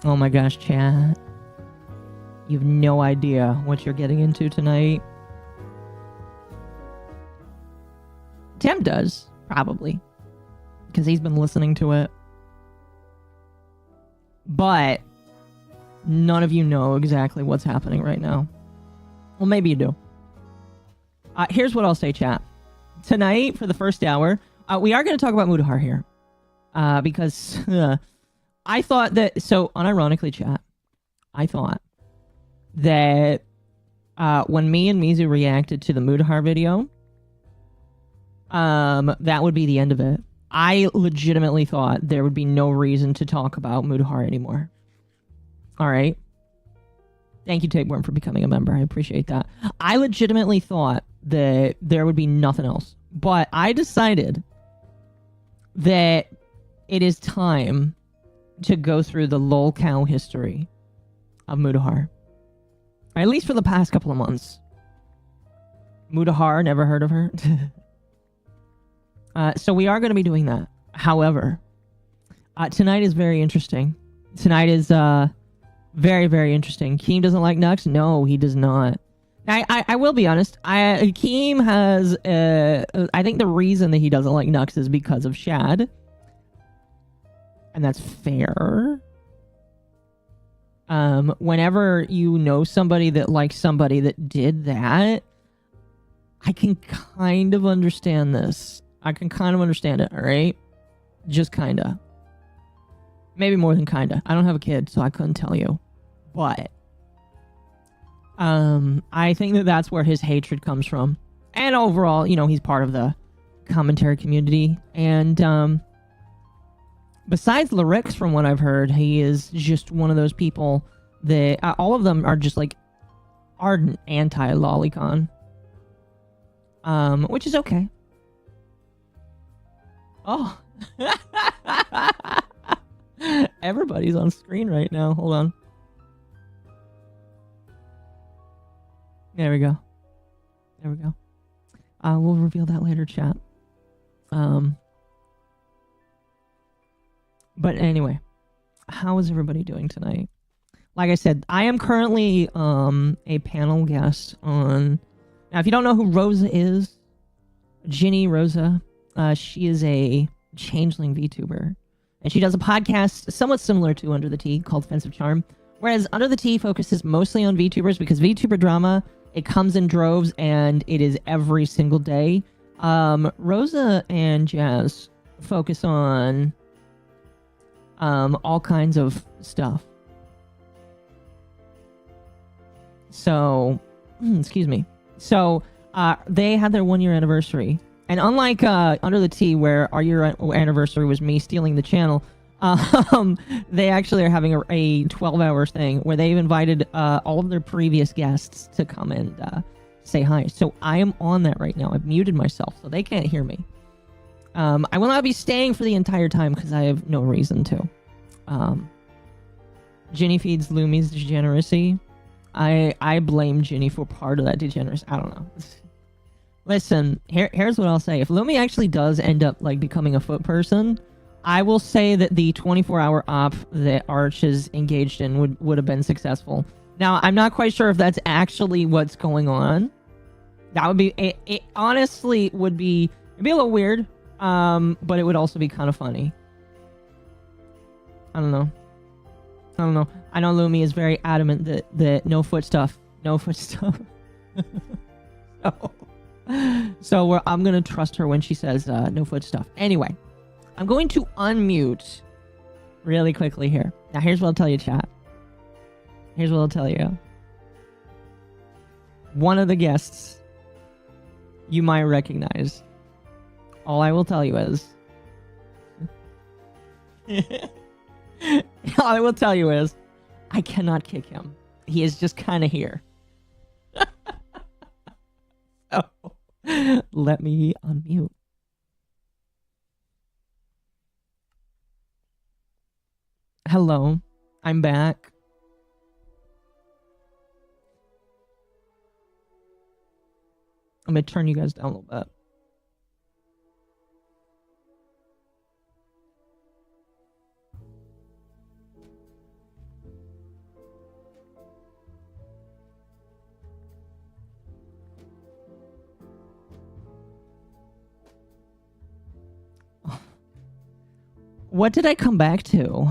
Oh my gosh, chat. You have no idea what you're getting into tonight. Tim does, probably. Because he's been listening to it. But none of you know exactly what's happening right now. Well, maybe you do. Here's what I'll say, chat. Tonight, for the first hour, we are going to talk about Mutahar here. Because I thought that... So, unironically, chat, I thought that when me and Mizu reacted to the Mutahar video, that would be the end of it. I legitimately thought there would be no reason to talk about Mutahar anymore. Alright? Thank you, Tapeworm, for becoming a member. I appreciate that. I legitimately thought that there would be nothing else. But I decided that it is time to go through the LOLcow history of Mutahar. At least for the past couple of months. Mutahar, never heard of her? So we are going to be doing that. However, tonight is very interesting. Tonight is very, very interesting. Keem doesn't like Nux? No, he does not. I will be honest. Keem has... I think the reason that he doesn't like Nux is because of Shad. And that's fair. Whenever you know somebody that likes somebody that did that, I can kind of understand this. I can kind of understand it, alright? Just kinda. Maybe more than kinda. I don't have a kid, so I couldn't tell you. But I think that that's where his hatred comes from. And overall, you know, he's part of the commentary community. And besides lyrics, from what I've heard, he is just one of those people that... all of them are just, like, ardent anti-lolicon. Which is okay. Oh. Everybody's on screen right now. Hold on. There we go. There we go. We'll reveal that later, chat. But anyway, how is everybody doing tonight? Like I said, I am currently a panel guest on... Now, if you don't know who Rosa is, Ginny Rosa, she is a changeling VTuber. And she does a podcast somewhat similar to Under the Tea called Offensive Charm. Whereas Under the Tea focuses mostly on VTubers because VTuber drama, it comes in droves and it is every single day. Rosa and Jazz focus on all kinds of stuff. So, excuse me. So, they had their 1-year anniversary. And unlike Under the Tea, where our year anniversary was me stealing the channel, they actually are having a 12-hour thing where they've invited all of their previous guests to come and say hi. So I am on that right now. I've muted myself, so they can't hear me. I will not be staying for the entire time because I have no reason to. Ginny feeds Lumi's degeneracy. I blame Ginny for part of that degeneracy. I don't know. Listen, here's what I'll say. If Lumi actually does end up like becoming a foot person, I will say that the 24-hour op that Arch is engaged in would have been successful. Now, I'm not quite sure if that's actually what's going on. That would be... It honestly would be... It'd be a little weird, but it would also be kind of funny. I don't know. I know Lumi is very adamant that no foot stuff. No foot stuff. So I'm going to trust her when she says no foot stuff. Anyway, I'm going to unmute really quickly here. Now, here's what I'll tell you, chat. Here's what I'll tell you. One of the guests you might recognize. All I will tell you is... all I will tell you is I cannot kick him. He is just kind of here. So, let me unmute. Hello, I'm back. I'm gonna turn you guys down a little bit. What did I come back to?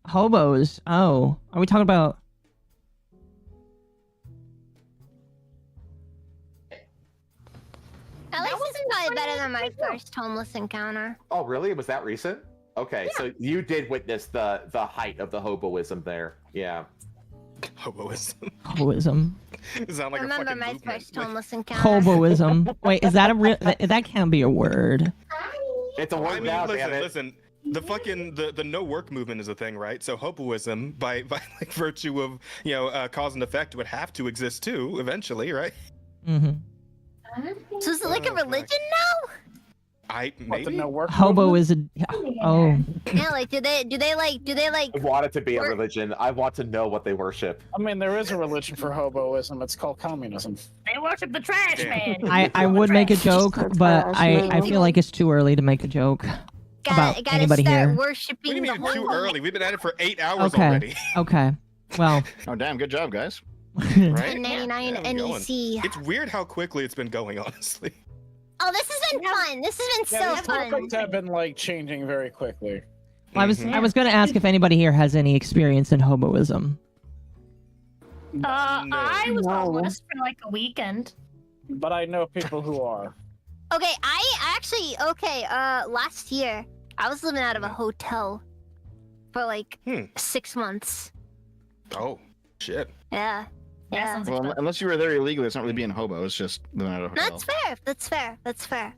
Hobos. Oh, are we talking about? At least it's probably better than my first homeless encounter. Oh, really? Was that recent? Okay, so you did witness the height of the hoboism there. Yeah. Hoboism. Hoboism. Sound like Remember a fucking my movement. first homeless encounter? Hoboism. Wait, is that a real? That can't be a word. It's a word I mean, now, damn it. listen. The fucking the no work movement is a thing, right? So hoboism, by like virtue of cause and effect, would have to exist too eventually, right? Mm-hmm. So is it like a religion now? Maybe. No work Hobo movement? is a. Oh. Yeah, like do they like I want it to be a religion. I want to know what they worship. I mean, there is a religion for hoboism. It's called communism. They worship the trash man. I would make a joke, but I feel like it's too early to make a joke about gotta anybody start here. What do worshiping you the mean whole too early? We've been at it for 8 hours Okay. already. Okay. Well. Oh damn! Good job, guys. Right? 1099 Yeah, I'm going. NEC. It's weird how quickly it's been going, honestly. Oh, this has been fun. This has been Yeah, so these fun. topics have been like changing very quickly. I was gonna ask if anybody here has any experience in hoboism. No. I was homeless for like a weekend. But I know people who are. Okay, last year I was living out of a hotel for like 6 months. Oh, shit. Yeah. Yeah. Well, unless you were there illegally, it's not really being hobo. It's just living at a hotel. That's fair.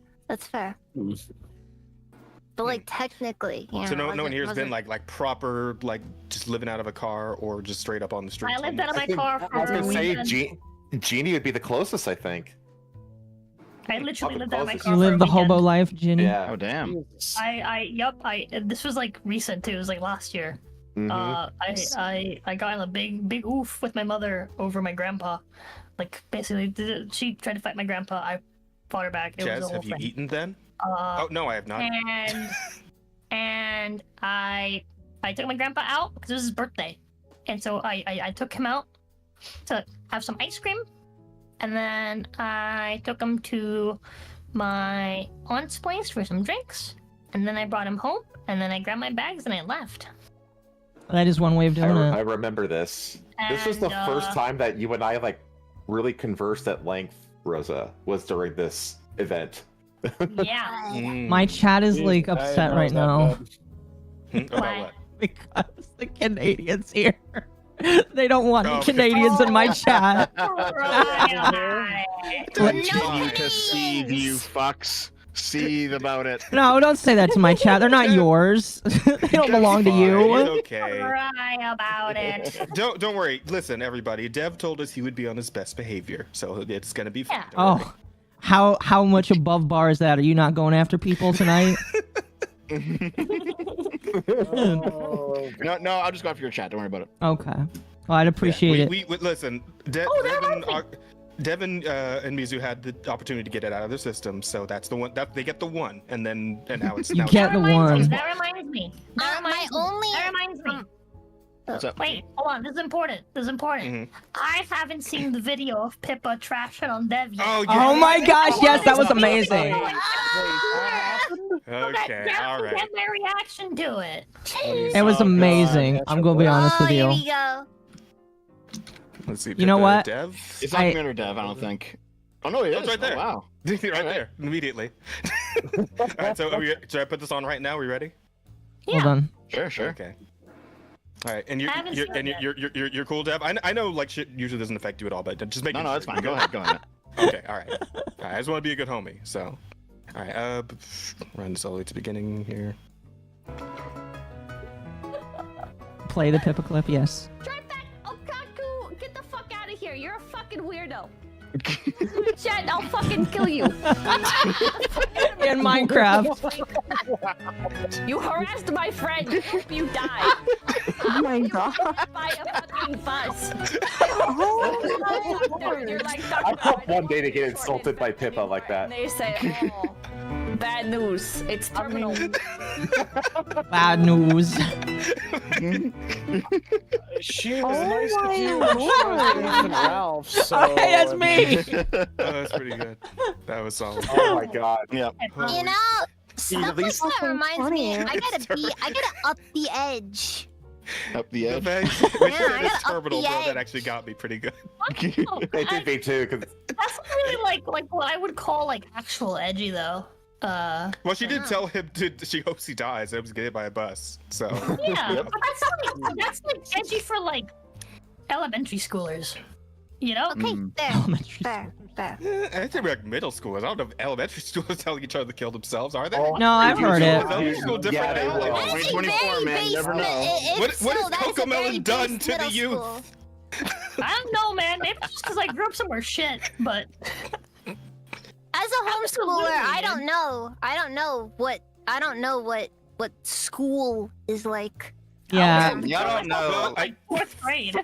But like technically, So no one here has been like proper, like just living out of a car or just straight up on the street. I lived out of my car for I was a gonna say weekend. Jeannie would be the closest, I think. I literally lived out of my closest. car You for a live the weekend. hobo life, Ginny. Yeah. Oh damn! This was like recent too. It was like last year. Mhm. I got in a big oof with my mother over my grandpa. Like basically, she tried to fight my grandpa. I fought her back. It was a Jazz, whole have you thing. eaten then? Oh no, I have not. And I took my grandpa out because it was his birthday, and so I took him out to have some ice cream, and then I took him to my aunt's place for some drinks, and then I brought him home, and then I grabbed my bags and I left. That is one way of doing I it. remember this. This was the first time that you and I like really conversed at length, Rosa, was during this event. Yeah. My chat is like Jeez, I upset know right that now bad. About what? because the Canadians here. They don't want Oh, Canadians in my chat. Continue to seethe, you fucks. Seethe about it. No, don't say that to my chat. They're not yours. They don't belong to Fine, you. It's okay. Cry about it. Don't worry. Listen, everybody. Dev told us he would be on his best behavior, so it's gonna be fine. Don't worry. Oh, how much above bar is that? Are you not going after people tonight? Oh, No, I'll just go after your chat. Don't worry about it. Okay. Well, I'd appreciate it. We listen. Devin and Mizu had the opportunity to get it out of their system, so that's the one that they get the one, and now it's You now. get the one. That reminds me. That reminds me. What's up? Wait, hold on. This is important. I haven't seen the video of Pippa trashing on Dev yet. Oh, yeah. Oh my gosh, yes, that was amazing. Okay, all right. Get my reaction to it. It was Oh, God, amazing. that's I'm gonna be honest with Here you. we go. Let's see. You know Pippa, what? Dev. It's not commander Dev, I don't think. Oh no, it Oh, is. it's right there. Oh, wow. right there, immediately. All right, so should I put this on right now? Are we ready? Hold on. Sure. Okay. All right, and I haven't seen it you're cool, Dev. I know like shit usually doesn't affect you at all, but just make No, sure. it's fine. Go ahead. Okay, all right. I just want to be a good homie, so. All right, run slowly to beginning here. Play the Pippa clip, yes. Drive back, Okaku! Get the fuck out of here! You're a fucking weirdo. Chat, I'll fucking kill you. In Minecraft. You harassed my friend. Hope you die. Oh my god. By a fucking bus. You're like, I hope one day to get insulted by Pippa like that. And they say, oh. bad news. It's terminal. Bad news. She was nice to you when she was with Ralph, so... Hey, that's me! Oh, that's pretty good. That was solid. Oh my god. Yep. You know, stuff like that reminds me. I gotta up the edge. Up the The edge. fact we Yeah, said I this gotta up terminal, the though, that edge. actually got me pretty good. It did me too, because That's not really like what I would call like actual edgy though. Well, she did tell him she hopes he dies. It was get hit by a bus. So Yeah, but that's like edgy for like elementary schoolers. You know? Okay, there, Elementary there, there. I think we're like middle schoolers. I don't know if elementary schoolers telling each other to kill themselves, are they? No, I've heard it. Elementary school different Yeah, they now? will. Like, That's a 2024, very man, you never base- know. it's What still- has that's a Cocomelon very done base to the middle youth? school. I don't know, man. Maybe it's just because I grew up somewhere shit, but As a homeschooler, I don't know. I don't know what school is like. Yeah. Y'all don't Well, know. I, fourth grade.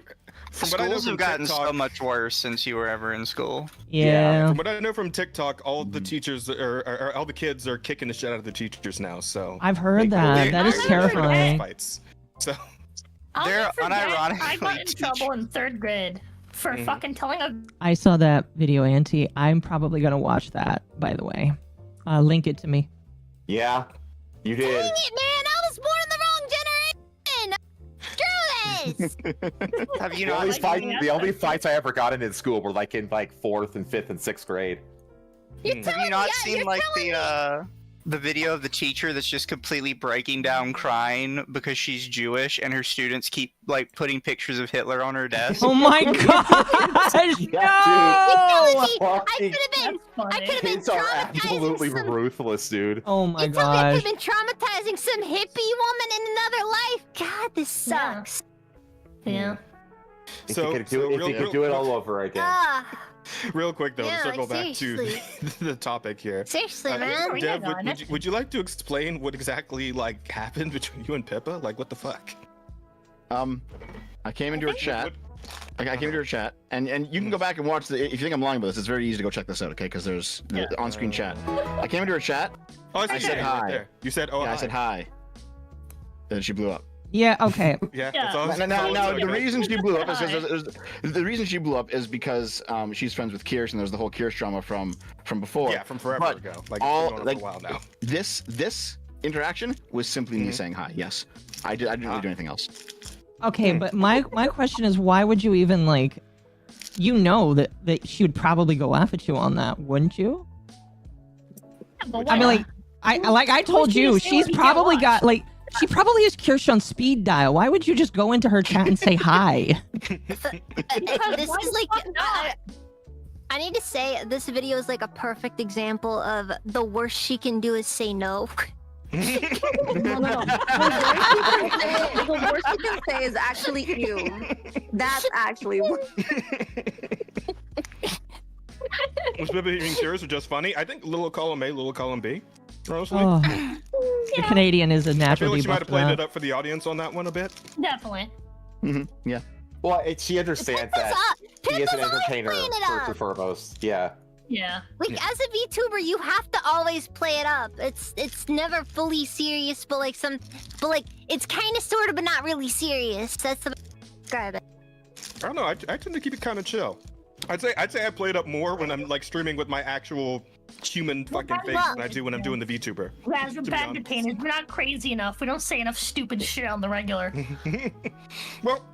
from what I know Schools from have gotten TikTok, so much worse since you were ever in school. Yeah. From what I know from TikTok, all the teachers or all the kids are kicking the shit out of their teachers now. So I've heard that. That is They're- terrifying. fights. So I'll They're never forget, I unironically got in trouble in third grade for fucking telling a I saw that video, Auntie. I'm probably gonna watch that, by the way. Link it to me. yeah, you Dang did. it, man! I was born in the wrong generation. Screw this. Have you The not? only, the only fights I ever got in school were like in like 4th and 5th and 6th grade. You're Mm. Have telling you not me, seen you're like telling the video of the teacher that's just completely breaking down crying because she's Jewish and her students keep like putting pictures of Hitler on her desk? Oh my gosh! You're telling No! me I Fucking could have been. That's funny. I could have been kids are absolutely traumatizing some. ruthless, dude. Oh my You tell me I gosh! could have been traumatizing some hippie woman in another life. God, this Yeah. sucks. Yeah. If So- you could so do, if real- you could real- do it all over again. Ah, real quick though, Yeah, to circle like, back to the topic here. seriously, Uh, man. Yeah, Dev, no, would you like to explain what exactly like happened between you and Pippa? Like what the fuck? I came into her chat. What- I came into her chat, and you can go back and watch the. If you think I'm lying about this, it's very easy to go check this out, okay? Because there's the on-screen chat. I came into her chat. Oh, I, see I it said right hi. there. You said, oh, Yeah, I said hi. Then she blew up. Yeah. Okay. Yeah, Yeah. that's all. Now, that's all now, it's the like. reason she blew up is Hi. the reason she blew up is because she's friends with Kirsch, and there's the whole Kirsch drama from before. Yeah, from forever But ago. Like, all- it's been going on like- for a while now. This interaction was simply me saying hi. Yes, I didn't really do anything else. Okay, but my question is, why would you even like? You know that she would probably go laugh at you on that, wouldn't you? But I mean, why? like I told can you you, say she's when you probably can't got like. She probably has Kirsch on speed dial. Why would you just go into her chat and say hi? This Why is like. the fuck not? I need to say this video is like a perfect example of the worst she can do is say no. No. The worst you can say is actually you. That's actually Was Pippa being serious or just funny? I think little column A, little column B. Honestly, Oh, the Canadian is a I feel natural like she might debuff have for played that. it up for the audience on that one a bit. Definitely. Yeah. Well, she understands that he is an Pippa's always entertainer playing it first up. and foremost. Yeah. Yeah. Like as a VTuber, you have to always play it up. It's never fully serious, but like it's kind of sort of, but not really serious. That's the describe it. I don't know. I tend to keep it kind of chill. I'd say I play it up more when I'm like streaming with my actual human fucking face than I do when I'm doing the VTuber. Guys, we're To be bad honest. entertainers. We're not crazy enough. We don't say enough stupid shit on the regular. Well,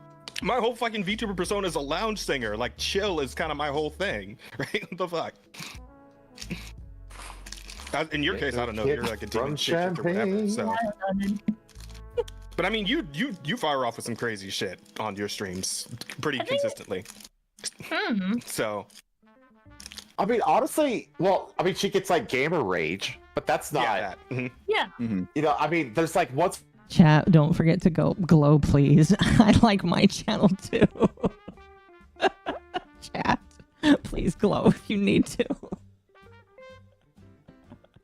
my whole fucking VTuber persona is a lounge singer. Like, chill is kind of my whole thing, right? What the fuck? In your case, I don't know. You're like a demon shapeshifter or whatever. So, but I mean, you fire off with some crazy shit on your streams pretty consistently. So, I mean, honestly, well, I mean, she gets like gamer rage, but that's not. yeah, that. Mhm. Yeah. You know, I mean, there's like once. Chat, don't forget to go glow, please. I like my channel too. Chat, please glow if you need to.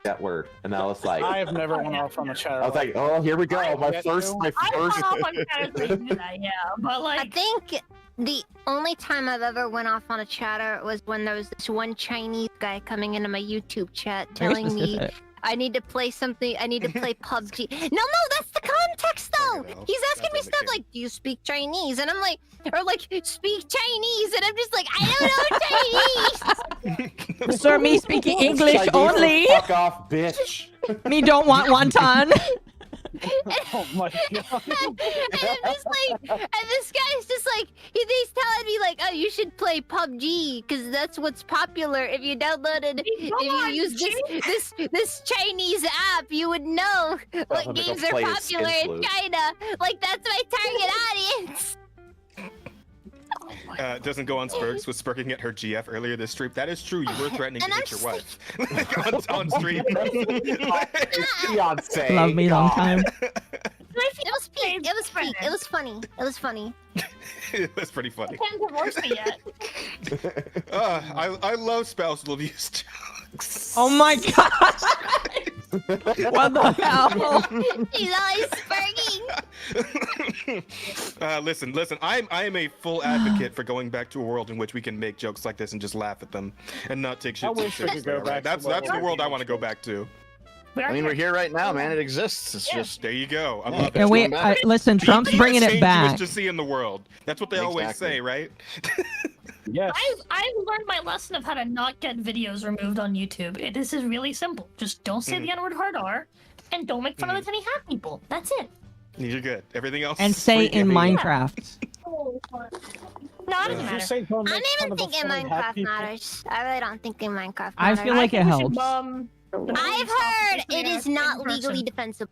That word, and I was like, I have never went off on the chat. I was like, oh, here we go, my get first, you. my I first. don't know if I'm gonna do that, yeah. But I like, think the only time I've ever went off on a chatter was when there was this one Chinese guy coming into my YouTube chat Very telling me specific. I need to play something. I need to play PUBG. No, that's the context though. He's asking me stuff like, "Do you speak Chinese?" And I'm like, or like, "Speak Chinese," and I'm just like, "I don't know Chinese." Sir, me speaking English Chinese, only. Fuck off, bitch. Me don't want wonton. Oh my god. And I'm just like, and this guy's just like, he's telling me like, "Oh, you should play PUBG because that's what's popular. If you downloaded, if you use this Chinese app, you would know what games are popular in China. Like that's my target audience." Doesn't go on Spurks with Spurking at her GF earlier this stream. That is true. You were threatening to hit your wife on stream. Beyonce. Love me long time. It was peak. It was peak. It was funny. It was funny. That's pretty funny. I can't divorce me yet. I love spousal abuse jokes. Oh my god! What the hell? He's always sparking. Listen. I am a full advocate for going back to a world in which we can make jokes like this and just laugh at them and not take shit too seriously. Right? That's the world I want to go back to. I mean, we're here right now, man. It exists. It's just there you go. I love it. And wait, listen, Trump's bringing it back. To see in the world. That's what they always say, right? Yes. I've learned my lesson of how to not get videos removed on YouTube. This is really simple. Just don't say the N-word hard R, and don't make fun of the tiny hat people. That's it. You're good. Everything else. And say in Minecraft. No, it doesn't matter. I don't even think in Minecraft matters. I really don't think in Minecraft matters. I feel like it helps. I've heard it is not legally defensible.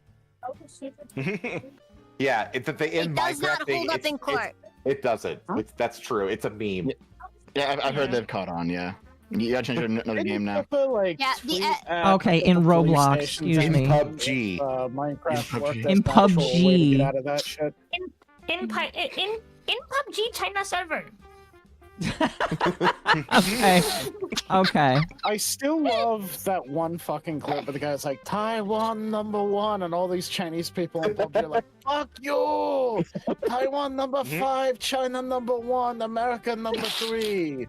Yeah, in It does Minecraft not thing, hold up in court. It doesn't. That's true. It's a meme. Yeah, I've heard they've caught on. Yeah, you gotta change another game now. Okay, in Roblox, excuse me. In PUBG. Minecraft. In PUBG. Get out of that shit. In PUBG China server. Okay. I still love that one fucking clip where the guy's like, Taiwan #1, and all these Chinese people in PUBG are like, fuck you! Taiwan #5, China #1, America #3.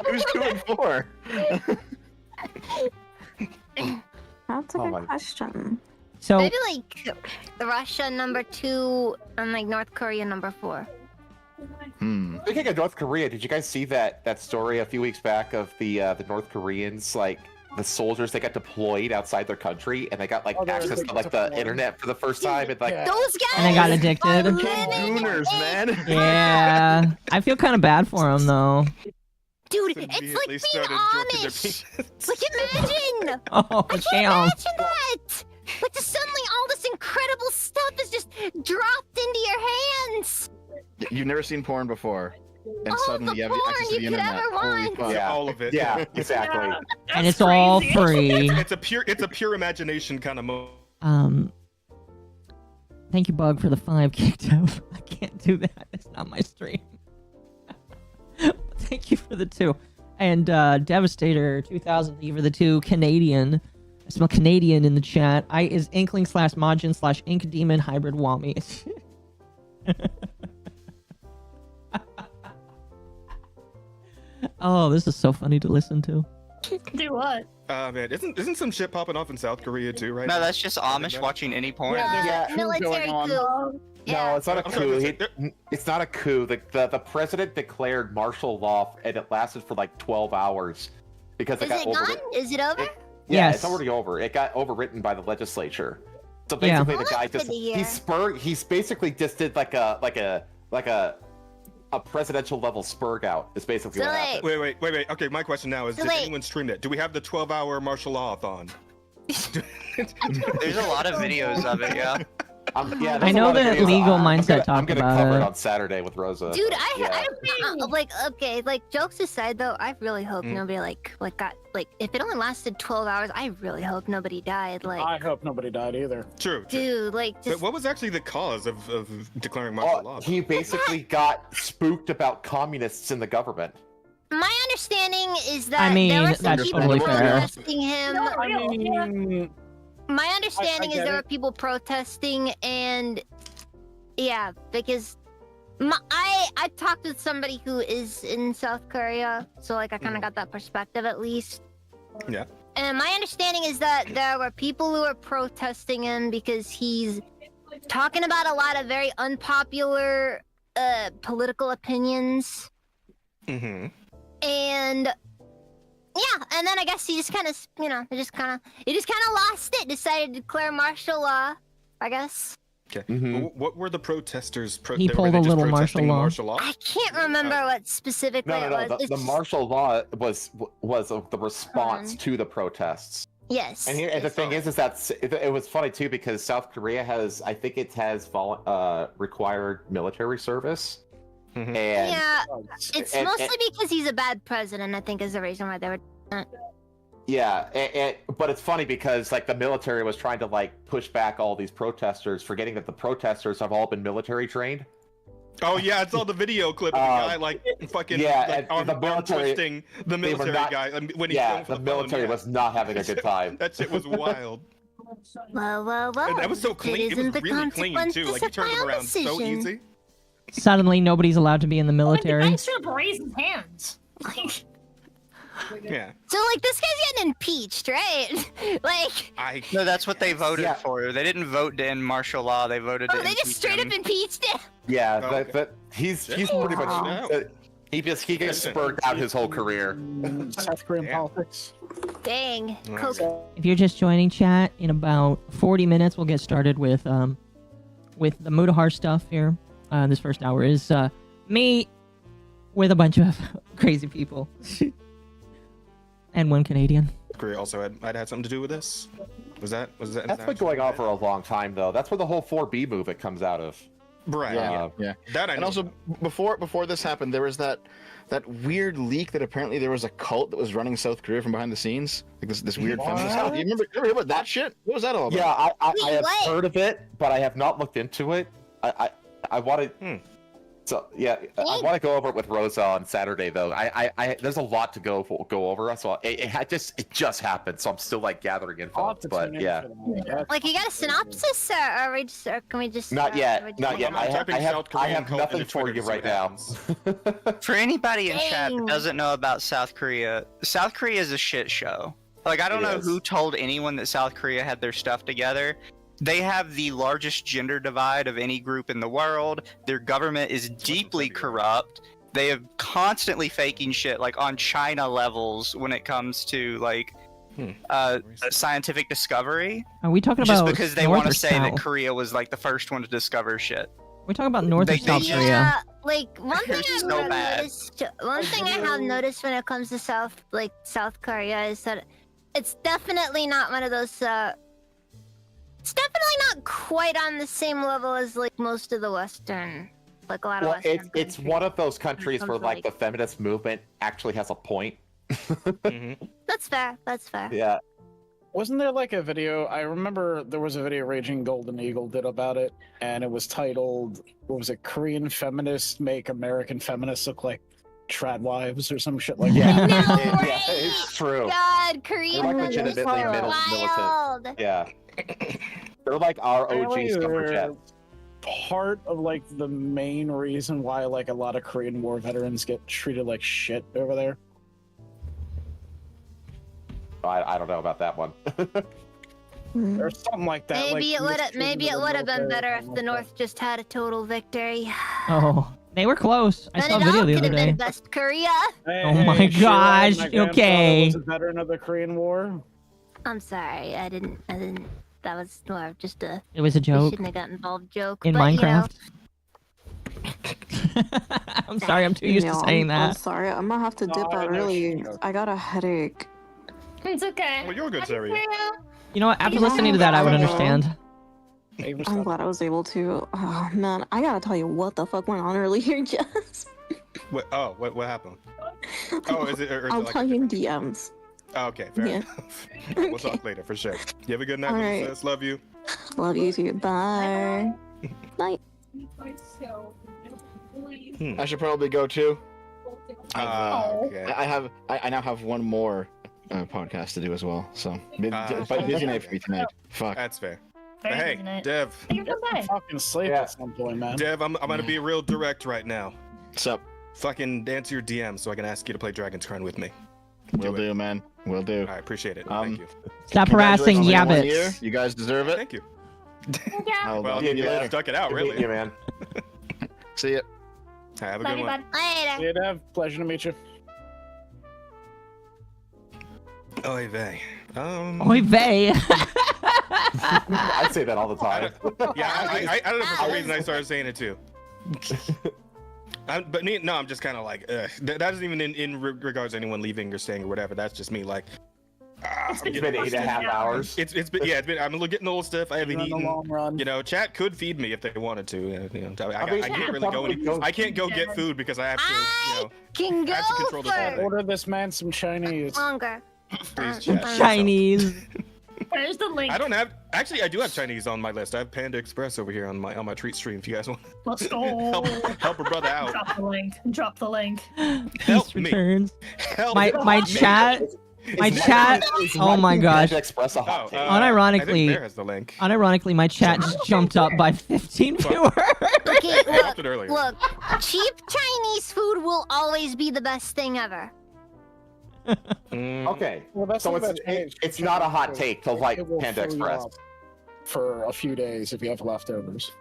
Who's 2 and 4? That's a good question. So maybe like Russia #2 and like North Korea #4. Speaking of North Korea, did you guys see that story a few weeks back of the North Koreans, like the soldiers that got deployed outside their country and they got like access to like the internet for the first time and like those guys and they got addicted. Gooners, man. Yeah, I feel kind of bad for them though. Dude, it's like being Amish. Like imagine. Oh, I can't imagine that. Like just suddenly all this incredible stuff is just dropped into your hands. You've never seen porn before, and all suddenly you have access to the internet. Holy fuck. Yeah, all of it. Yeah, exactly. And it's all free. It's a pure imagination kind of mode. Thank you, Bug, for the 5 kicked out. I can't do that. It's not my stream. Thank you for the 2. And Devastator 2000, thank you for the 2. Canadian. I smell Canadian in the chat. I is Inkling /Majin /Ink Demon Hybrid Wami. Oh, this is so funny to listen to. Do what? Man, isn't some shit popping off in South Korea too, right? No, that's just Amish watching any porn. Military coup. No, it's not a coup. It's not a coup. The president declared martial law, and it lasted for like 12 hours because it got overwritten. Is it over? Yeah, Yes. it's already over. It got overwritten by the legislature. So basically, the guy just he's basically just did like a presidential level spurg out. Is basically what happened. Wait. Okay, my question now is: did anyone stream it? Do we have the 12-hour martial law on? There's a lot of videos of it. Yeah. I know that Legal Mindset talked I'm gonna about cover it. it on Saturday with Rosa. Dude, like jokes aside though, I really hope nobody got if it only lasted 12 hours, I really hope nobody died. Like I hope nobody died either. True. Dude, like just... But what was actually the cause of declaring martial law? He basically got spooked about communists in the government. My understanding is that there were some people protesting him. My understanding is there were people protesting, and yeah, because I talked with somebody who is in South Korea, so like I kind of got that perspective at least. Yeah. And my understanding is that there were people who were protesting him because he's talking about a lot of very unpopular political opinions. Mm-hmm. And yeah, and then I guess he just kind of, he just kind of lost it, decided to declare martial law, I guess. Okay. What were the protesters? He pulled a little martial law. I can't remember what specifically it was. The martial law was the response to the protests. Yes. And the thing is that it was funny too because South Korea has, I think it has required military service. And yeah, it's mostly because he's a bad president, I think, is the reason why they were doing it. Yeah, but it's funny because like the military was trying to like push back all these protesters, forgetting that the protesters have all been military trained. Oh yeah, I saw the video clip of the guy like fucking arm twisting the military guy when he the military was not having a good time. That shit was wild. Well. That was so clean. It was really clean too. Like he turned him around so easy. Suddenly, nobody's allowed to be in the military. The guy should have raised his hands. Yeah. So like this guy's getting impeached, right? No, that's what they voted for. They didn't vote to end martial law. They voted to they just straight up impeached him. Yeah, he's pretty much he gets spurred out his whole career. South Korean politics. Dang. If you're just joining chat, in about 40 minutes we'll get started with the Mutahar stuff here. This first hour is me with a bunch of crazy people. And one Canadian. Korea also had something to do with this? Was that? That's been going on for a long time, though. That's where the whole 4B movement comes out of. Right. Yeah. That and also before this happened, there was that weird leak that apparently there was a cult that was running South Korea from behind the scenes, like this weird feminist cult. You remember about that shit? What was that all about? Yeah, I have heard of it, but I have not looked into it. I wanted. So yeah, I want to go over it with Rosa on Saturday though. I there's a lot to go over. So it just happened. So I'm still like gathering info. But yeah. Like you got a synopsis, or can we just? Not yet. I have nothing for you right now. For anybody in chat that doesn't know about South Korea is a shit show. Like I don't know who told anyone that South Korea had their stuff together. They have the largest gender divide of any group in the world. Their government is deeply corrupt. They have constantly faking shit, like on China levels when it comes to like scientific discovery. Are we talking just about because they want to say that Korea was like the first one to discover shit? We're talking about North or South Korea. Yeah, like one thing I have noticed when it comes to South Korea is that it's definitely not one of those. It's definitely not quite on the same level as like most of the Western, like a lot of Western. It's one of those countries where like the feminist movement actually has a point. That's fair. Yeah. Wasn't there like a video? I remember there was a video Raging Golden Eagle did about it, and it was titled, what was it? Korean feminists make American feminists look like trad wives or some shit like that. Yeah, it's true. God, Korean They're like legitimately militant. Yeah. They're like our OG suffragettes. Part of like the main reason why like a lot of Korean War veterans get treated like shit over there. I don't know about that one. Or something like that. Maybe it would have been better if the North just had a total victory. Oh, they were close. I saw a video the other day. Been best Korea. Oh my gosh. Okay. Was a veteran of the Korean War. I'm sorry. I didn't. That was more of just a. It was a joke. Shouldn't have got involved joke. In Minecraft. I'm sorry. I'm too used to saying that. I'm sorry. I'm gonna have to dip out early. I got a headache. It's okay. Well, you're good, Sarah. You know what? After listening to that, I would understand. I'm glad I was able to. Oh man, I gotta tell you what the fuck went on earlier, Jess. What happened? Oh, is it? I'll tell you in DMs. Oh, okay, fair enough. We'll talk later for sure. You have a good night, right. sis. Love you. Love you too. Bye. Night. I should probably go too. Okay. I now have one more podcast to do as well. So busy night for me tonight. Fuck. That's fair. Hey, Dev. Fucking sleep at some point, man. Dev, I'm gonna be real direct right now. What's up? Fucking answer your DM so I can ask you to play Dragon's Crown with me. Will do, man. Will do. I appreciate it. Thank you. Stop harassing Congratulations on your 1 year. yabbits. You guys deserve it. Thank you. I'll Well, see you you later. stuck it out, Good really. meeting you, man. See ya. Have a Love good you, one. bud. Later. Yeah, pleasure to meet you. Oy vey. Oy vey. I say that all the time. Yeah, I don't know for some reason I started saying it too. But me, no, I'm just kind of like, ugh. That isn't even in regards to anyone leaving or staying or whatever. That's just me, like. It's been It's been 8.5 hours. It's been I'm getting a little stiff. I haven't In the eaten. long run. You know, chat could feed me if they wanted to. You know, I mean, can't you really go. probably go- I can't go get food because I have to. You know, Can go I have to control this all for day. Order this man some Chinese. longer. Please, chat. Chinese. Where's the link? I don't have. Actually, I do have Chinese on my list. I have Panda Express over here on my treat stream. If you guys want Let's go. help a brother out, Drop the link. Drop the link. Help Peace me. returns. help My me. chat. My Is chat. is Oh my gosh. Panda Express a hot take? I think Unironically- Bear has the link. Unironically, my chat just jumped up by 15 viewers. Okay, I look, dropped it earlier. look. Cheap Chinese food will always be the best thing ever. Okay, Well, that's so not it's bad. it's not a hot take to like It will Panda fill you Express. up for a few days if you have leftovers.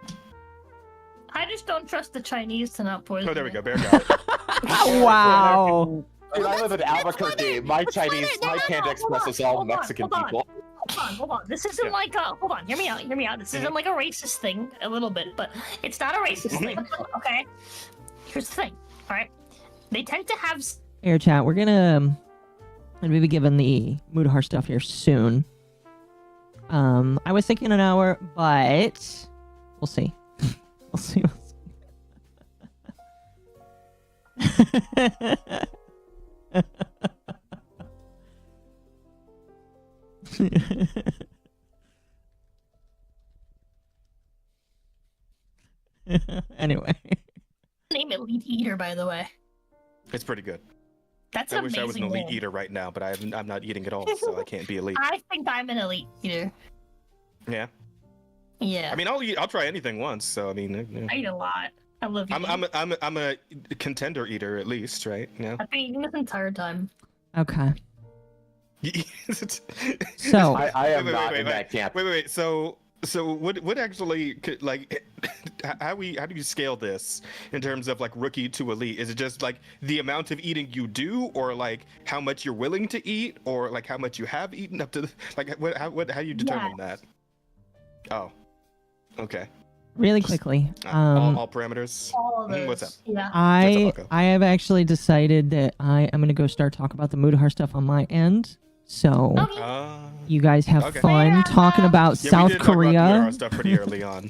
I just don't trust the Chinese to not poison. Oh, there we me. go. Bear got it. Wow. Dude, I live in Albuquerque. My Chinese, my Panda Express is all hold on, Mexican hold on. people. Hold on. This isn't Yeah. like a. Hold on. Hear me out. Hear me out. This isn't like a racist thing, a little bit, but it's not a racist thing. Okay. Here's the thing. All right. They tend to have. Air chat, we're gonna be given the Mutahar stuff here soon. I was thinking an hour, but we'll see. We'll see. Anyway. Name Elite Eater, by the way. It's pretty good. That's I an wish I was an amazing elite name. eater right now, but I'm not eating at all, so I can't be elite. I think I'm an Elite Eater. Yeah. Yeah. I mean, I'll try anything once. So I mean, I eat a lot. I love eating. I'm a contender eater at least, right? Yeah. I've been eating this entire time. Okay. So So I am not in that camp. Wait. So what actually could, like how do you scale this in terms of like rookie to elite? Is it just like the amount of eating you do, or like how much you're willing to eat, or like how much you have eaten up to like how do you determine that? Oh, okay. really quickly, All parameters. All of those. What's up? Yeah. I What's up, Elko? have actually decided that I'm gonna go start talking about the Mutahar stuff on my end. So Okay. you guys have Okay. fun talking about Yeah, we South did talk about Korea. our stuff pretty early on.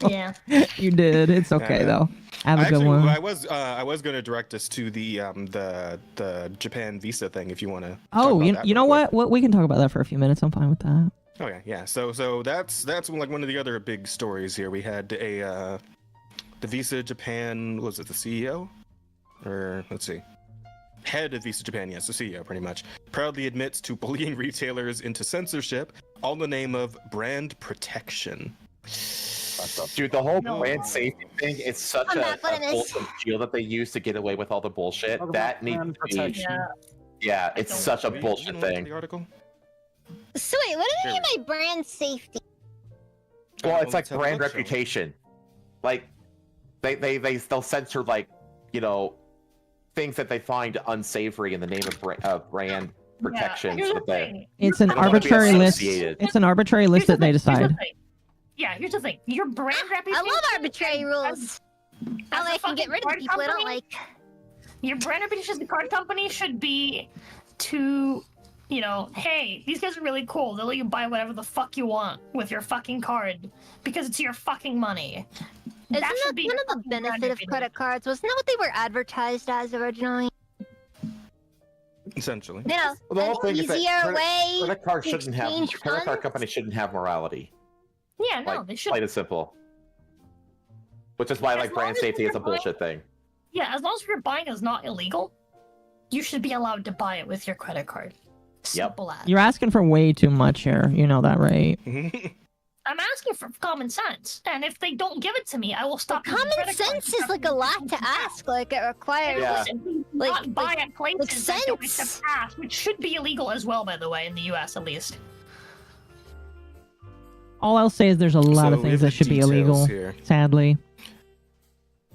Yeah. You did. It's okay Yeah. though. Have a good Actually, one. I was going to direct us to the Japan visa thing if you want to. Oh, you know what? We can talk about that for a few minutes. I'm fine with that. Okay, yeah. So that's like one of the other big stories here. We had the Visa Japan. Was it the CEO? Or let's see. Head of Visa Japan, yes, the CEO, pretty much, proudly admits to bullying retailers into censorship, all in the name of brand protection. Dude, the whole No. brand safety thing is such I'm a not putting this. bullshit shield that they use to get away with all the bullshit. Talk That about needs brand to be. protection. Yeah. Yeah, it's don't- such a Did you bullshit know what's thing. The article? So wait, what do you Here mean by brand safety? Well, it's like let's have a brand look, shall we? reputation. Like they'll censor like things that they find unsavory in the name of brand protection. Here's so the that they thing. It's an They don't wanna be arbitrary list. associated. It's an arbitrary list Here's that they the thing, here's the decide. thing. Yeah, here's the thing. Your brand I reputation. love arbitrary rules. That way I can get rid of people I don't like. Your brand reputation as a card company should be to, hey, these guys are really cool. They'll let you buy whatever the fuck you want with your fucking card because it's your fucking money. Isn't That should that be kind your of the fucking brand benefit of reputation. credit cards? Wasn't that what they were advertised as originally? Essentially. You know, Well, the whole an thing is that easier way. credit card to shouldn't have exchange credit card funds? companies shouldn't have morality. Yeah, no, Like they should. plain and simple. Which is why As like brand long as safety is a you're buying- bullshit thing. Yeah, as long as what you're buying is not illegal, you should be allowed to buy it with your credit card. Simple as. You're asking for way too much here. You know that, right? I'm asking for common sense, and if they don't give it to me, I will stop. using Common credit cards. sense is like a lot to ask. Like it requires. Yeah. Listen, not buy at places that don't sense. accept cash, which should be illegal as well, by the way, in the U.S. at least. All I'll say is there's a lot So of we things have that should the be illegal, details here. sadly.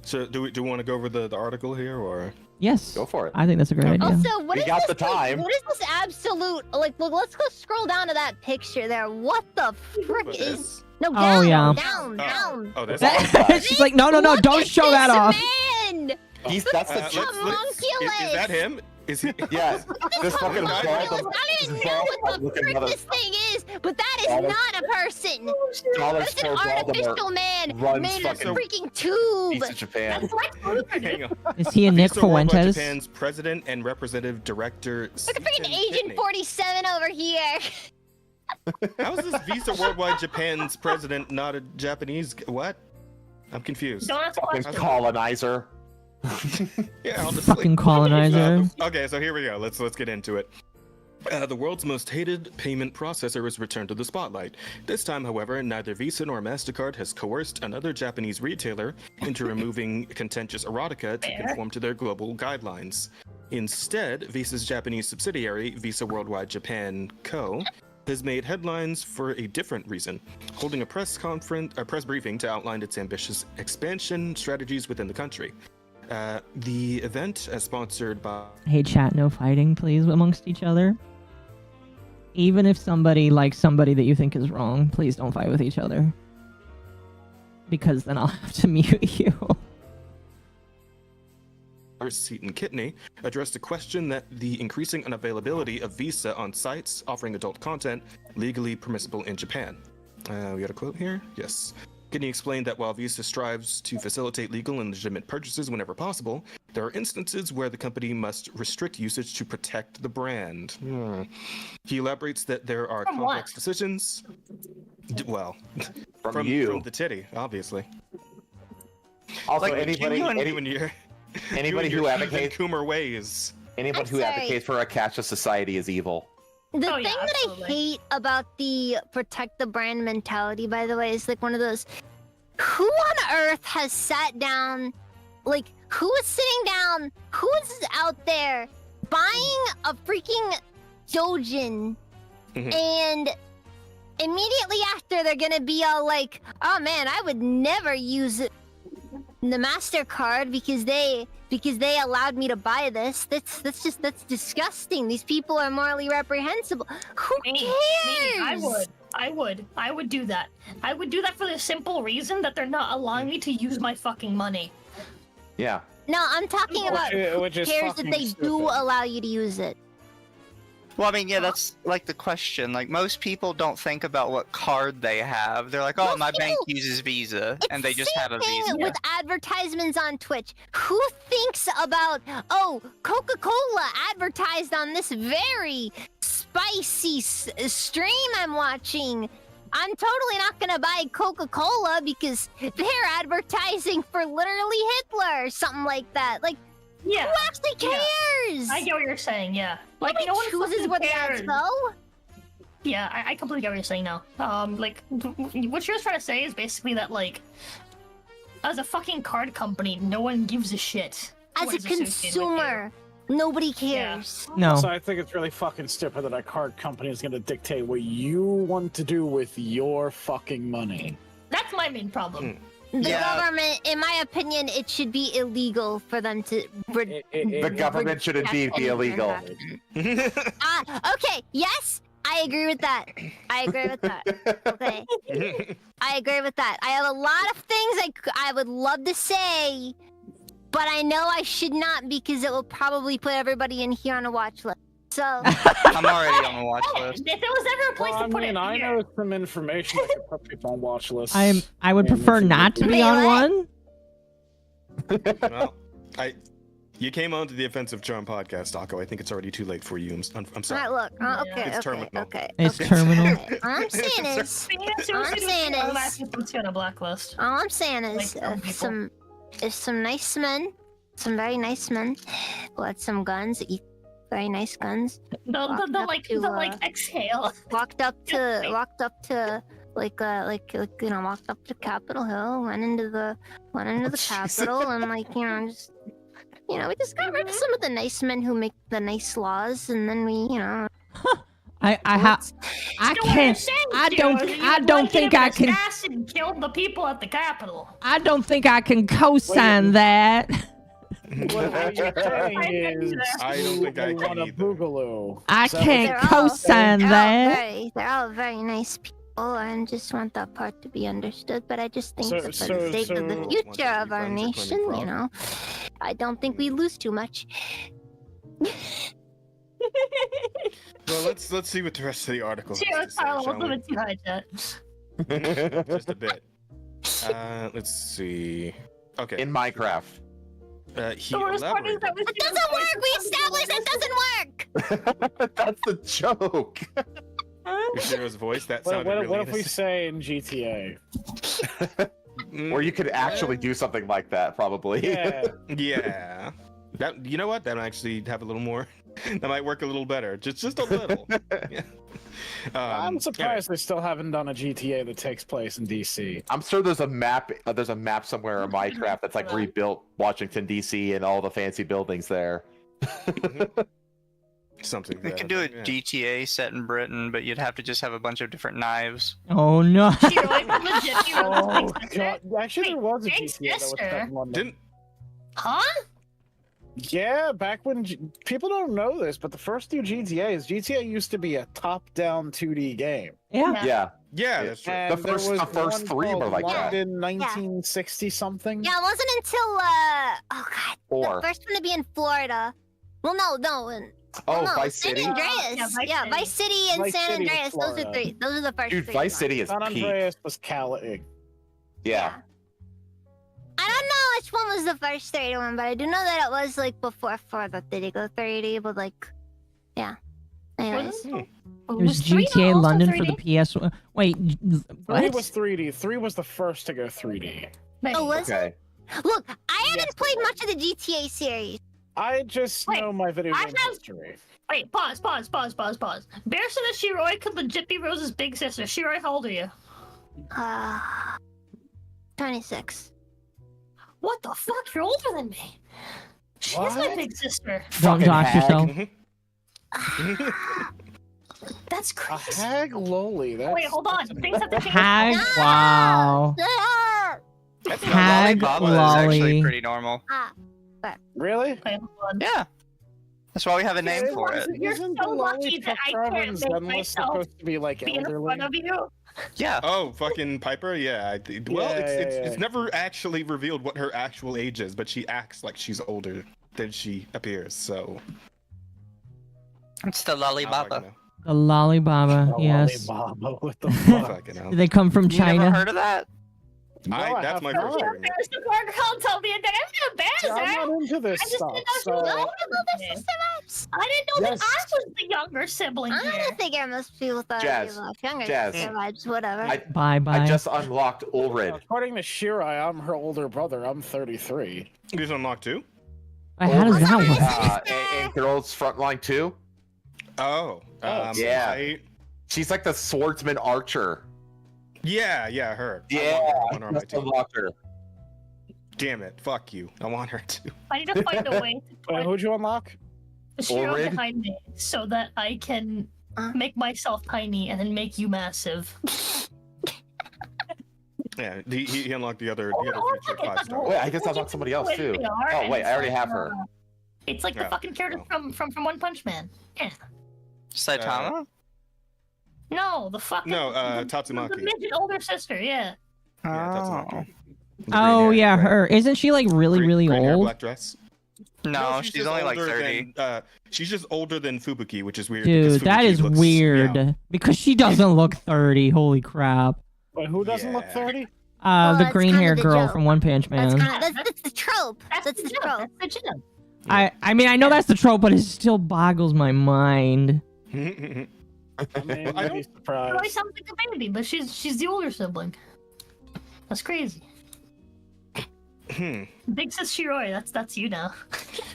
So do we want to go over the article here, or Yes. Go for it. I think that's a great idea. Also, what We is got this? the time. What is this absolute? Like, look, let's go scroll down to that picture there. What the frick What is? is? No, Oh, down, yeah. down. Oh, this. She's like, no, Look don't at show that this off. Man! That's the Is homunculus. that him? Is he? yeah. This fucking I I don't even know what the looking frick mother- this thing is, but that is Dollar- not a person. dollar That's an store artificial Voldemort man runs made of fucking freaking tube. piece of Japan. That's like Hang on. Is he a Nick Visa Worldwide Fuentes? Japan's president and representative director. Look at freaking Agent 47 over here. How is this Visa Worldwide Japan's president not a Japanese? What? I'm confused. don't ask Fucking questions. colonizer. Yeah, I'll just Fucking colonizer. Okay, so here we go. Let's get into it. The world's most hated payment processor is returned to the spotlight. This time, however, neither Visa nor MasterCard has coerced another Japanese retailer into removing contentious erotica to Fair. conform to their global guidelines. Instead, Visa's Japanese subsidiary, Visa Worldwide Japan Co., has made headlines for a different reason, holding a press briefing to outline its ambitious expansion strategies within the country. The event, as sponsored by Hey, chat, no fighting, please, amongst each other. Even if somebody likes somebody that you think is wrong, please don't fight with each other. Because then I'll have to mute you. Seton Kitney, addressed a question that the increasing unavailability of Visa on sites offering adult content legally permissible in Japan. We got a quote here? Yes. Kitney explained that while Visa strives to facilitate legal and legitimate purchases whenever possible, there are instances where the company must restrict usage to protect the brand. He elaborates that there are From complex what? decisions. Well, From you. From the titty, obviously. Also, Like, anybody who advocates Coomer ways. anyone I'm who sorry. advocates for a cashless society is evil. The Oh, thing yeah, that absolutely. I hate about the protect the brand mentality, by the way, is like one of those. Who on earth has sat down? Like, who is sitting down? Who is out there buying a freaking Dojin Mhm. and immediately after they're gonna be all like, "Oh man, I would never use the MasterCard because they allowed me to buy this. That's disgusting. These people are morally reprehensible." Who cares? I would do that. I would do that for the simple reason that they're not allowing me to use my fucking money. Yeah. No, I'm talking about Which who is cares that fucking they do stupid. allow you to use it. Well, I mean, yeah, that's like the question. Like, most people don't think about what card they have. They're like, oh, Most my bank people- uses Visa, It's and they the just same have a thing Visa. with advertisements on Twitch. Who thinks about, oh, Coca-Cola advertised on this very spicy stream I'm watching? I'm totally not gonna buy Coca-Cola because they're advertising for literally Hitler or something like that. Like, Yeah, who actually cares? I get what you're saying. Yeah, like Nobody no one chooses fucking where the cares. ads go. Yeah, I completely get what you're saying now. Like, what you're trying to say is basically that, like, as a fucking card company, no one gives a shit. As what a is associated with you. consumer, nobody cares. No. So I think it's really fucking stupid that a card company is going to dictate what you want to do with your fucking money. That's my main problem. The Yeah. government, in my opinion, it should be illegal for them to. The government should indeed be illegal. Okay, yes, I agree with that. I agree with that. Okay, I agree with that. I have a lot of things I would love to say, but I know I should not because it will probably put everybody in here on a watch list. So I'm already on the watch list. If there was ever a place Well, I to put mean, it I here, know some information that could put people on watch lists. I would And prefer if you not to do- be Wait, on what? one. Well, you came onto the Offensive Charm podcast, Taco. I think it's already too late for you. I'm sorry. Alright, look. Yeah. Okay, It's okay, terminal. okay. It's okay. terminal. All I'm saying is, all I'm saying is- puts you on a blacklist. all I'm saying is, Like some people. some nice men, some very nice men, who had some guns, very nice guns. The Walked up like to, the like exhale. Walked up to like you know, walked up to Capitol Hill, went into the Capitol, and like, you know, just we just got rid of some of the nice men who make the nice laws, and then we, I don't think I can. Assassin killed the people at the Capitol. I don't think I can co-sign that. What you're saying is I don't think I you can want a either. boogaloo. I So- can't co-sign that. they're all very nice people. I just want that part to be understood. But I just think that for the sake of the future of our nation, I don't think we lose too much. Well, let's see what the rest of the article has to say, Tyler, shall what's we? with too high, chat? Just a bit. Let's see. Okay. In Minecraft. He The worst part is elaborated. that It doesn't work. We established it doesn't work. That's the joke. Yoshiro's voice, that What, sounded what, really what if we innocent. say in GTA? Or you could actually do something like that, probably. Yeah. Yeah. That, you know what? That might actually have a little more. That might work a little better. Just a little. Yeah. I'm surprised they still haven't done a GTA that takes place in DC. I'm sure there's a map. There's a map somewhere in Minecraft that's like rebuilt Washington D.C. and all the fancy buildings there. Something. We could do a GTA set in Britain, but you'd have to just have a bunch of different knives. Oh no. Oh god! Actually, there was a Big GTA that was sister. set in London. Didn't Huh? Yeah, back when people don't know this, but the first two GTA used to be a top-down 2D game. Yeah. Yeah. that's true. And The there first- was the first one three were called like that. London 1960 something. Yeah, it wasn't until oh god, Four. the first one to be in Florida. Well, no. Oh, no, Vice San City. Andreas. Yeah, Vice City and Vice San City was Andreas. Those are Florida. three. Those are the first Dude, three. Vice City is San peak. Andreas was Cali. Yeah. I don't know which one was the first 3D one, but I do know that it was like before 4 that they did go 3D, but like, yeah. Anyways. It was GTA London for the PS1. Wait, 3 what? was 3D. 3 was the first to go 3D. Oh, was Okay. it? Look, I haven't played much of the GTA series. I just know my video I game have- history. Wait, pause. Bear said that Shiroi could legit be Rose's big sister. Shiroi, how old are you? 26. What the fuck? You're older than me. She's my What? big sister. Don't Fucking dox hag. yourself. That's A crazy. hag loli. That's, Wait, hold on. Things have to change. Hag. Wow. That's Hag Lollipop is actually Lolly. pretty normal. Really? Wait, hold on. Yeah. That's why we have a name for it. You're Isn't so the lucky lolly that I Picture can't and make Zenless myself supposed to be like be in elderly? front of you. Yeah. Oh, fucking Piper. Yeah. Well, Yeah, it's yeah. never actually revealed what her actual age is, but she acts like she's older than she appears. So. It's the I don't fucking Lollibaba. know. The Lollibaba, Oh, yes. Alibaba, what the I fuck? don't fucking know. Do they come from You never China? heard of that? No, I That's have my not. first hearing. There's the poor girl told me that I'm See, not I'm not into this I just stuff. didn't know she So was older. I didn't know Yes. that I was the younger sibling I here. don't think most people thought Jazz. you looked younger. Jazz. Vibes, whatever. Bye I bye. just unlocked Ulrid. according to Shirai, I'm her older brother. I'm 33. You just unlocked two? Wait, how does that Ulrid. work? And Girls Frontline 2. Oh. yeah. I- She's like the swordsman archer. yeah, her. Yeah, I want her on my just team. unlocked her. Damn it. Fuck you. I want her to. I need to find a way to Wait, put who'd you unlock? Shiro Ulrid? behind me so that I can make myself tiny and then make you massive. Yeah, he unlocked the other future fuck it, 5-star. Wait, I guess I unlocked somebody else too. Oh wait, I already have her. It's like the Yeah, fucking character well. from One Punch Man. Yeah. Saitama? No, the fucking No, the Tatsumaki. midget older sister. Yeah. Yeah, that's Oh. not good. Oh yeah, her. Isn't she like really Green hair, old? black dress. No, she's just only like older 30. Than, she's just older than Fubuki, which is weird. because Dude, that Fubuki is looks weird. young. Because she doesn't look 30. Holy crap. Wait, who doesn't look Yeah. 30? Well, The that's green hair kinda the girl joke. from One Punch Man. That's the trope. That's the joke, trope. That's the joke. I mean, I know that's the trope, but it still boggles my mind. I mean, I I'd be Roy surprised. sounds like a baby, but she's the older sibling. That's crazy. Big sis Shiroi, that's you now.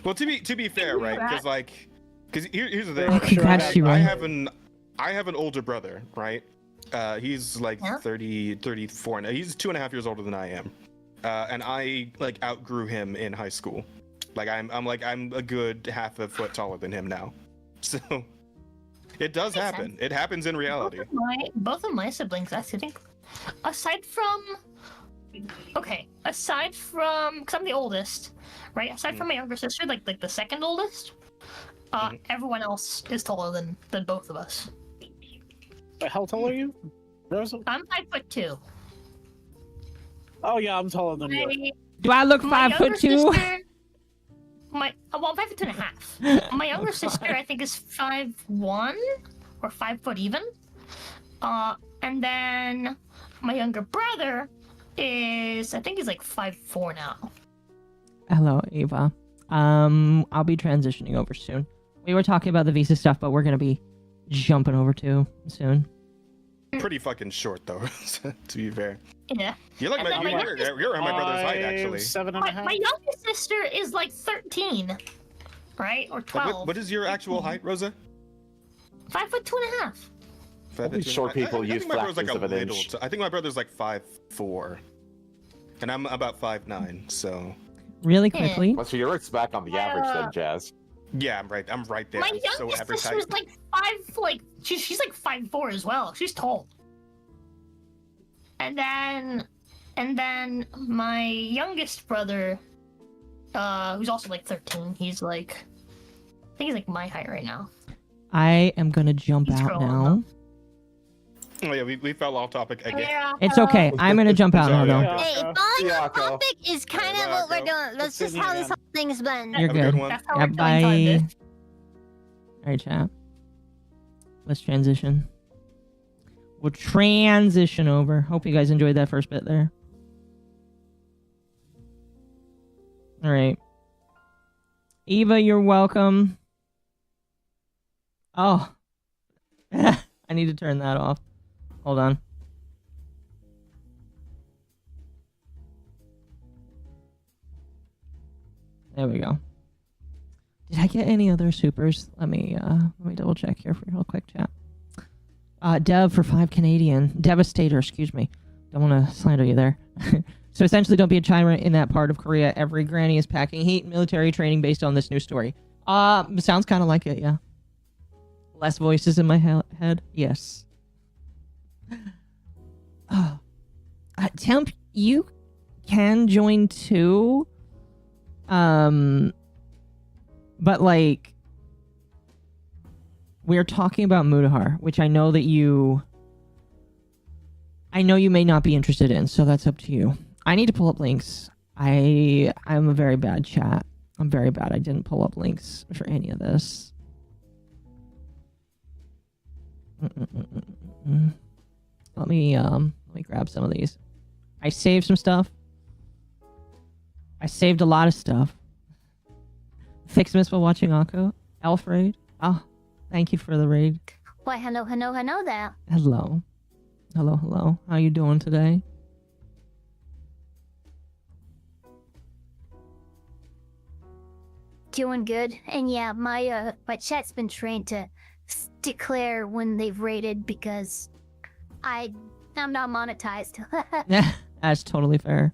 Well, to be fair, right? Because here's the thing. Oh, congrats, Shiroi. I have an older brother, right? He's like Yeah? 34 now. He's 2.5 years older than I am, and I like outgrew him in high school. Like I'm a good half a foot taller than him now. So it does happen. It happens in reality. Both of my siblings, I think, aside from, because I'm the oldest, right? Aside from my younger sister, like the second oldest, everyone else is taller than both of us. How tall are you, Rosa? I'm 5'2". Oh yeah, I'm taller than you. Do I look 5'2"? I'm 5'2.5". My younger sister, I think, is 5'1" or 5 foot even. And then my younger brother is, I think he's like 5'4" now. Hello, Ava. I'll be transitioning over soon. We were talking about the visa stuff, but we're gonna be jumping over to soon. Pretty fucking short though, to be fair. Yeah. You're like you're around my brother's height actually. 7.5. My youngest sister is like 13, right? Or 12. What is your actual height, Rosa? 5'2.5". Only short people use fractions of an inch. I think my brother's like 5'4", and I'm about 5'9", so. Really quickly. Well, so you're back on the average then, Jazz. Yeah, I'm right there. My youngest sister is like 5, she's like 5'4" as well. She's tall. And then my youngest brother, who's also like 13, he's like, I think he's like my height right now. I am gonna jump out now. Oh yeah, we fell off topic again. Yeah, It's okay. I'm gonna jump out now, though. Hey, falling off topic is kind of what we're doing. That's just how this whole thing's been. You're good. That's how Yeah, we're doing bye. this. Alright, chat. Let's transition. We'll transition over. Hope you guys enjoyed that first bit there. Alright. Eva, you're welcome. Oh. I need to turn that off. Hold on. There we go. Did I get any other supers? Let me double check here for real quick, chat. Dev for 5 Canadian. Devastator, excuse me. Don't want to slander you there. So essentially, don't be a tyrant in that part of Korea. Every granny is packing heat and military training based on this new story. Sounds kind of like it, yeah. Less voices in my head? Yes. Temp, you can join too. But like, we're talking about Mutahar, which I know that you may not be interested in, so that's up to you. I need to pull up links. I'm a very bad chat. I'm very bad. I didn't pull up links for any of this. Let me grab some of these. I saved some stuff. I saved a lot of stuff. Fixmas while watching Akko. Elf raid. Oh, thank you for the raid. Why, hello there. Hello. Hello. How you doing today? Doing good. And yeah, my chat's been trained to declare when they've raided because I'm not monetized. That's totally fair.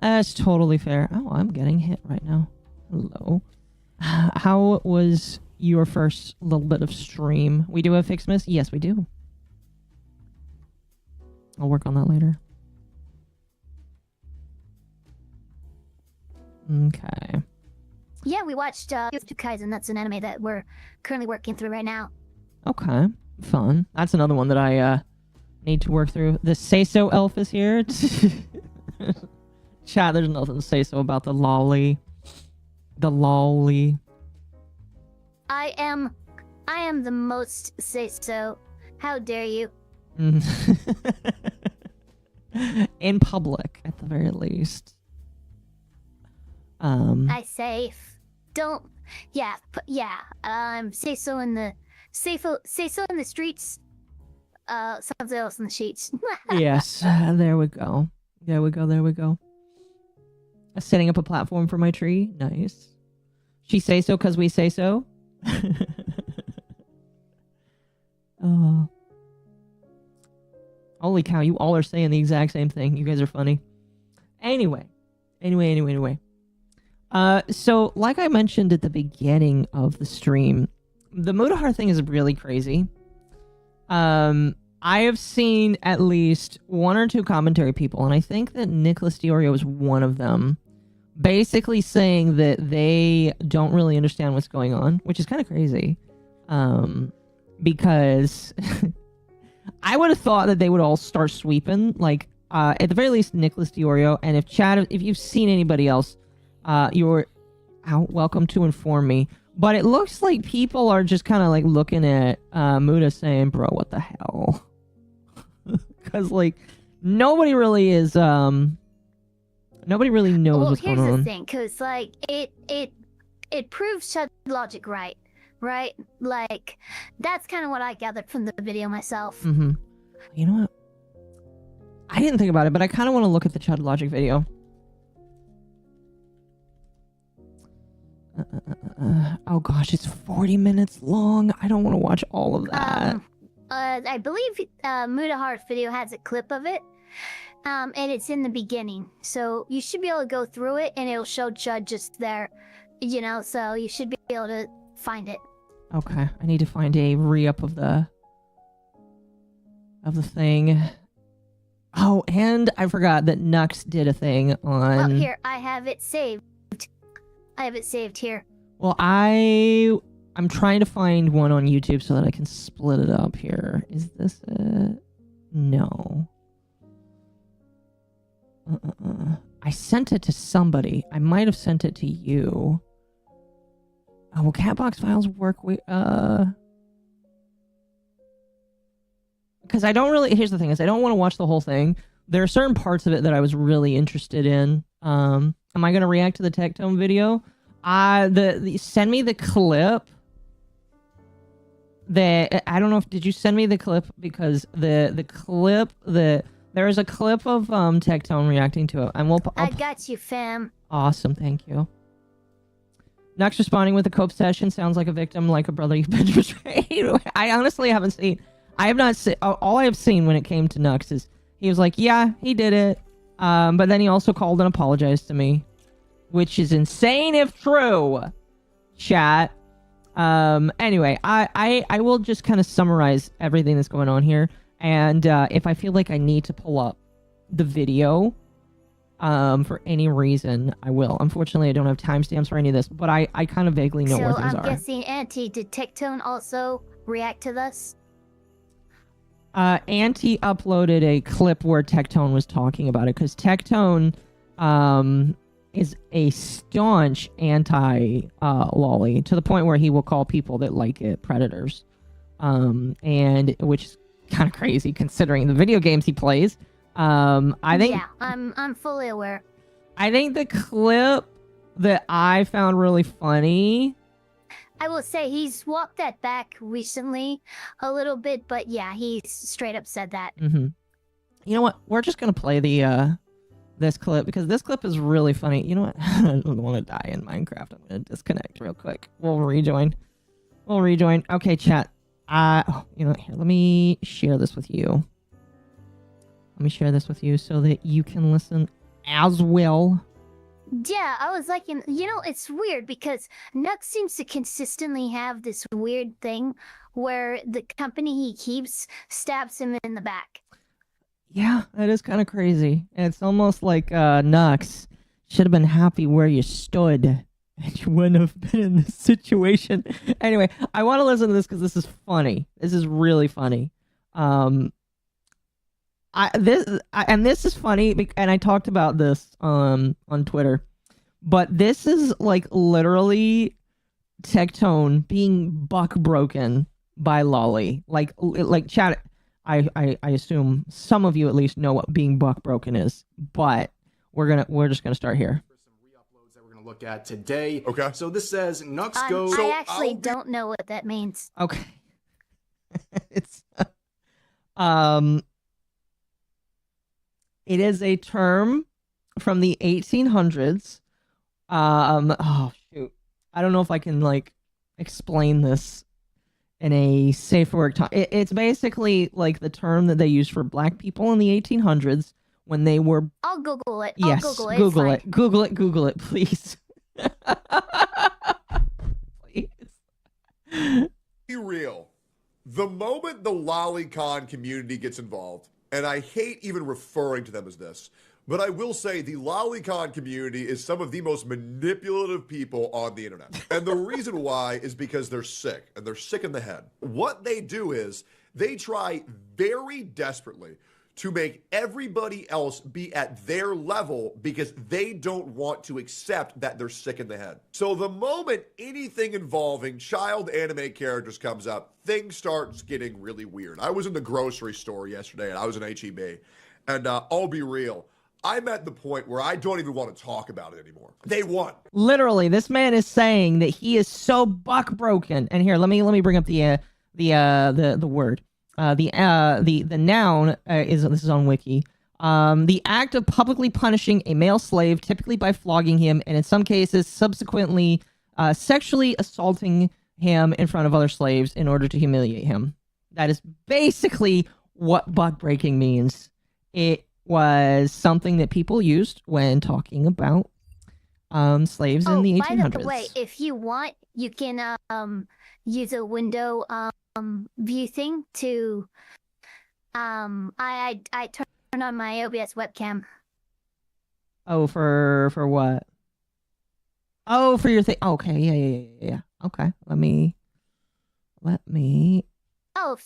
That's totally fair. Oh, I'm getting hit right now. Hello. How was your first little bit of stream? We do have Fixmas? Yes, we do. I'll work on that later. Okay. Yeah, we watched Kaizen. That's an anime that we're currently working through right now. Okay. Fun. That's another one that I need to work through. The Say-So elf is here. Chat, there's nothing to say so about the Loli. The Loli. I am the most say-so. How dare you? In public, at the very least. I say, don't. Yeah. Say so in the streets. Something else in the sheets. Yes. There we go. Setting up a platform for my tree. Nice. She say so because we say so. Oh. Holy cow, you all are saying the exact same thing. You guys are funny. Anyway. So like I mentioned at the beginning of the stream, the Mutahar thing is really crazy. I have seen at least 1 or 2 commentary people, and I think that Nicholas Diorio is one of them, basically saying that they don't really understand what's going on, which is kind of crazy. Because I would have thought that they would all start sweeping, like, at the very least, Nicholas Diorio, and if Chad, if you've seen anybody else, you're welcome to inform me. But it looks like people are just kind of like looking at Muta saying, bro, what the hell? Because, like, nobody really is, nobody really knows what's going on. Well, here's the thing, because, like, it proves Chud logic right? Like, that's kind of what I gathered from the video myself. Mm-hmm. You know what? I didn't think about it, but I kind of want to look at the Chud logic video. Oh gosh, it's 40 minutes long. I don't want to watch all of that. I believe Mutahar's video has a clip of it, and it's in the beginning. So you should be able to go through it, and it'll show Chud just there, you know. So you should be able to find it. Okay, I need to find a re-up of the thing. Oh, and I forgot that Nux did a thing on. Oh, here, I have it saved. I have it saved here. Well, I'm trying to find one on YouTube so that I can split it up here. Is this it? No. I sent it to somebody. I might have sent it to you. Oh, will Catbox files work? Because I don't really. Here's the thing: is I don't want to watch the whole thing. There are certain parts of it that I was really interested in. Am I gonna react to the Tectone video? Send me the clip. I don't know if did you send me the clip, because the clip there is a clip of Tectone reacting to it, and I got you, fam. Awesome, thank you. Nux responding with a cope session sounds like a victim, like a brother you've been betrayed. I honestly haven't seen. I have not seen. All I have seen when it came to Nux is he was like, yeah, he did it. But then he also called and apologized to me, which is insane if true. Chat. Anyway, I will just kind of summarize everything that's going on here, and if I feel like I need to pull up the video, for any reason, I will. Unfortunately, I don't have timestamps for any of this, but I kind of vaguely know where things are. So I'm guessing, Auntie, did Tectone also react to this? Auntie uploaded a clip where Tectone was talking about it, because Tectone is a staunch anti-Loli, to the point where he will call people that like it predators, and which is kind of crazy considering the video games he plays. I think. Yeah, I'm fully aware. I think the clip that I found really funny. I will say he's walked that back recently a little bit, but yeah, he straight up said that. Mm-hmm. You know what? We're just gonna play the this clip, because this clip is really funny. You know what? I don't want to die in Minecraft. I'm gonna disconnect real quick. We'll rejoin. Okay, chat. You know, here, let me share this with you. Let me share this with you so that you can listen as well. Yeah, I was like, you know, it's weird because Nux seems to consistently have this weird thing where the company he keeps stabs him in the back. Yeah, that is kind of crazy. It's almost like Nux should have been happy where you stood, and you wouldn't have been in this situation. Anyway, I want to listen to this because this is funny. This is really funny. This is funny, and I talked about this on Twitter, but this is like literally Tectone being buck broken by Loli. Like chat. I assume some of you at least know what being buck broken is, but we're just gonna start here. For some re-uploads that we're gonna look at today. Okay. So this says Nux goes. I actually don't know what that means. Okay. It's it is a term from the 1800s. Oh shoot, I don't know if I can like explain this in a safe word time. It's basically like the term that they used for black people in the 1800s when they were. I'll Google it. Yes, I'll Google it. Google it. Google it, please. Please. Be real. The moment the LollyCon community gets involved, and I hate even referring to them as this, but I will say the LollyCon community is some of the most manipulative people on the internet. And the reason why is because they're sick, and they're sick in the head. What they do is they try very desperately to make everybody else be at their level because they don't want to accept that they're sick in the head. So the moment anything involving child anime characters comes up, things starts getting really weird. I was in the grocery store yesterday and I was in HEB, and I'll be real, I'm at the point where I don't even want to talk about it anymore. They won. Literally, this man is saying that he is so buck broken. And here, let me bring up the word. The noun this is on Wiki. The act of publicly punishing a male slave, typically by flogging him, and in some cases subsequently sexually assaulting him in front of other slaves in order to humiliate him. That is basically what buck breaking means. It was something that people used when talking about slaves in the 1800s. By the way, if you want, you can use a window view thing to I turn on my OBS webcam. Oh, for what? Oh, for your thing. Okay, yeah. Okay, let me. Oh,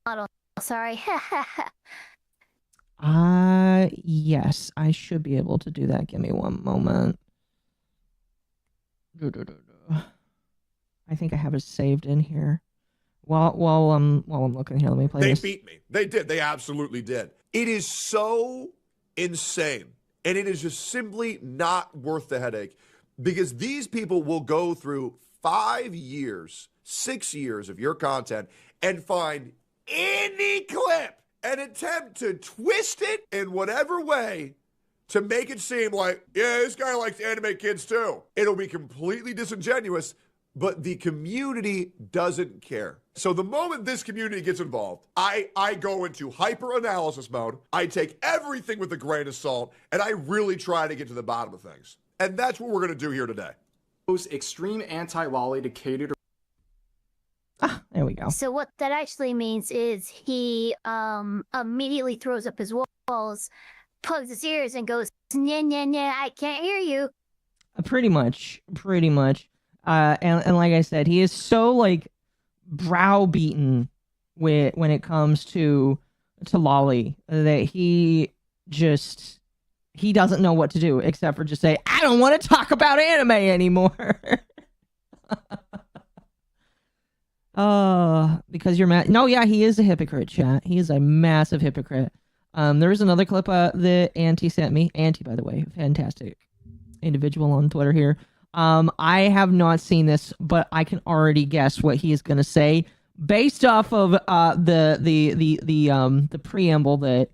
model. Sorry. Yes, I should be able to do that. Give me one moment. I think I have it saved in here. While I'm looking here, let me play this. They beat me. They did. They absolutely did. It is so insane. And it is just simply not worth the headache because these people will go through 5 years, 6 years of your content and find any clip and attempt to twist it in whatever way to make it seem like, yeah, this guy likes anime kids too. It'll be completely disingenuous, but the community doesn't care. So the moment this community gets involved, I go into hyper-analysis mode, I take everything with a grain of salt, and I really try to get to the bottom of things. And that's what we're going to do here today. Extreme anti-lolly to cater to... There we go. So what that actually means is he immediately throws up his walls, plugs his ears, and goes, "Nya, nya, nya, I can't hear you." Pretty much. And like I said, he is so like browbeaten when it comes to Loli that he doesn't know what to do except for just say, "I don't want to talk about anime anymore." Because you're mad. No, yeah, he is a hypocrite, chat. He is a massive hypocrite. There is another clip that Anti sent me. Anti, by the way, fantastic individual on Twitter here. I have not seen this, but I can already guess what he is going to say based off of the preamble that.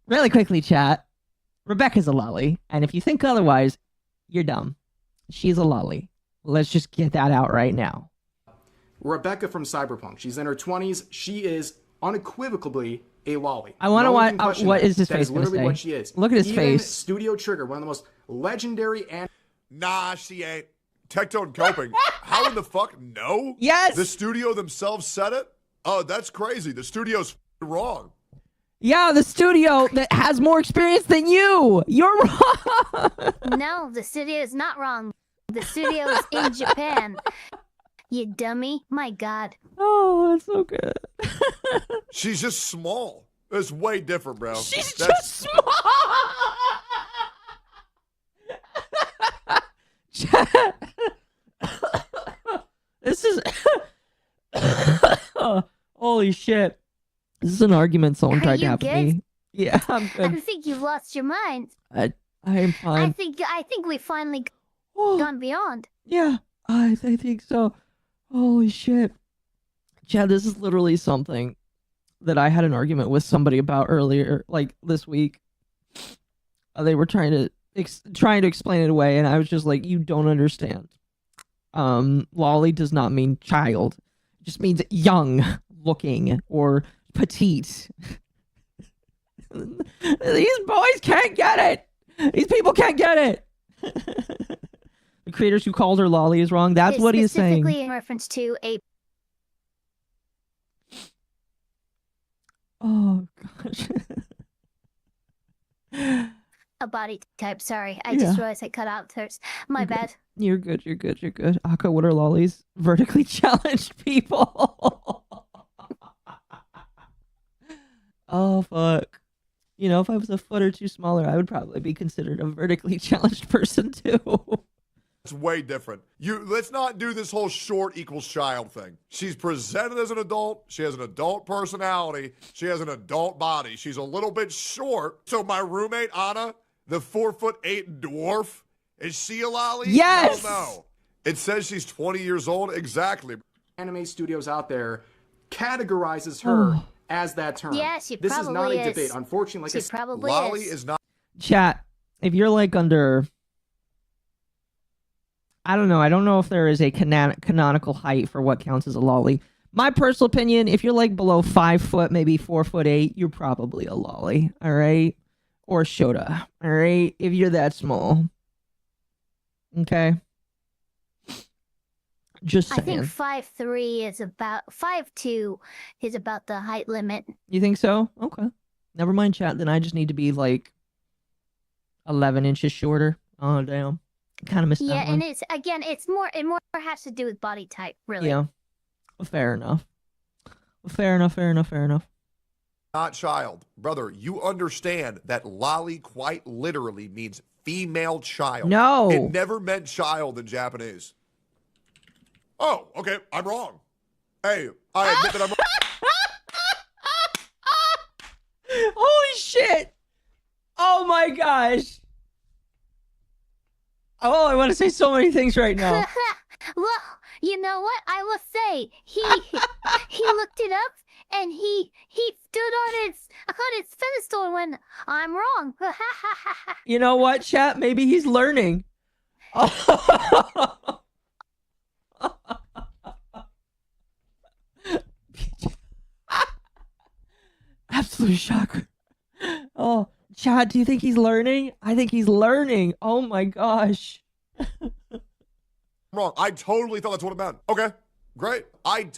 Really quickly, chat. Rebecca's a lolly, and if you think otherwise, you're dumb. She's a lolly. Let's just get that out right now. Rebecca from Cyberpunk. She's in her 20s. She is unequivocally a lolly. I want to watch. What is his face going to say? That is literally what she is. Look at his Even face. Studio Trigger, one of the most legendary and... Nah, she ain't. Tectone coping. How in the fuck? No? Yes! The studio themselves said it? Oh, that's crazy. The studio's wrong. Yeah, the studio that has more experience than you. You're wrong. No, the studio is not wrong. The studio is in Japan. You dummy. My God. Oh, that's so good. She's just small. It's way different, bro. She's just small. This is... Holy shit. This is an argument someone tried to have with me. Yeah, I'm good. I think you've lost your mind. I am fine. I think we finally gone beyond. Yeah, I think so. Holy shit. Chad, this is literally something that I had an argument with somebody about earlier, like this week. They were trying to explain it away, and I was just like, you don't understand. Lolly does not mean child. It just means young looking or petite. These boys can't get it. These people can't get it. The creators who called her Loli is wrong. That's what he's saying. Specifically in reference to Oh gosh. a body type. Sorry, I just realized I cut out first. My bad. You're good. You're good. You're good. Akka, what are lollies? Vertically challenged people. Oh fuck. You know, if I was a foot or two smaller, I would probably be considered a vertically challenged person too. It's way different. Let's not do this whole short equals child thing. She's presented as an adult. She has an adult personality. She has an adult body. She's a little bit short. So my roommate Anna, the 4'8" dwarf, is she a lolly? Yes. No. It says she's 20 years old. Exactly. Anime studios out there categorizes her as that term. Yeah, she This is not probably a debate. is. Unfortunately, like She probably lolly is. is not. Chat, if you're like under, I don't know if there is a canonical height for what counts as a lolly. My personal opinion, if you're like below 5 foot, maybe 4'8", you're probably a lolly, all right? Or Shota, all right? If you're that small. Okay? Just saying. I think 5'3" is about 5'2" is about the height limit. You think so? Okay. Never mind, chat. Then I just need to be like 11 inches shorter. Oh, damn. Kind of missed that Yeah, one. and it more has to do with body type, really. Yeah. Well, fair enough. Fair enough. Not child. Brother, you understand that lolly quite literally means female child. No. It never meant child in Japanese. Oh, okay. I'm wrong. Hey, I admit that I'm wrong. Holy shit! Oh my gosh! Oh, I want to say so many things right now. Well, you know what? I will say he looked it up and he stood on its pedestal and went, "I'm wrong." You know what, chat? Maybe he's learning. Absolute shocker. Oh, Chad, do you think he's learning? I think he's learning. Oh my gosh. Wrong. I totally thought that's what it meant. Okay, great. I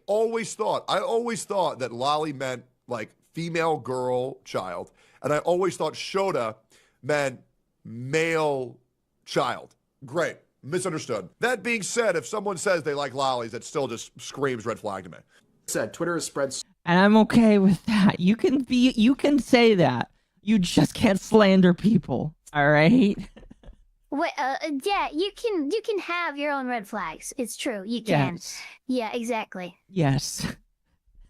always thought that lolly meant like female girl child. And I always thought Shota meant male child. Great. Misunderstood. That being said, if someone says they like lollies, that still just screams red flag to me. Said Twitter has spread. And I'm okay with that. You can say that. You just can't slander people. All right? Wait, yeah, you can have your own red flags. It's true. You can. Yes. Yeah, exactly. Yes.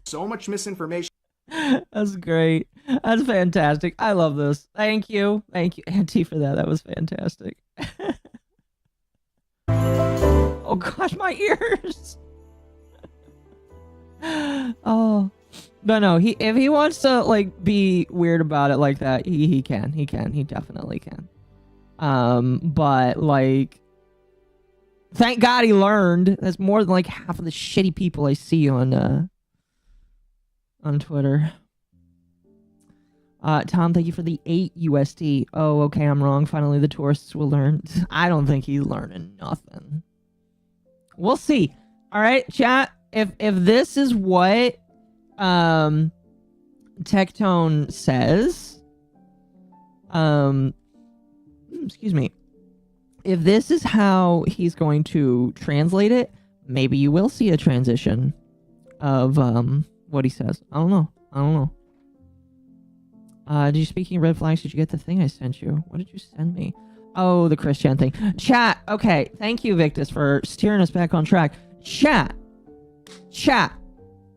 So much misinformation. That's great. That's fantastic. I love this. Thank you, Auntie, for that. That was fantastic. Oh gosh, my ears. Oh, but no. If he wants to like be weird about it like that, he can. He definitely can. But like, thank God he learned. That's more than like half of the shitty people I see on Twitter. Tom, thank you for the 8 USD. Oh, okay, I'm wrong. Finally, the tourists will learn. I don't think he's learning nothing. We'll see. All right, chat. If this is what Tectone says, excuse me. If this is how he's going to translate it, maybe you will see a transition of what he says. I don't know. Speaking of red flags, did you get the thing I sent you? What did you send me? Oh, the Christian thing. Chat. Okay. Thank you, Victus, for steering us back on track. Chat.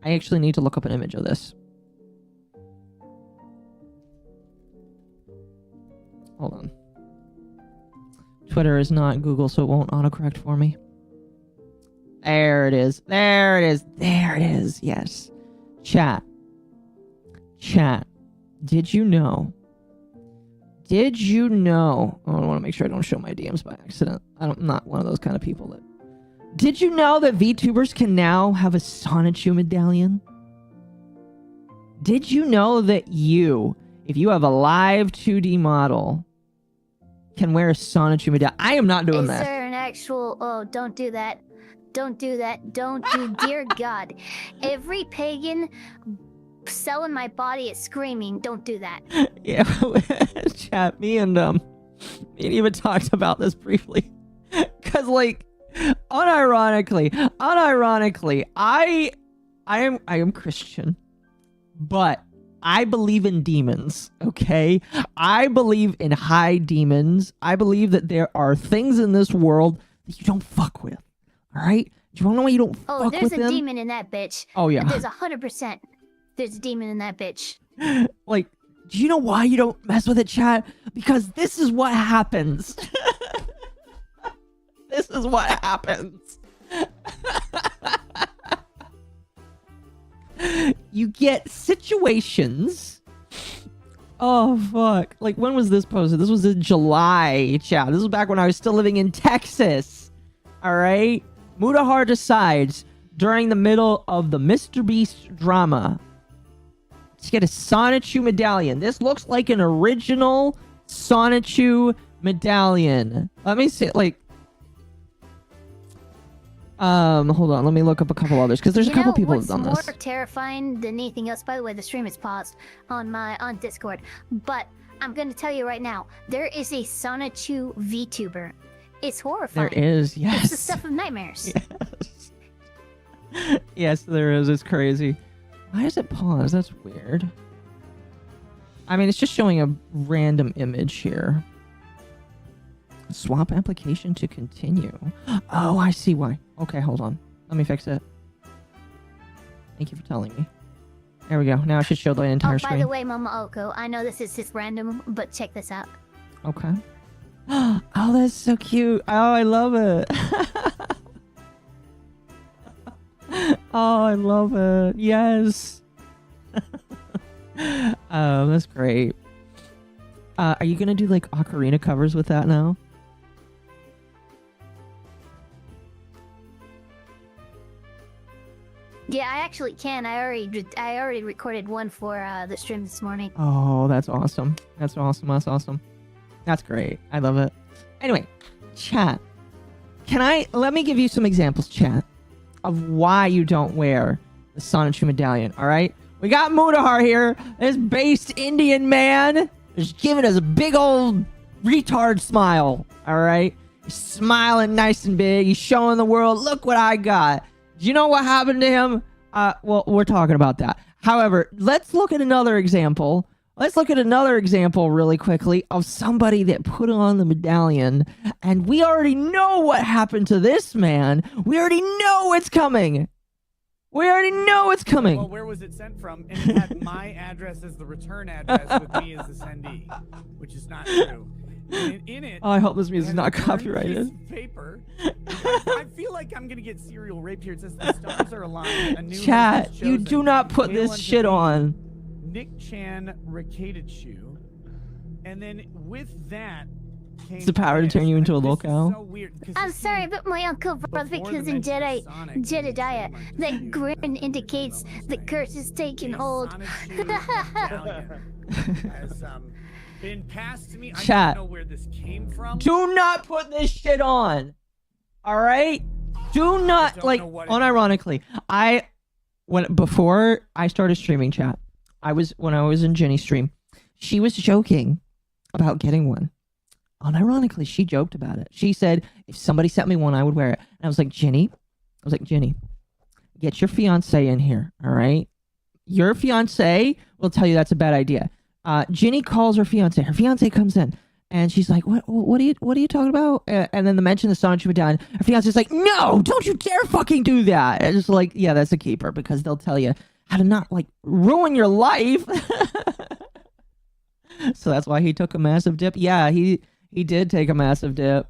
I actually need to look up an image of this. Hold on. Twitter is not Google, so it won't autocorrect for me. There it is. Yes. Chat. Did you know? Oh, I want to make sure I don't show my DMs by accident. I'm not one of those kind of people that... Did you know that VTubers can now have a Sonichu medallion? Did you know that if you have a live 2D model can wear a Sonichu medallion. I am not doing Is that. there an actual? Oh, don't do that. Don't do that. Don't do. Dear God, every pagan cell in my body is screaming. Don't do that. Yeah, chat. Me and even talked about this briefly, cause like, unironically, I am Christian, but I believe in demons. Okay, I believe in high demons. I believe that there are things in this world that you don't fuck with. All right, do you want to know why you don't Oh, fuck there's with a them? demon in that bitch. Oh yeah, There's 100%. There's a demon in that bitch. like, do you know why you don't mess with it, chat? Because this is what happens. This is what happens. You get situations. Oh fuck! Like, when was this posted? This was in July, chat. This was back when I was still living in Texas. All right. Mutahar decides during the middle of the Mr. Beast drama to get a Sonichu medallion. This looks like an original Sonichu medallion. Let me see. Like, hold on. Let me look up a couple others because there's a couple people who've done this. What's more terrifying than anything else? By the way, the stream is paused on Discord, but I'm going to tell you right now, there is a Sonichu VTuber. It's horrifying. There is, yes. It's the stuff of nightmares. Yes. Yes, there is. It's crazy. Why is it paused? That's weird. I mean, it's just showing a random image here. Swap application to continue. Oh, I see why. Okay, hold on. Let me fix it. Thank you for telling me. There we go. Now I should show the entire screen. By the way, Mama Oko, I know this is just random, but check this out. Okay. Oh, that's so cute. Oh, I love it. Oh, I love it. Yes. Oh, that's great. Are you gonna do like ocarina covers with that now? Yeah, I actually can. I already recorded one for the stream this morning. Oh, that's awesome. That's awesome. That's awesome. That's great. I love it. Anyway, chat. Let me give you some examples, chat, of why you don't wear the Sonichu medallion, all right? We got Mutahar here, this based Indian man, just giving us a big old retard smile, all right? He's smiling nice and big. He's showing the world, look what I got. Do you know what happened to him? Well, we're talking about that. However, let's look at another example. Let's look at another example really quickly of somebody that put on the medallion, and we already know what happened to this man. We already know it's coming. We already know it's coming. Well, where was it sent from? And it had my address as the return address with me as the sendee, which is not true. In it, Oh, I hope this music is not copyrighted. piece of paper. I feel like I'm gonna get serial rape here. It says the stars are aligned. A new Chat, host is you chosen. do not put Hail this unto shit thee, on. Nick Chan Rakadechu. And then with that came It's the power to turn you into a this is LOLcow. so weird, 'cause I'm this sorry, scene but my uncle brother, before because the in mention of Sonic Jedediah, was that Sonic grin indicates the curse is taking hold. has been passed to me. I Chat. don't know where this came from. Do not put this shit on. All right? Do not, don't like, know what it unironically, before I started streaming, chat, when I was in Jenny's stream, she was joking about getting one. Unironically, she joked about it. She said, if somebody sent me one, I would wear it. And I was like, Jenny, get your fiance in here, all right? Your fiance will tell you that's a bad idea. Jenny calls her fiance. Her fiance comes in, and she's like, "What are you talking about?" And then the mention of Sonichu medallion. Her fiance's like, "No, don't you dare fucking do that!" And it's like, yeah, that's a keeper because they'll tell you how to not like ruin your life. So that's why he took a massive dip. Yeah, he did take a massive dip.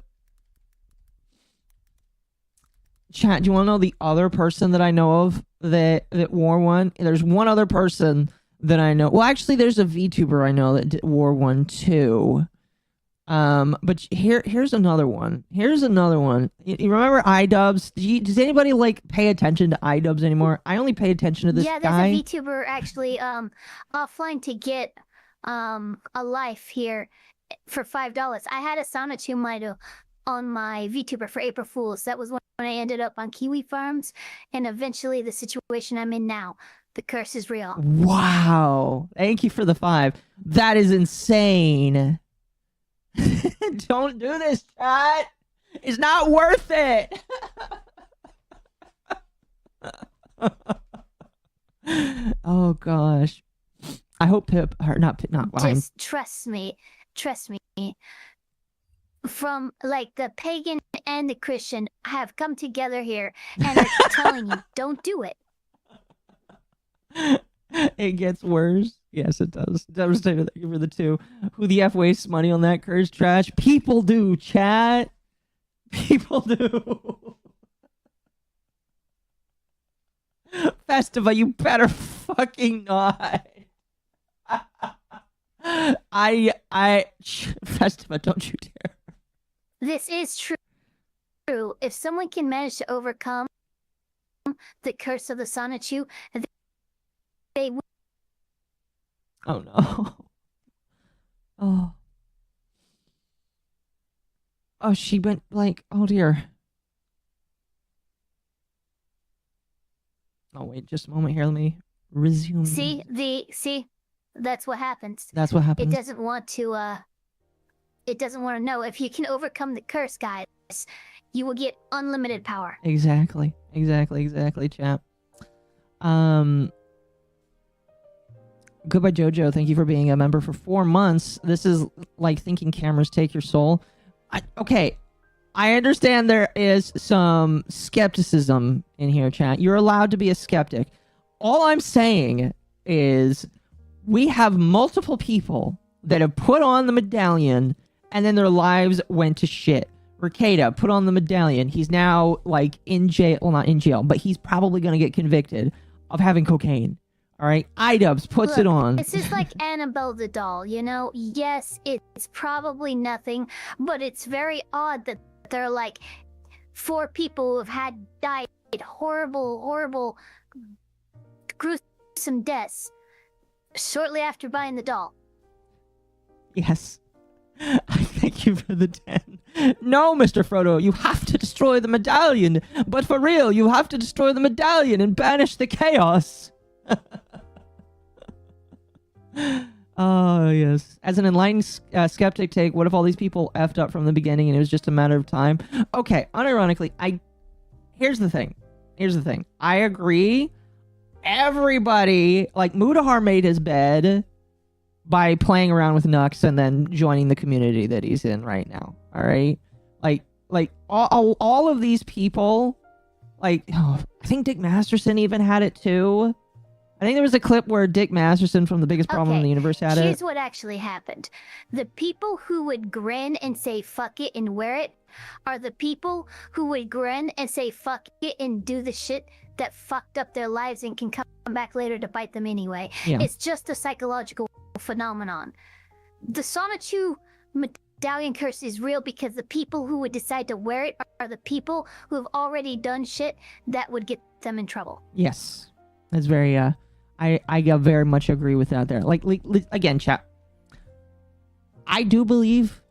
Chat, do you want to know the other person that I know of that wore one? There's one other person that I know. Well, actually, there's a VTuber I know that wore one too. But here's another one. Here's another one. You remember iDubbbz? Does anybody like pay attention to iDubbbz anymore? I only pay attention to this guy. Yeah, there's a VTuber actually offline to get a life here, for $5. I had a Sonichu Mido on my VTuber for April Fools. That was when I ended up on Kiwi Farms, and eventually the situation I'm in now. The curse is real. Wow. Thank you for the 5. That is insane. Don't do this, chat. It's not worth it. Oh gosh. I hope Pip or not Pip, not Just trust me. From like the pagan and the Christian have come together here and are telling you, don't do it. It gets worse. Yes, it does. Devastator, thank you for the 2. Who the F wastes money on that curse trash? People do, chat. People do. Festiva, you better fucking not. Festiva, don't you dare. This is true. If someone can manage to overcome the curse of the Sonichu, they will. Oh no. Oh. Oh, she went blank. Oh dear. Oh wait, just a moment here. Let me resume. See, that's what happens. That's what happens. It doesn't want to know. If you can overcome the curse, guys, you will get unlimited power. Exactly, chat. Goodbye, Jojo. Thank you for being a member for 4 months. This is like thinking cameras take your soul. Okay, I understand there is some skepticism in here, chat. You're allowed to be a skeptic. All I'm saying is we have multiple people that have put on the medallion and then their lives went to shit. Ricada put on the medallion. He's now like in jail. Well, not in jail, but he's probably going to get convicted of having cocaine. All right, iDubbbz puts it on. It's just like Annabelle the doll, you know? Yes, it's probably nothing, but it's very odd that there are like 4 people who have died horrible, gruesome deaths shortly after buying the doll. Yes. I thank you for the 10. No, Mr. Frodo, you have to destroy the medallion. But for real, you have to destroy the medallion and banish the chaos. Oh, yes. As an enlightened skeptic take, what if all these people effed up from the beginning and it was just a matter of time? Okay, unironically, here's the thing. I agree. Everybody, like, Mutahar made his bed by playing around with Nux and then joining the community that he's in right now. All right? Like all of these people, like, I think Dick Masterson even had it too. I think there was a clip where Dick Masterson from The Biggest Problem in the Universe had it. Here's what actually happened. The people who would grin and say fuck it and wear it are the people who would grin and say fuck it and do the shit that fucked up their lives and can come back later to bite them anyway. Yeah. It's just a psychological phenomenon. The Sonichu medallion curse is real because the people who would decide to wear it are the people who have already done shit that would get them in trouble. Yes. That's very, I very much agree with that there. Like, again, chat. I do believe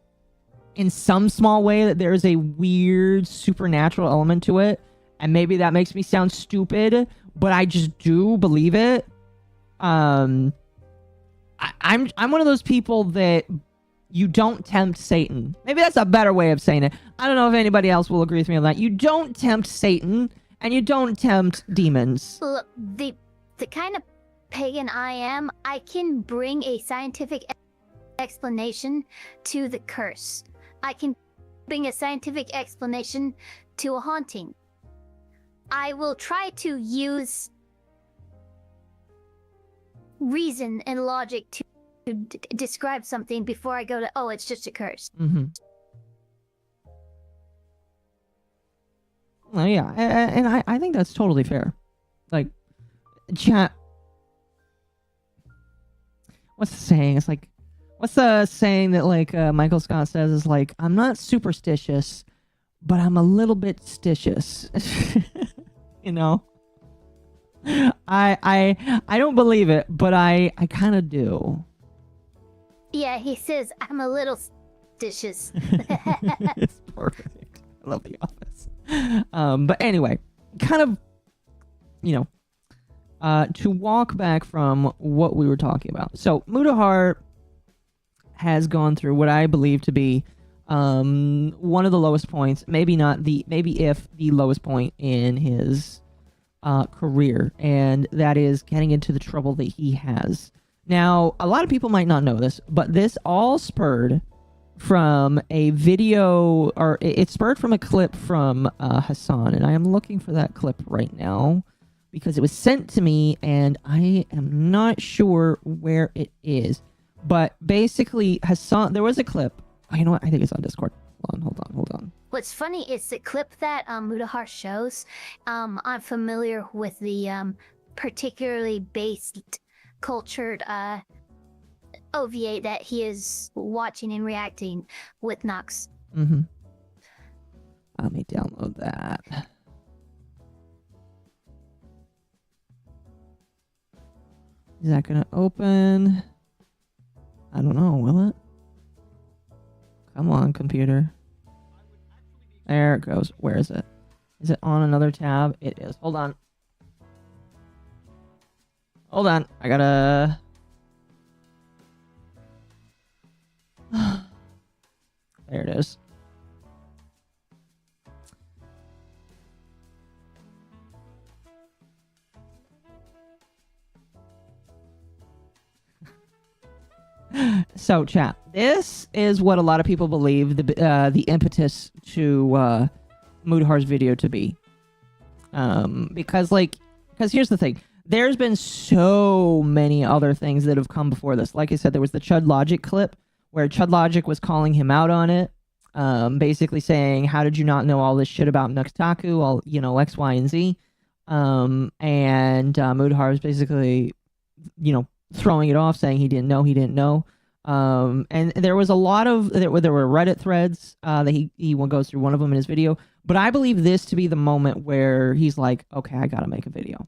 in some small way that there is a weird supernatural element to it. And maybe that makes me sound stupid, but I just do believe it. I'm one of those people that you don't tempt Satan. Maybe that's a better way of saying it. I don't know if anybody else will agree with me on that. You don't tempt Satan, and you don't tempt demons. Look, the kind of pagan I am, I can bring a scientific explanation to the curse. I can bring a scientific explanation to a haunting. I will try to use reason and logic to describe something before I go to, oh, it's just a curse. Mm-hmm. Oh, yeah, and I think that's totally fair. Like, chat. What's the saying? It's like, what's the saying that like Michael Scott says is like, I'm not superstitious, but I'm a little bit stitious. You know, I don't believe it, but I kind of do. Yeah, he says, I'm a little stitious. It's perfect. I love The Office. But anyway, kind of, to walk back from what we were talking about. So Mutahar has gone through what I believe to be one of the lowest points, maybe if the lowest point in his career, and that is getting into the trouble that he has. Now, a lot of people might not know this, but this all spurred from a video, or it spurred from a clip from Hasan, and I am looking for that clip right now because it was sent to me, and I am not sure where it is. But basically, Hasan, there was a clip. Oh, you know what? I think it's on Discord. Hold on. What's funny is the clip that Mutahar shows. I'm familiar with the particularly based, cultured OVA that he is watching and reacting with Nox. Mm-hmm. Let me download that. Is that gonna open? I don't know, will it? Come on, computer. There it goes. Where is it? Is it on another tab? It is. Hold on. I gotta... There it is. So, chat, this is what a lot of people believe the impetus to Mutahar's video to be. Because here's the thing. There's been so many other things that have come before this. Like I said, there was the Chud Logic clip where Chud Logic was calling him out on it. Basically saying, how did you not know all this shit about Nuxtaku, all, X, Y, and Z? And Mutahar was basically, throwing it off, saying he didn't know. And there was a lot of, there were Reddit threads that he goes through one of them in his video. But I believe this to be the moment where he's like, okay, I gotta make a video.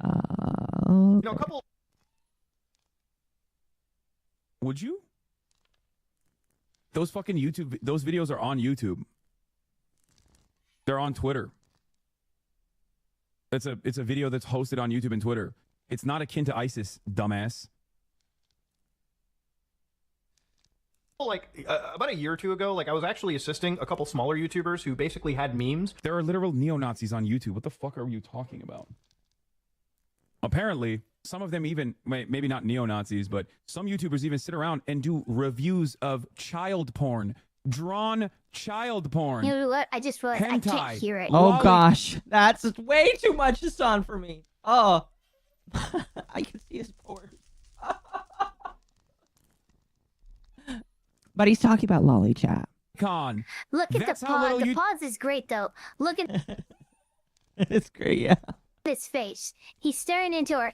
A couple. Would you? Those fucking those videos are on YouTube. They're on Twitter. It's a video that's hosted on YouTube and Twitter. It's not akin to ISIS, dumbass. About a year or two ago, I was actually assisting a couple smaller YouTubers who basically had memes. There are literal neo-Nazis on YouTube. What the fuck are you talking about? Apparently, some of them even, maybe not neo-Nazis, but some YouTubers even sit around and do reviews of child porn. Drawn child porn. You know what? I just realized Hentai. I can't hear it. Oh gosh, that's way too much Hasan for me. Oh, I can see his pores. But he's talking about Loli, chat. Look at the pause. The pause is great though. Look at It's great, yeah. his face. He's staring into our.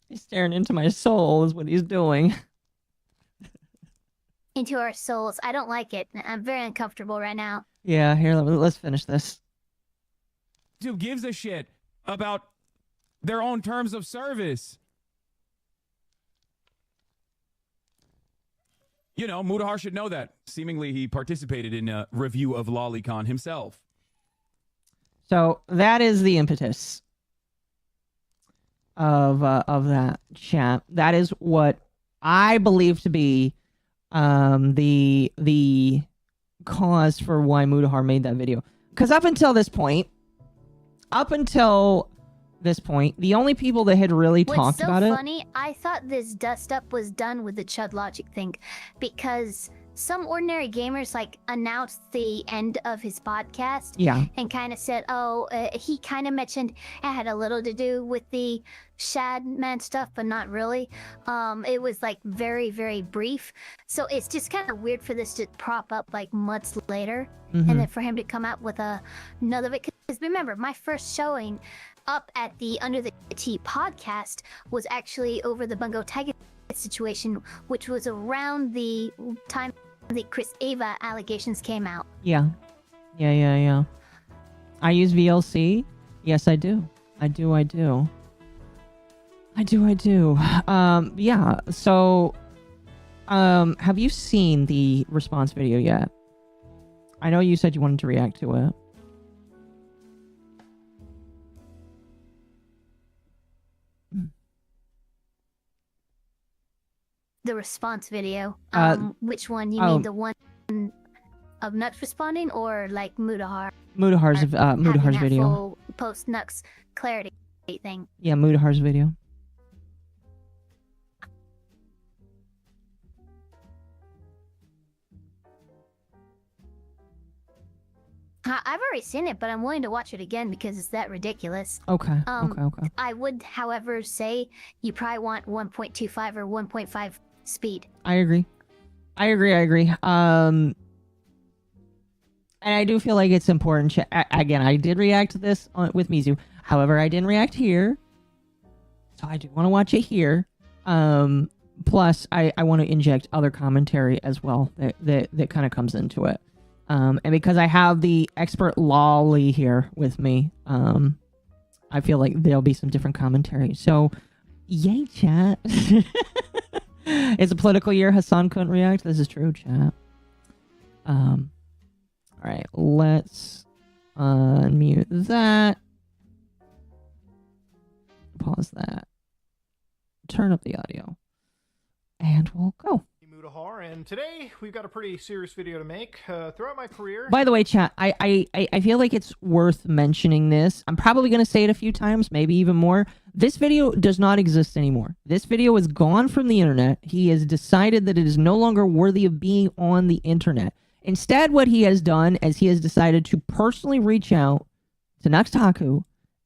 He's staring into my soul is what he's doing. Into our souls. I don't like it. I'm very uncomfortable right now. Yeah, here, let's finish this. Who gives a shit about their own terms of service? Mutahar should know that. Seemingly, he participated in a review of LOLcow himself. So that is the impetus of that chat. That is what I believe to be the cause for why Mutahar made that video. Because up until this point, the only people that had really talked about it. What's so funny, I thought this dust up was done with the Chud Logic thing, because some ordinary gamers announced the end of his podcast. Yeah. And kind of said, he kind of mentioned it had a little to do with the Shadman stuff, but not really. It was very, very brief. So it's just kind of weird for this to prop up months later, and then for him to come out with another. Because remember, my first showing up at the Under the Tea podcast was actually over the Bungo Tiga situation, which was around the time the Chris Ava allegations came out. Yeah. I use VLC. Yes, I do. I do. I do. Yeah. So, have you seen the response video yet? I know you said you wanted to react to it. The response video. Which one? You mean the one of Nux responding, or like Mutahar? Mutahar's video. Full post Nux clarity thing. Yeah, Mutahar's video. I've already seen it, but I'm willing to watch it again because it's that ridiculous. Okay. Okay. I would, however, say you probably want 1.25 or 1.5 speed. I agree. And I do feel like it's important. Again, I did react to this with Mizu. However, I didn't react here, so I do want to watch it here. Plus, I want to inject other commentary as well that kind of comes into it. And because I have the expert Loli here with me, I feel like there'll be some different commentary. So, yay, chat. It's a political year. Hasan couldn't react. This is true, chat. All right, let's unmute that. Pause that. Turn up the audio. And we'll go. Mutahar, and today we've got a pretty serious video to make. Throughout my career... By the way, chat, I feel like it's worth mentioning this. I'm probably going to say it a few times, maybe even more. This video does not exist anymore. This video is gone from the internet. He has decided that it is no longer worthy of being on the internet. Instead, what he has done is he has decided to personally reach out to Nuxtaku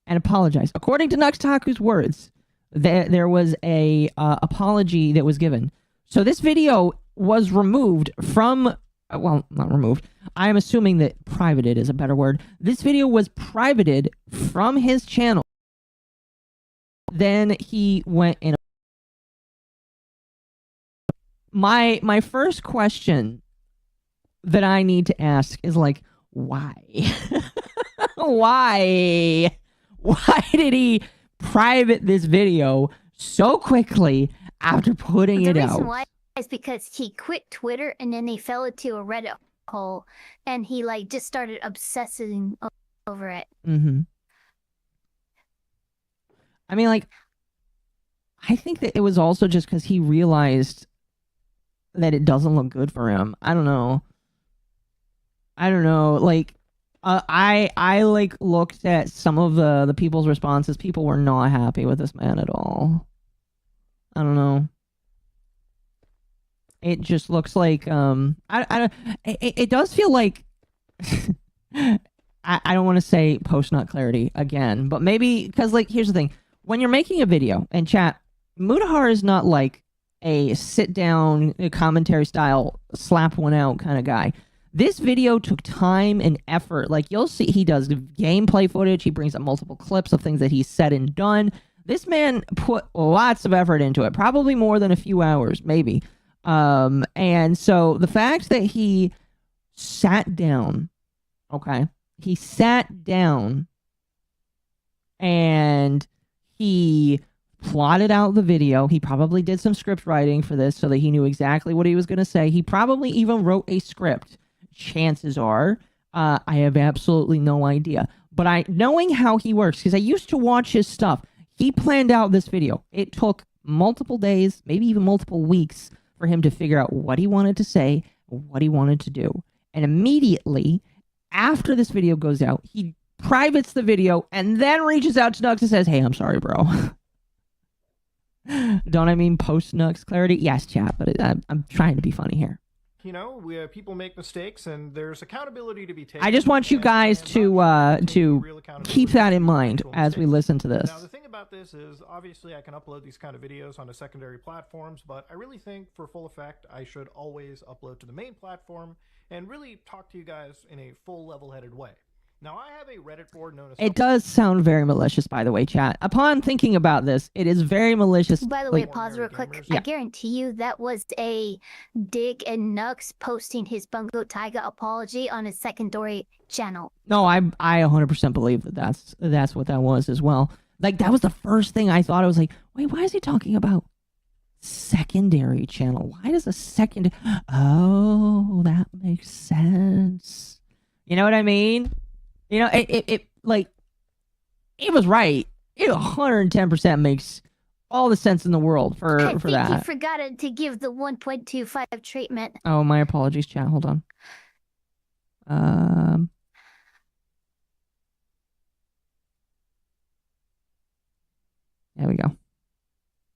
and apologize. According to Nuxtaku's words, there was a apology that was given. So this video was removed from, well, not removed. I am assuming that privated is a better word. This video was privated from his channel. Then he went in. My first question that I need to ask is like, why? Why did he private this video so quickly after putting it out? The reason why is because he quit Twitter and then he fell into a Reddit hole and he like just started obsessing over it. Mm-hmm. I mean, like, I think that it was also just because he realized that it doesn't look good for him. I don't know. Like, I like looked at some of the people's responses. People were not happy with this man at all. I don't know. It just looks like it does feel like I don't want to say post nut clarity again, but maybe because, like, here's the thing. When you're making a video, and chat, Mutahar is not like a sit down commentary style slap one out kind of guy. This video took time and effort. Like, you'll see, he does gameplay footage. He brings up multiple clips of things that he's said and done. This man put lots of effort into it, probably more than a few hours, maybe. And so the fact that he sat down, okay, he sat down and he plotted out the video. He probably did some script writing for this so that he knew exactly what he was going to say. He probably even wrote a script. Chances are, I have absolutely no idea. But knowing how he works, because I used to watch his stuff, he planned out this video. It took multiple days, maybe even multiple weeks for him to figure out what he wanted to say, what he wanted to do. And immediately after this video goes out, he privates the video and then reaches out to Nux and says, hey, I'm sorry, bro. Don't I mean post Nux clarity? Yes, chat, but I'm trying to be funny here. You know, people make mistakes, and there's accountability to be taken. I just want you guys to keep that in mind as we listen to this. Now, the thing about this is, obviously, I can upload these kind of videos onto secondary platforms, but I really think, for full effect, I should always upload to the main platform and really talk to you guys in a full, level-headed way. Now, I have a Reddit board known as... It does sound very malicious, by the way, chat. Upon thinking about this, it is very malicious. By the way, pause real quick. Yeah. I guarantee you that was a dig and Nux posting his Bungo Tiga apology on his secondary channel. No, I 100% believe that that's what that was as well. Like, that was the first thing I thought. I was like, wait, why is he talking about secondary channel? Why does a second... Oh, that makes sense. You know what I mean? You know, it was right. It 110% makes all the sense in the world for that. I think you forgot to give the 1.25 treatment. Oh, my apologies, chat. Hold on. There we go.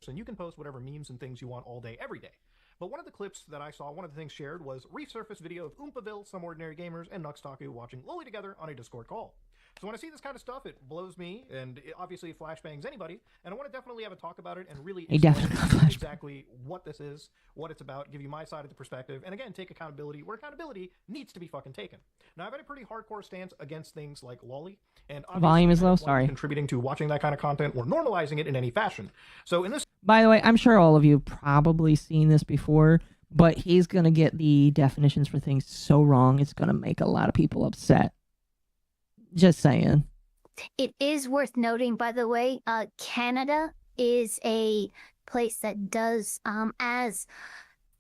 And you can post whatever memes and things you want all day, every day. But one of the clips that I saw, one of the things shared was resurfaced video of Oompaville, Some Ordinary Gamers, and Nuxtaku watching Loli together on a Discord call. So when I see this kind of stuff, it blows me, and it obviously flashbangs anybody, and I want to definitely have a talk about it and really explain exactly what this is, what it's about, give you my side of the perspective, and again, take accountability where accountability needs to be fucking taken. Now, I've had a pretty hardcore stance against things like Loli, and volume is low, sorry. Contributing to watching that kind of content or normalizing it in any fashion. So in this... By the way, I'm sure all of you have probably seen this before, but he's going to get the definitions for things so wrong, it's going to make a lot of people upset. Just saying. It is worth noting, by the way, Canada is a place that does, as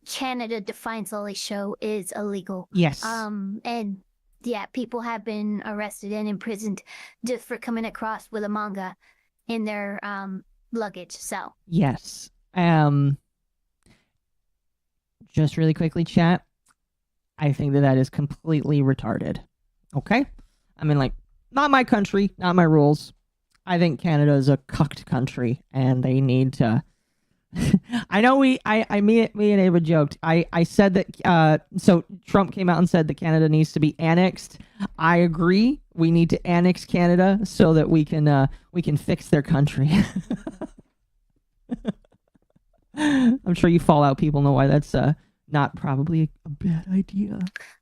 Canada defines Loli show, is illegal. Yes. And yeah, people have been arrested and imprisoned just for coming across with a manga in their luggage. So yes. Just really quickly, chat. I think that is completely retarded. Okay? I mean, like, not my country, not my rules. I think Canada is a cucked country, and they need to... I know me and Ava joked. I said that, so Trump came out and said that Canada needs to be annexed. I agree. We need to annex Canada so that we can fix their country. I'm sure you Fallout people know why that's not probably a bad idea.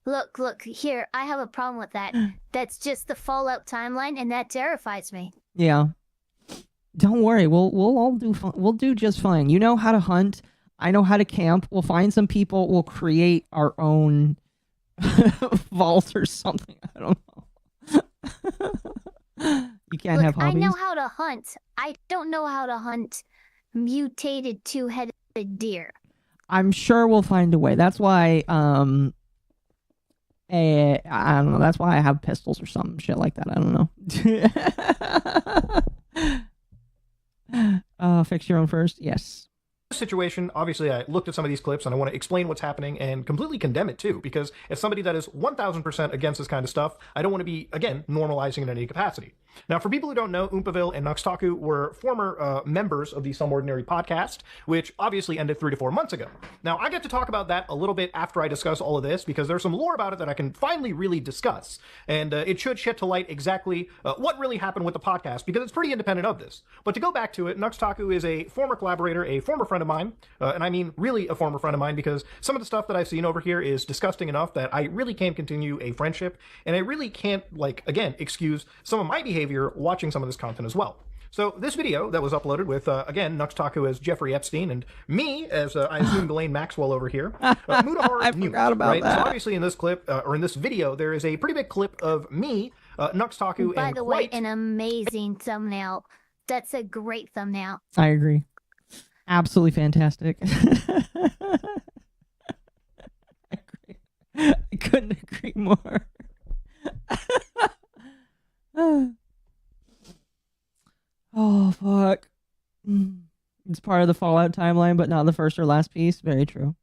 Look, here, I have a problem with that. That's just the Fallout timeline, and that terrifies me. Yeah. Don't worry, we'll all do fine. We'll do just fine. You know how to hunt. I know how to camp. We'll find some people. We'll create our own vault or something. I don't know. You can't have hobbies. I know how to hunt. I don't know how to hunt mutated two-headed deer. I'm sure we'll find a way. That's why I don't know. That's why I have pistols or some shit like that. I don't know. Fix your own first. Yes. Situation, obviously I looked at some of these clips and I want to explain what's happening and completely condemn it too, because as somebody that is 1000% against this kind of stuff, I don't want to be, again, normalizing it in any capacity. Now, for people who don't know, Oompaville and Nuxtaku were former members of the Some Ordinary podcast, which obviously ended 3 to 4 months ago. Now, I get to talk about that a little bit after I discuss all of this, because there's some lore about it that I can finally really discuss, and it should shed to light exactly what really happened with the podcast, because it's pretty independent of this. But to go back to it, Nuxtaku is a former collaborator, a former friend of mine, and I mean really a former friend of mine, because some of the stuff that I've seen over here is disgusting enough that I really can't continue a friendship, and I really can't, like, again, excuse some of my behavior watching some of this content as well. So this video that was uploaded with, again, Nuxtaku as Jeffrey Epstein and me as, I assume, Ghislaine Maxwell over here. Mutahar I forgot about that. So obviously in this clip, or in this video, there is a pretty big clip of me, Nuxtaku, By and the way, an amazing thumbnail. That's a great thumbnail. I agree. Absolutely fantastic. I agree. I couldn't agree more. Oh, fuck. It's part of the Fallout timeline, but not the first or last piece. Very true.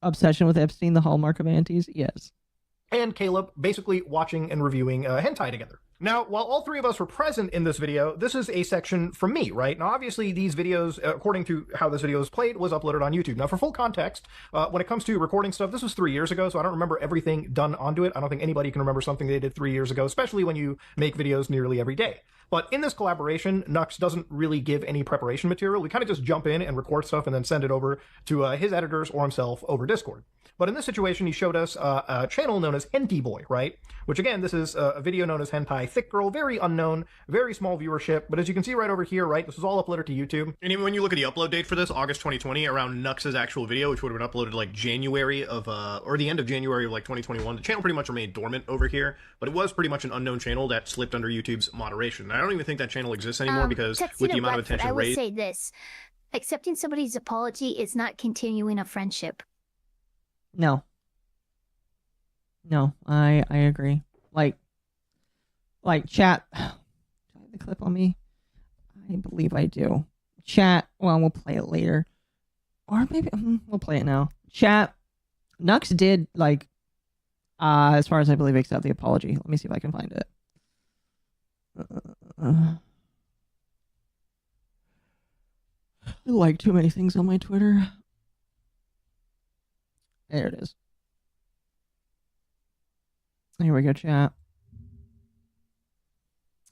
Obsession with Epstein, the hallmark of antis? Yes. And Caleb basically watching and reviewing hentai together. Now, while all three of us were present in this video, this is a section from me, right? Now, obviously, these videos, according to how this video was played, was uploaded on YouTube. Now, for full context, when it comes to recording stuff, this was 3 years ago, so I don't remember everything done onto it. I don't think anybody can remember something they did 3 years ago, especially when you make videos nearly every day. But in this collaboration, Nux doesn't really give any preparation material. We kind of just jump in and record stuff and then send it over to his editors or himself over Discord. But in this situation, he showed us a channel known as Hentai Boy, right? Which again, this is a video known as Hentai Thick Girl, very unknown, very small viewership. But as you can see right over here, right, this was all uploaded to YouTube. And even when you look at the upload date for this, August 2020, around Nux's actual video, which would have been uploaded like January of, or the end of January of like 2021, the channel pretty much remained dormant over here. But it was pretty much an unknown channel that slipped under YouTube's moderation. And I don't even think that channel exists anymore because with the amount of attention I would raised. say this: accepting somebody's apology is not continuing a friendship. No. No, I agree. Like chat. Do I have the clip on me? I believe I do. Chat. Well, we'll play it later, or maybe we'll play it now. Chat. Nux did like, as far as I believe, accept the apology. Let me see if I can find it. I like too many things on my Twitter. There it is. Here we go, chat.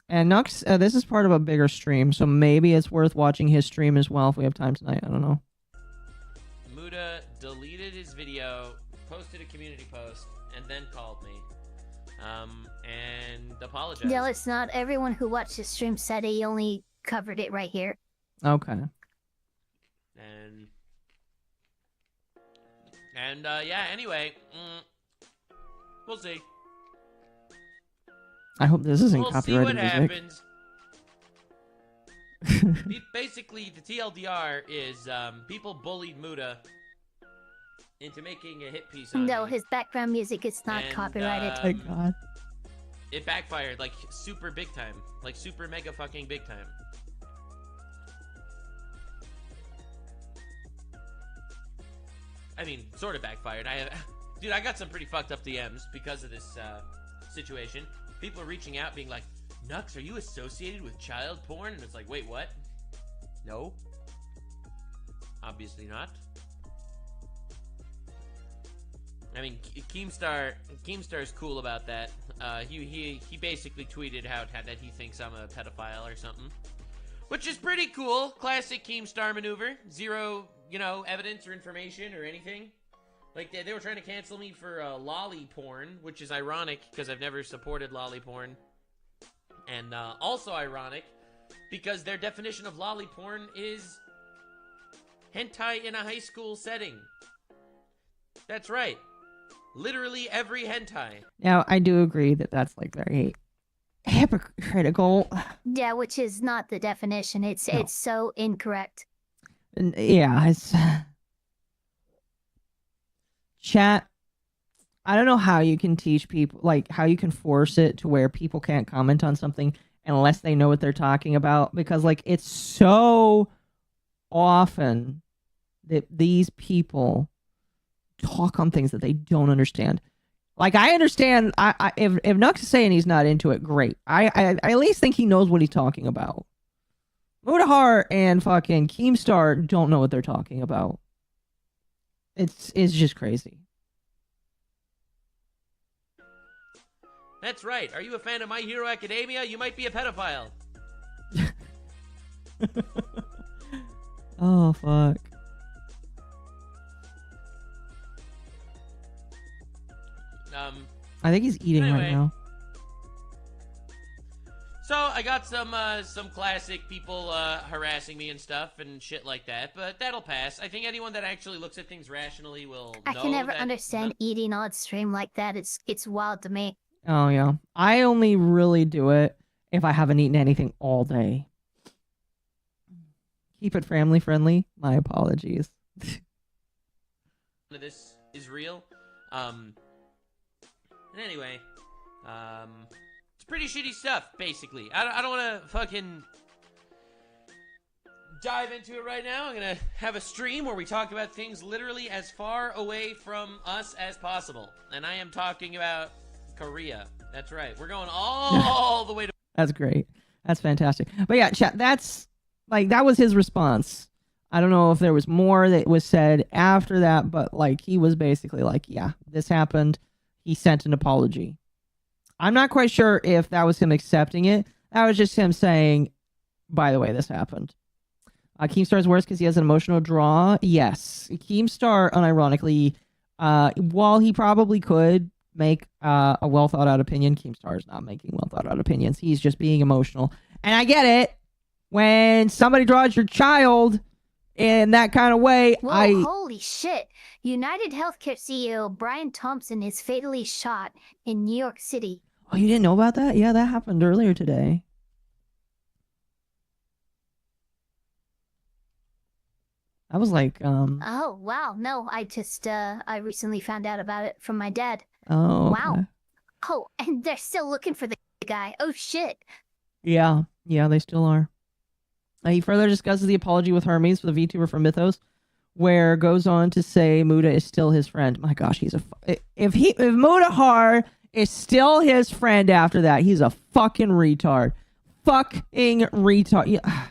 And Nux, this is part of a bigger stream, so maybe it's worth watching his stream as well if we have time tonight. I don't know. Muta deleted his video, posted a community post, and then called me. And apologized. Yeah, it's not everyone who watched the stream said he only covered it right here. Okay. And yeah, anyway, we'll see. I hope this isn't we'll copyrighted see what music. happens. Basically, the TLDR is people bullied Muta into making a hit piece on No, me. his background music is not And, copyrighted. Thank God. It backfired, like, super big time. Like, super mega fucking big time. I mean, sort of backfired. Dude, I got some pretty fucked up DMs because of this situation. People are reaching out being like, Nux, are you associated with child porn? And it's like, wait, what? No. Obviously not. I mean, Keemstar's cool about that. He basically tweeted out that he thinks I'm a pedophile or something. Which is pretty cool. Classic Keemstar maneuver. Zero, evidence or information or anything. Like, they were trying to cancel me for lolly porn, which is ironic because I've never supported lolly porn. And also ironic because their definition of lolly porn is hentai in a high school setting. That's right. Literally every hentai. Now, I do agree that that's like very hypocritical. Yeah, which is not the definition. It's so incorrect. Yeah, it's chat. I don't know how you can teach people, like how you can force it to where people can't comment on something unless they know what they're talking about, because like it's so often that these people talk on things that they don't understand. Like, I understand, if Nux is saying he's not into it, great. I at least think he knows what he's talking about. Mutahar and fucking Keemstar don't know what they're talking about. It's just crazy. That's right. Are you a fan of My Hero Academia? You might be a pedophile. Oh, fuck. I think he's eating right now. So I got some classic people harassing me and stuff and shit like that, but that'll pass. I think anyone that actually looks at things rationally will know. I can never understand eating on stream like that. It's wild to me. Oh, yeah. I only really do it if I haven't eaten anything all day. Keep it family friendly. My apologies. This is real. And anyway, it's pretty shitty stuff, basically. I don't want to fucking dive into it right now. I'm going to have a stream where we talk about things literally as far away from us as possible. And I am talking about Korea. That's right. We're going all the way to... That's great. That's fantastic. But yeah, chat, that's, like, that was his response. I don't know if there was more that was said after that, but, like, he was basically like, yeah, this happened. He sent an apology. I'm not quite sure if that was him accepting it. That was just him saying, by the way, this happened. Keemstar's worse because he has an emotional draw. Yes. Keemstar, unironically, While he probably could make a well thought out opinion, Keemstar is not making well thought out opinions. He's just being emotional. And I get it. When somebody draws your child in that kind of way, Whoa, holy shit. United Healthcare CEO Brian Thompson is fatally shot in New York City. Oh, you didn't know about that? Yeah, that happened earlier today. I was like, Oh, wow. No, I recently found out about it from my dad. Oh, wow. okay. Oh, and they're still looking for the guy. Oh, shit. Yeah, they still are. He further discusses the apology with Hermes for the VTuber from Mythos, where goes on to say Muda is still his friend. My gosh, he's if Mutahar is still his friend after that, he's a fucking retard. Fucking retard. Yeah.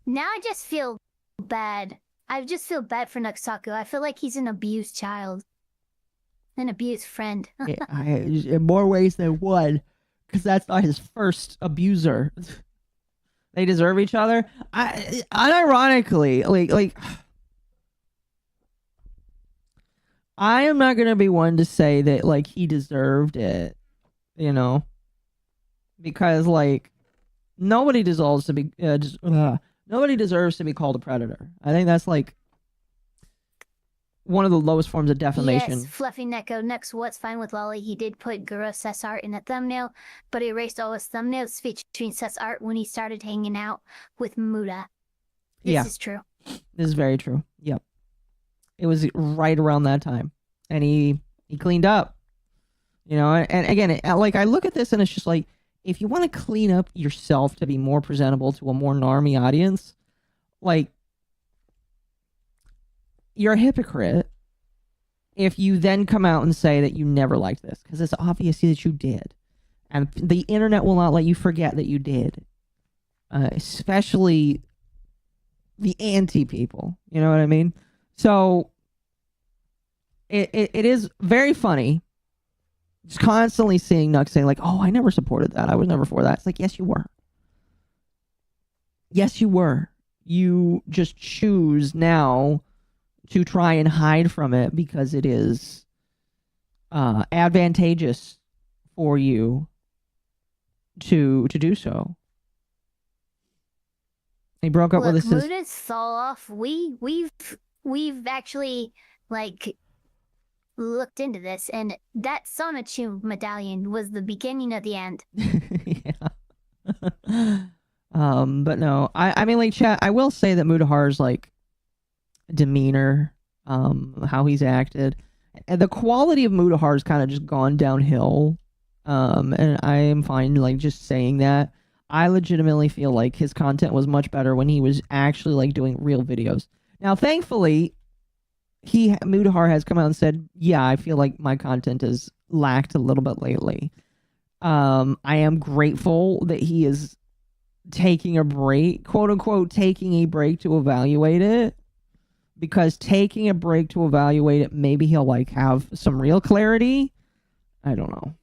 Now I just feel bad. I just feel bad for Nuxtaku. I feel like he's an abused child. An abused friend. In more ways than one, because that's not his first abuser. They deserve each other. Unironically, like I am not gonna be one to say that like he deserved it, you know, because like nobody deserves to be nobody deserves to be called a predator. I think that's like one of the lowest forms of defamation. Yes, Fluffy Neko. Next, what's fine with Loli? He did put Guru Seth's art in a thumbnail, but he erased all his thumbnails featuring Seth's art when he started hanging out with Muda. This is true. This is very true. Yep. It was right around that time. And he cleaned up. You know, and again, like I look at this and it's just like, if you want to clean up yourself to be more presentable to a more normie audience, like, you're a hypocrite if you then come out and say that you never liked this, because it's obvious that you did. And the internet will not let you forget that you did. Especially the anti-people. You know what I mean? So, it is very funny just constantly seeing Nux saying like, oh, I never supported that. I was never for that. It's like, yes, you were. Yes, you were. You just choose now to try and hide from it because it is advantageous for you to do so. He broke up with his sister. Muda's fall off. We've actually like looked into this, and that Sonichu medallion was the beginning of the end. Yeah. But no, I mean, like, chat, I will say that Mutahar's like demeanor, how he's acted, and the quality of Mutahar's kind of just gone downhill. And I am fine like just saying that. I legitimately feel like his content was much better when he was actually like doing real videos. Now, thankfully, Mutahar has come out and said, yeah, I feel like my content has lacked a little bit lately. I am grateful that he is taking a break, quote unquote, taking a break to evaluate it, because taking a break to evaluate it, maybe he'll like have some real clarity. I don't know.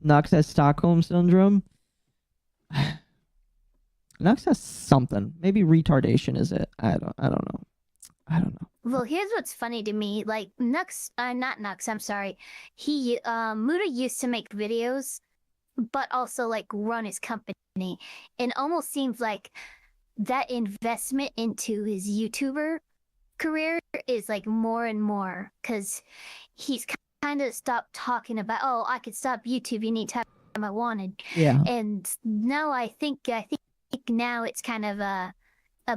Nux has Stockholm syndrome. Nux has something. Maybe retardation is it. I don't know. Well, here's what's funny to me. Like not Nux, I'm sorry. He Muda used to make videos, but also like run his company. It almost seems like that investment into his YouTuber career is like more and more, because he's kind of stopped talking about, oh, I could stop YouTube anytime I wanted. Yeah. And now I think now it's kind of a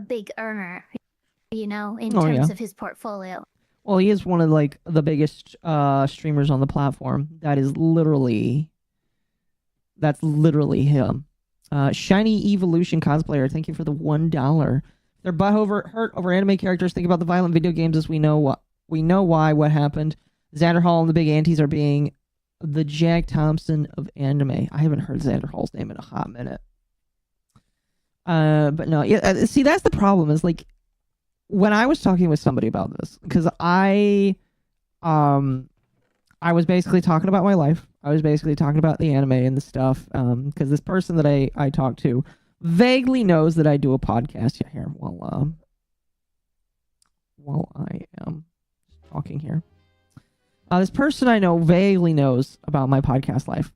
big earner, you know, in terms of his portfolio. Well, he is one of like the biggest streamers on the platform. That's literally him. Shiny Evolution cosplayer, thank you for the $1. Their butt hurt over anime characters. Think about the violent video games as we know what happened. Xander Hall and the Big Antis are being the Jack Thompson of anime. I haven't heard Xander Hall's name in a hot minute. But no, yeah. See, that's the problem. Is like when I was talking with somebody about this, because I was basically talking about my life. I was basically talking about the anime and the stuff. Because this person that I talked to vaguely knows that I do a podcast. Yeah, here. While I am talking here. This person I know vaguely knows about my podcast life.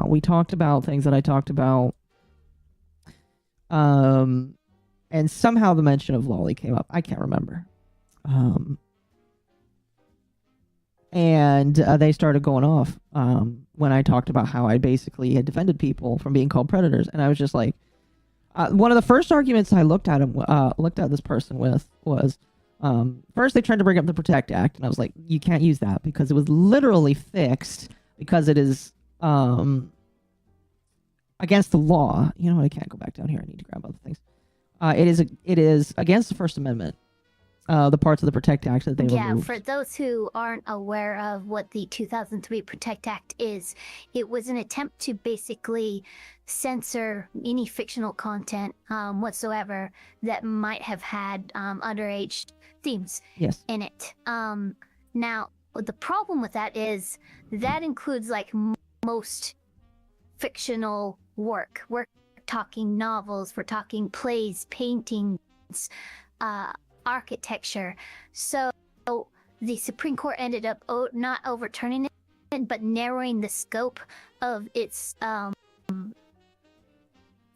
We talked about things that I talked about. And somehow the mention of Loli came up. I can't remember. And they started going off when I talked about how I basically had defended people from being called predators. And I was just like, one of the first arguments I looked at this person with was, first they tried to bring up the Protect Act, and I was like, you can't use that because it was literally fixed because it is against the law. You know what? I can't go back down here. I need to grab other things. It is against the First Amendment. The parts of the Protect Act that they removed. For those who aren't aware of what the 2003 Protect Act is, it was an attempt to basically censor any fictional content whatsoever that might have had underage themes in it. Now, the problem with that is that includes like most fictional work. We're talking novels, we're talking plays, paintings, architecture. So the Supreme Court ended up not overturning it, but narrowing the scope of its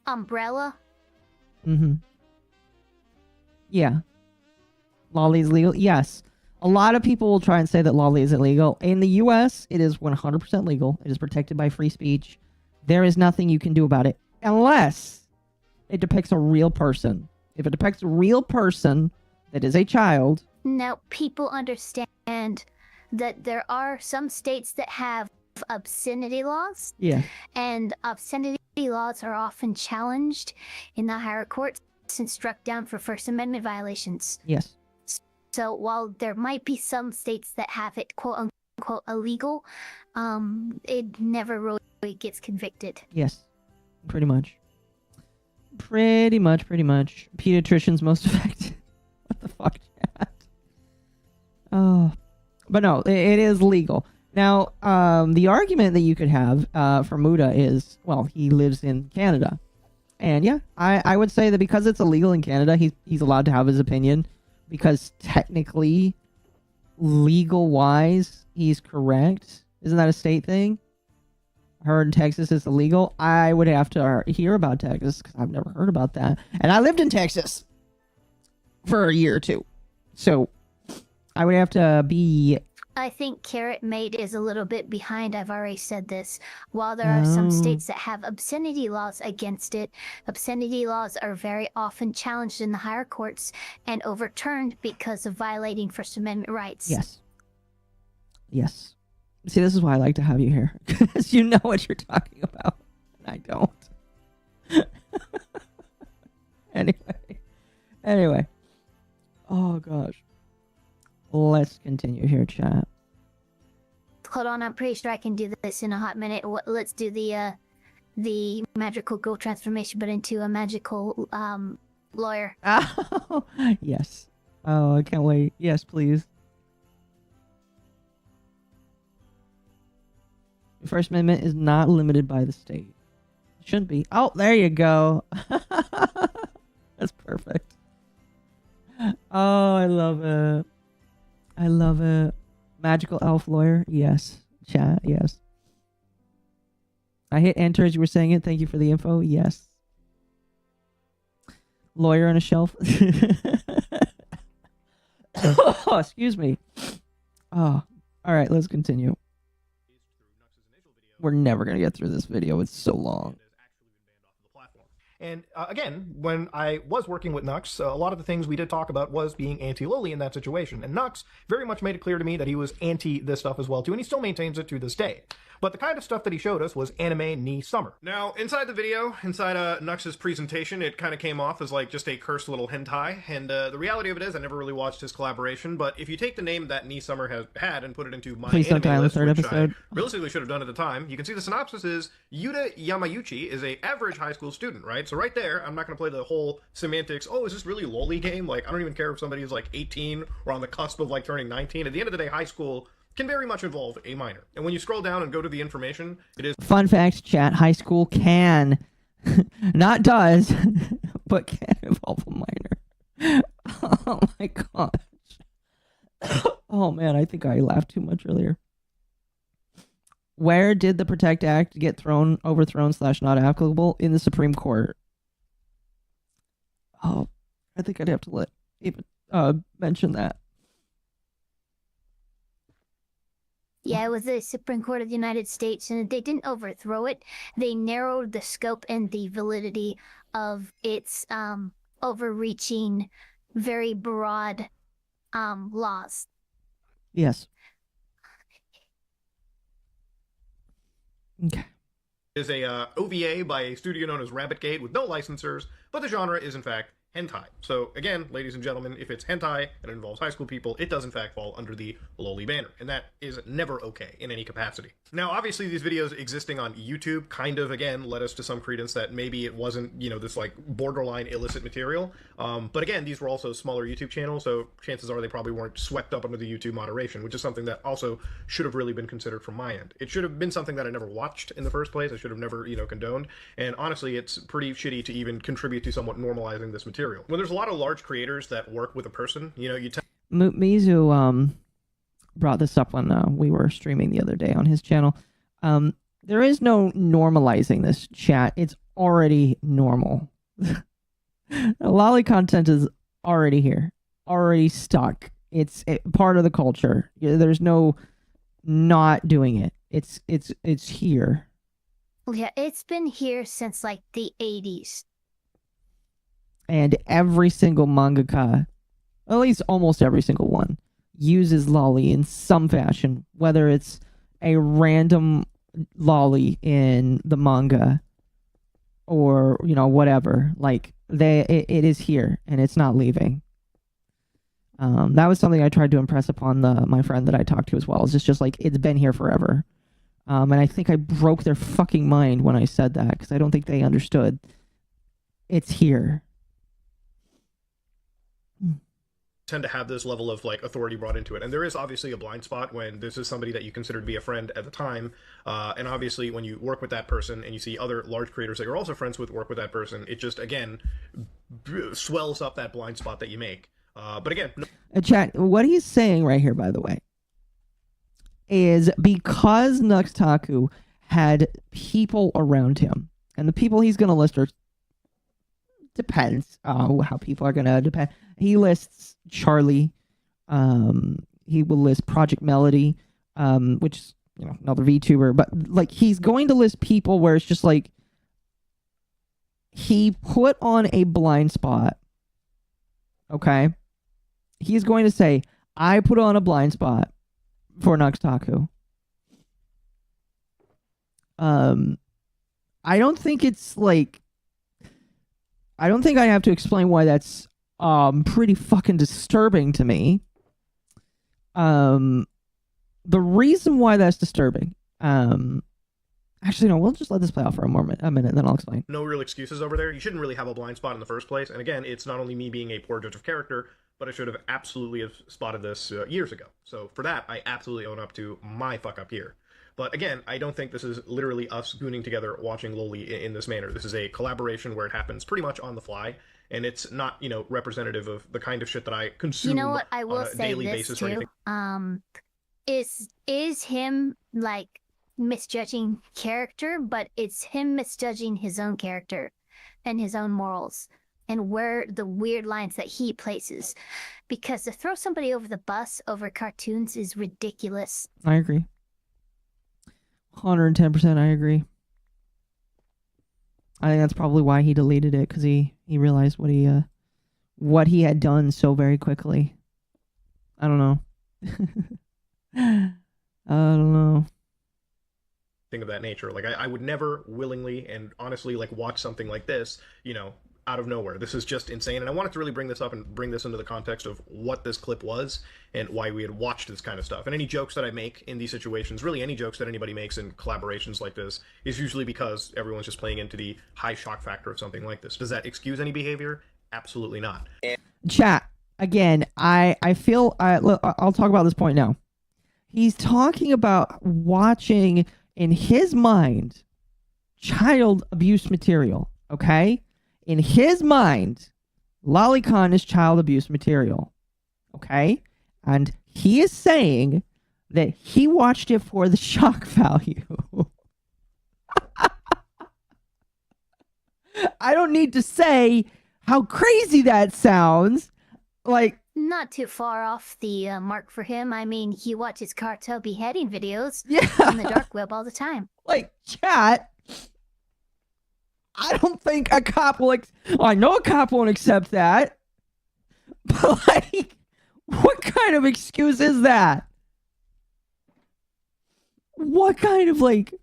umbrella. Yeah. Loli is legal. Yes. A lot of people will try and say that Loli isn't legal. In the US, it is 100% legal. It is protected by free speech. There is nothing you can do about it unless it depicts a real person. If it depicts a real person that is a child. Now, people understand that there are some states that have obscenity laws. Yeah. And obscenity laws are often challenged in the higher courts and struck down for First Amendment violations. Yes. So while there might be some states that have it quote unquote illegal, it never really gets convicted. Yes. Pretty much. Pretty much. Pediatricians most effective. What the fuck, chat? Oh. But no, it is legal. Now, the argument that you could have for Muda is, well, he lives in Canada. And yeah, I would say that because it's illegal in Canada, he's allowed to have his opinion. Because technically, legal-wise, he's correct. Isn't that a state thing? Heard in Texas it's illegal. I would have to hear about Texas because I've never heard about that. And I lived in Texas for a year or two. So I would have to be... I think Carrot Mate is a little bit behind. I've already said this. While there are some states that have obscenity laws against it, obscenity laws are very often challenged in the higher courts and overturned because of violating First Amendment rights. Yes. Yes. See, this is why I like to have you here. Because you know what you're talking about. And I don't. Anyway. Oh, gosh. Let's continue here, chat. Hold on, I'm pretty sure I can do this in a hot minute. Let's do the magical girl transformation, but into a magical lawyer. Oh, yes. Oh, I can't wait. Yes, please. The First Amendment is not limited by the state. It shouldn't be. Oh, there you go. That's perfect. Oh, I love it. I love it. Magical elf lawyer. Yes. Chat. Yes. I hit enter as you were saying it. Thank you for the info. Yes. Lawyer on a shelf. Oh, excuse me. Oh, all right. Let's continue. We're never going to get through this video. It's so long. And again, when I was working with Nux, a lot of the things we did talk about was being anti-Loli in that situation. And Nux very much made it clear to me that he was anti this stuff as well, too, and he still maintains it to this day. But the kind of stuff that he showed us was anime ni summer. Now, inside the video, inside Nux's presentation, it kind of came off as like just a cursed little hentai. And the reality of it is, I never really watched his collaboration, but if you take the name that Ni Summer has had and put it into my anime list, which I realistically should have done at the time, you can see the synopsis is Yuta Yamayuchi is a average high school student, right? So right there, I'm not going to play the whole semantics, oh, is this really Loli game? Like, I don't even care if somebody is like 18 or on the cusp of like turning 19. At the end of the day, high school can very much involve a minor. And when you scroll down and go to the information, it is... Fun fact, chat. High school can, not does, but can involve a minor. Oh my gosh. Oh man, I think I laughed too much earlier. Where did the Protect Act get overthrown / not applicable? In the Supreme Court. Oh, I think I'd have to mention that. Yeah, it was the Supreme Court of the United States, and they didn't overthrow it. They narrowed the scope and the validity of its overreaching, very broad laws. Yes. Okay. Is a OVA by a studio known as Rabbitgate with no licensors, but the genre is in fact hentai. So again, ladies and gentlemen, if it's hentai and it involves high school people, it does in fact fall under the Loli banner, and that is never okay in any capacity. Now, obviously, these videos existing on YouTube kind of, again, led us to some credence that maybe it wasn't, this like borderline illicit material. But again, these were also smaller YouTube channels, so chances are they probably weren't swept up under the YouTube moderation, which is something that also should have really been considered from my end. It should have been something that I never watched in the first place. I should have never, condoned. And honestly, it's pretty shitty to even contribute to somewhat normalizing this material. When there's a lot of large creators that work with a person, Mizu brought this up when we were streaming the other day on his channel. There is no normalizing this, chat. It's already normal. Loli content is already here, already stuck. It's part of the culture. There's no not doing it. It's here. Yeah, it's been here since like the 80s. And every single mangaka, at least almost every single one, uses Loli in some fashion, whether it's a random Loli in the manga or, whatever. Like, it is here and it's not leaving. That was something I tried to impress upon my friend that I talked to as well. It's just like, it's been here forever. And I think I broke their fucking mind when I said that, because I don't think they understood. It's here. Tend to have this level of like authority brought into it, and there is obviously a blind spot when this is somebody that you consider to be a friend at the time, and obviously when you work with that person and you see other large creators that you're also friends with work with that person, it just again swells up that blind spot that you make. But again, Chat, what he's saying right here, by the way, is because Nuxtaku had people around him, and the people he's going to list are depends how people are going to depend. He lists Charlie. He will list Project Melody, which is another VTuber. But like he's going to list people where it's just like he put on a blind spot. Okay, he's going to say, "I put on a blind spot for Nuxtaku." I don't think it's like. I don't think I have to explain why that's pretty fucking disturbing to me. The reason why that's disturbing, actually no, we'll just let this play out for a minute, then I'll explain. No real excuses over there. You shouldn't really have a blind spot in the first place. And again, it's not only me being a poor judge of character, but I should have absolutely spotted this years ago. So for that, I absolutely own up to my fuck up here. But again, I don't think this is literally us gooning together watching Loli in this manner. This is a collaboration where it happens pretty much on the fly, and it's not, representative of the kind of shit that I consume on a daily basis or anything. Is him like misjudging character, but it's him misjudging his own character and his own morals and where the weird lines that he places. Because to throw somebody over the bus over cartoons is ridiculous. I agree. 110%, I agree. I think that's probably why he deleted it, because he realized what he had done so very quickly. I don't know. I don't know. Thing of that nature. Like I would never willingly and honestly like watch something like this, out of nowhere. This is just insane, and I wanted to really bring this up and bring this into the context of what this clip was and why we had watched this kind of stuff. And any jokes that I make in these situations, really any jokes that anybody makes in collaborations like this, is usually because everyone's just playing into the high shock factor of something like this. Does that excuse any behavior? Absolutely not. Chat, again, I feel, I'll talk about this point now. He's talking about watching, in his mind, child abuse material, okay? In his mind, Lolicon is child abuse material, okay? And He is saying that he watched it for the shock value. I don't need to say how crazy that sounds. Like, not too far off the mark for him. I mean, he watches cartel beheading videos yeah, on the dark web all the time. like, chat. I don't think a cop will. I know a cop won't accept that. But like, what kind of excuse is that? What kind of like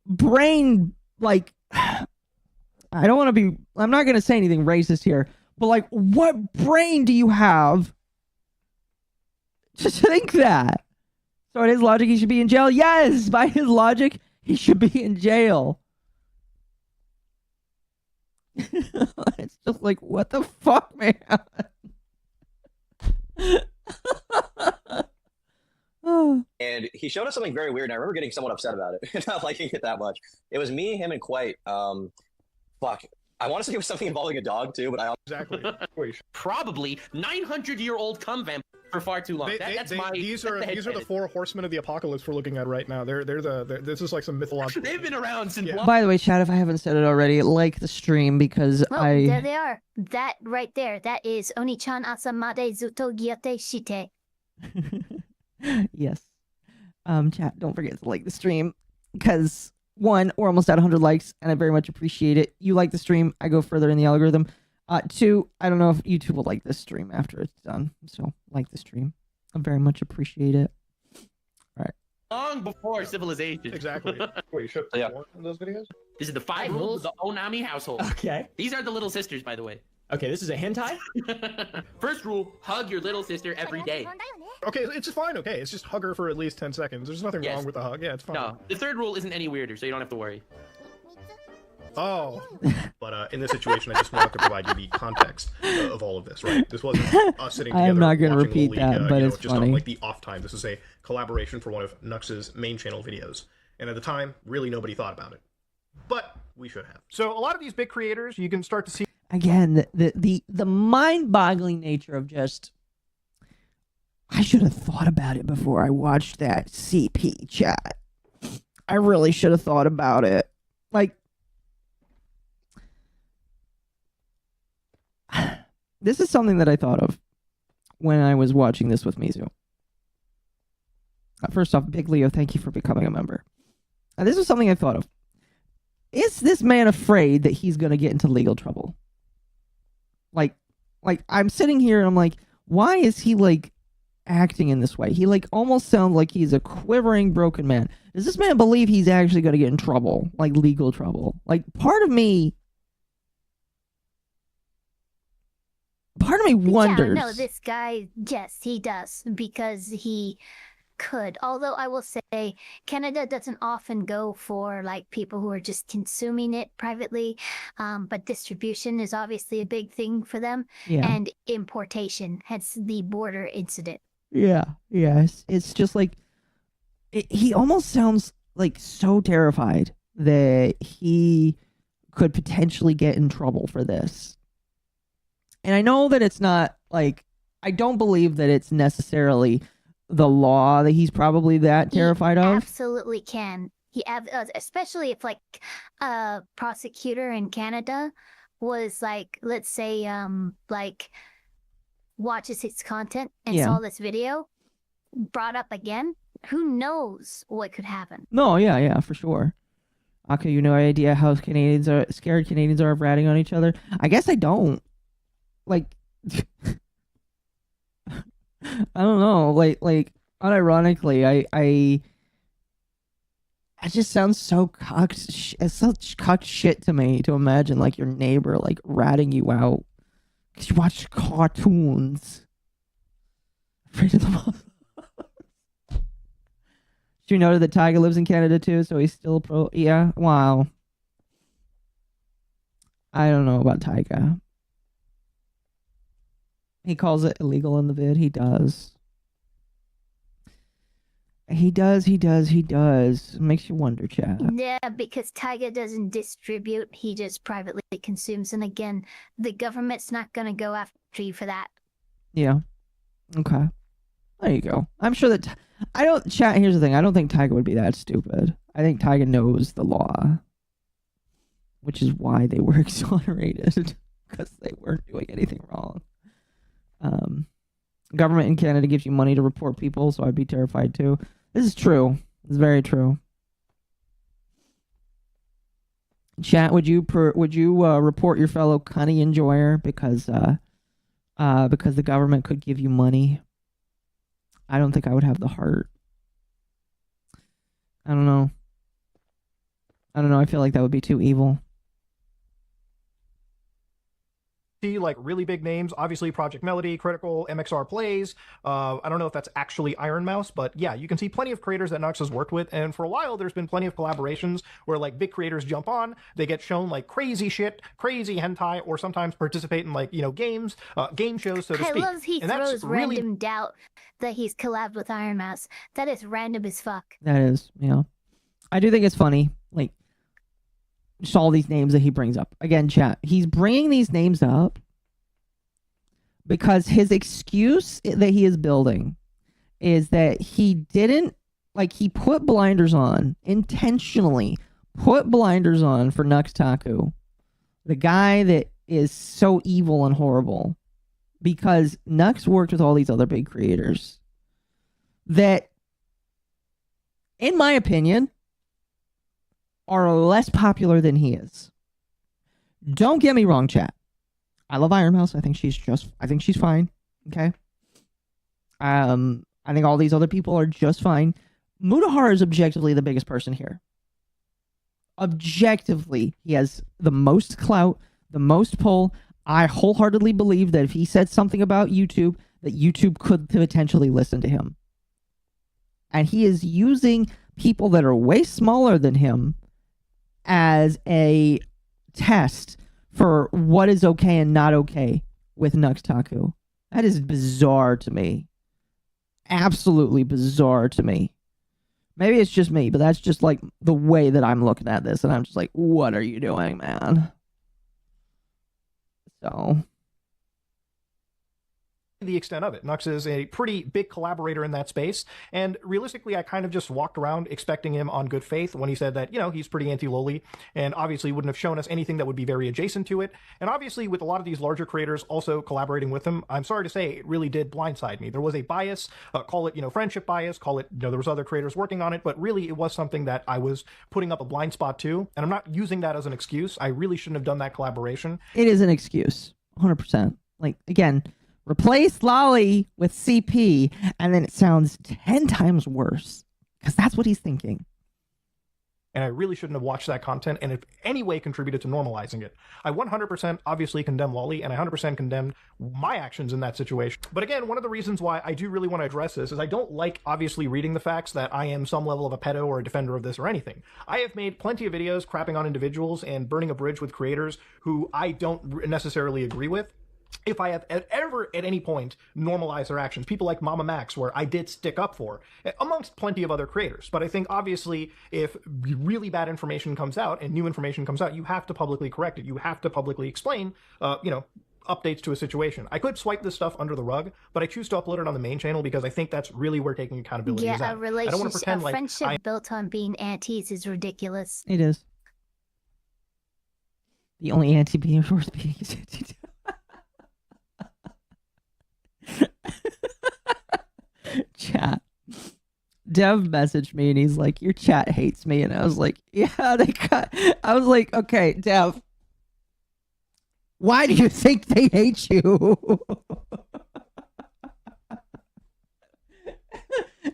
brain like? I don't want to be. I'm not gonna say anything racist here, but like, what brain do you have to think that? So in his logic, he should be in jail. Yes, by his logic, he should be in jail. It's just like, what the fuck, man? And he showed us something very weird, and I remember getting somewhat upset about it, not liking it that much. It was me, him, and Quite. Fuck. I want to say it was something involving a dog too, but I exactly probably 900-year-old cum vamp for far too long. These are the four horsemen of the apocalypse we're looking at right now. This is like some mythological. They've been around since. Yeah. By the way, chat, if I haven't said it already, like the stream because There they are. That right there. That is Oni-chan asamade zuto gyate shite. Yes. Chat, don't forget to like the stream because one, we're almost at 100 likes and I very much appreciate it. You like the stream, I go further in the algorithm. Two, I don't know if YouTube will like this stream after it's done, so like the stream. I very much appreciate it. All right. Long before civilization. Exactly. Wait, you showed those videos? This is the 5 rules of the Onami household. Okay. These are the little sisters, by the way. Okay, this is a hentai? First rule, hug your little sister every day. Okay, it's fine. Okay, it's just hug her for at least 10 seconds. There's nothing wrong with the hug. Yeah, it's fine. No, the third rule isn't any weirder, so you don't have to worry. Oh. But in this situation, I just wanted to provide you the context of all of this, right? This wasn't us sitting together. I'm not going to watching repeat Loli, that, but it's just funny. on like the off time. This is a collaboration for one of Nux's main channel videos. And at the time, really nobody thought about it. But we should have. So a lot of these big creators, you can start to see. Again, the mind-boggling nature of just, I should have thought about it before I watched that CP chat. I really should have thought about it. Like, this is something that I thought of when I was watching this with Mizu. First off, Big Leo, thank you for becoming a member. This is something I thought of. Is this man afraid that he's going to get into legal trouble? Like I'm sitting here and I'm like, why is he like acting in this way? He like almost sounds like he's a quivering broken man. Does this man believe he's actually going to get in trouble, like legal trouble? Like part of me wonders. Yeah, no, this guy, yes, he does because he could. Although I will say Canada doesn't often go for like people who are just consuming it privately, but distribution is obviously a big thing for them. Yeah. And importation, hence the border incident. Yeah, it's just like he almost sounds like so terrified that he could potentially get in trouble for this. And I know that it's not like, I don't believe that it's necessarily the law that he's probably that terrified of. Absolutely can. Especially if like a prosecutor in Canada was like, let's say, like watches his content and saw this video brought up again, who knows what could happen. No, yeah, for sure. Okay, you no idea how scared Canadians are of ratting on each other? I guess I don't. Like, I don't know. Like, unironically, I just sounds so cucked. It's such cucked shit to me to imagine like your neighbor like ratting you out because you watch cartoons. Afraid of the monsters. You know that Tiga lives in Canada too, so he's still pro. Yeah, wow. I don't know about Tiga. He calls it illegal in the vid. He does. He does. It makes you wonder, chat. Yeah, because Tiga doesn't distribute, he just privately consumes. And again, the government's not going to go after you for that. Yeah. Okay. There you go. I'm sure that I don't chat. Here's the thing. I don't think Tiga would be that stupid. I think Tiga knows the law, which is why they were exonerated because they weren't doing anything wrong. Government in Canada gives you money to report people, so I'd be terrified too. This is true. It's very true. Chat, would you report your fellow cunny enjoyer because the government could give you money? I don't think I would have the heart. I don't know. I feel like that would be too evil. See, like really big names, obviously Project Melody, Critical, MXR Plays. I don't know if that's actually Iron Mouse, but yeah, you can see plenty of creators that Nux has worked with, and for a while there's been plenty of collaborations where like big creators jump on, they get shown like crazy shit, crazy hentai, or sometimes participate in like, you know, games, game shows, so to speak. I love he and throws that's really random doubt that he's collabed with Iron Mouse. That is random as fuck. That is, I do think it's funny, like, just all these names that he brings up. Again, chat, he's bringing these names up because his excuse that he is building is that he didn't, like, he put blinders on, intentionally put blinders on for Nuxtaku, the guy that is so evil and horrible, because Nux worked with all these other big creators that, in my opinion, are less popular than he is. Don't get me wrong, chat. I love Iron Mouse. I think she's fine. Okay. I think all these other people are just fine. Mutahar is objectively the biggest person here. Objectively, he has the most clout, the most pull. I wholeheartedly believe that if he said something about YouTube, that YouTube could potentially listen to him. And he is using people that are way smaller than him as a test for what is okay and not okay with Nuxtaku. That is bizarre to me. Absolutely bizarre to me. Maybe it's just me, but that's just like the way that I'm looking at this, and I'm just like, what are you doing, man? So the extent of it. Nux is a pretty big collaborator in that space, and realistically I kind of just walked around expecting him on good faith when he said that, you know, he's pretty anti-Loli, and obviously wouldn't have shown us anything that would be very adjacent to it. And obviously with a lot of these larger creators also collaborating with him, I'm sorry to say it really did blindside me. There was a bias, call it, you know, friendship bias, call it, you know, there was other creators working on it, but really it was something that I was putting up a blind spot to, and I'm not using that as an excuse. I really shouldn't have done that collaboration. it is an excuse. 100%. Like, again, replace Loli with CP, and then it sounds 10 times worse. Because that's what he's thinking. And I really shouldn't have watched that content and in any way contributed to normalizing it. I 100% obviously condemn Loli, and I 100% condemn my actions in that situation. But again, one of the reasons why I do really want to address this is I don't like obviously reading the facts that I am some level of a pedo or a defender of this or anything. I have made plenty of videos crapping on individuals and burning a bridge with creators who I don't necessarily agree with. If I have ever at any point normalized their actions, people like Mama Max, where I did stick up for, amongst plenty of other creators. But I think obviously if really bad information comes out and new information comes out, you have to publicly correct it. You have to publicly explain, you know, updates to a situation. I could swipe this stuff under the rug, but I choose to upload it on the main channel because I think that's really where taking accountability is Yeah, at. a I don't want to relationship, pretend a like friendship built on being antis is ridiculous. It is. The only anti-being worth being is anti. Chat. Dev messaged me and he's like, your chat hates me. And I was like, yeah, they got. I was like, okay, Dev, why do you think they hate you?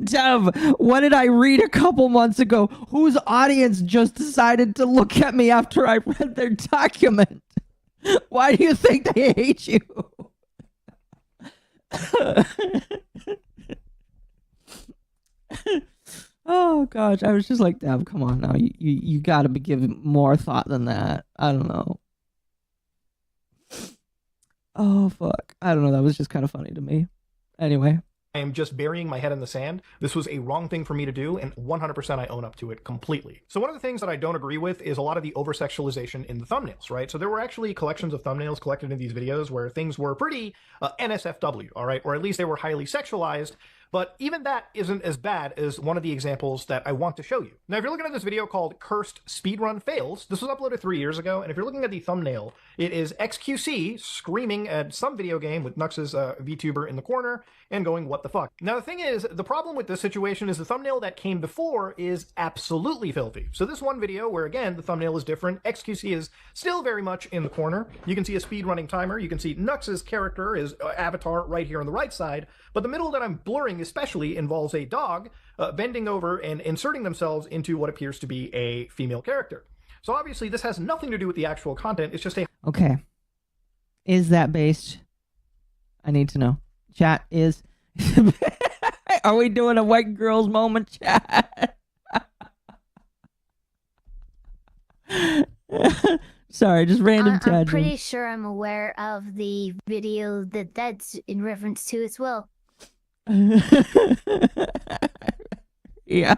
Dev, what did I read a couple months ago? Whose audience just decided to look at me after I read their document? Why do you think they hate you? Oh gosh, I was just like, Dev, come on now. You gotta be giving more thought than that. I don't know. Oh fuck. I don't know, that was just kind of funny to me. Anyway. I am just burying my head in the sand. This was a wrong thing for me to do, and 100% I own up to it completely. So one of the things that I don't agree with is a lot of the over-sexualization in the thumbnails, right? So there were actually collections of thumbnails collected in these videos where things were pretty NSFW, all right? Or at least they were highly sexualized, But even that isn't as bad as one of the examples that I want to show you. Now, if you're looking at this video called Cursed Speedrun Fails, this was uploaded 3 years ago, and if you're looking at the thumbnail, it is XQC screaming at some video game with Nux's VTuber in the corner and going, what the fuck? Now, the thing is, the problem with this situation is the thumbnail that came before is absolutely filthy. So this one video, where again, the thumbnail is different, XQC is still very much in the corner. You can see a speedrunning timer. You can see Nux's character, his avatar, right here on the right side. But the middle that I'm blurring especially involves a dog bending over and inserting themselves into what appears to be a female character. So obviously this has nothing to do with the actual content. It's just a... Okay. Is that based? I need to know. Chat is... Are we doing a white girls moment, chat? Sorry, just random tangent. I'm pretty sure I'm aware of the video that's in reference to as well. Yeah.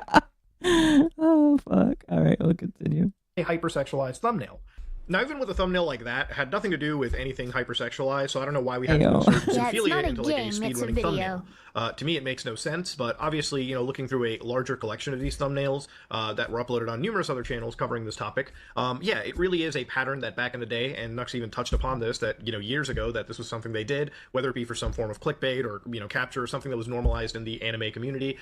Oh, fuck. All right, we'll continue. A hypersexualized thumbnail. Now, even with a thumbnail like that, it had nothing to do with anything hypersexualized, so I don't know why we had to insert Zoophilia into like a speedrunning thumbnail. To me, it makes no sense, but obviously, you know, looking through a larger collection of these thumbnails that were uploaded on numerous other channels covering this topic, yeah, it really is a pattern that back in the day, and Nux even touched upon this, that, you know, years ago, that this was something they did, whether it be for some form of clickbait or, you know, capture or something that was normalized in the anime community.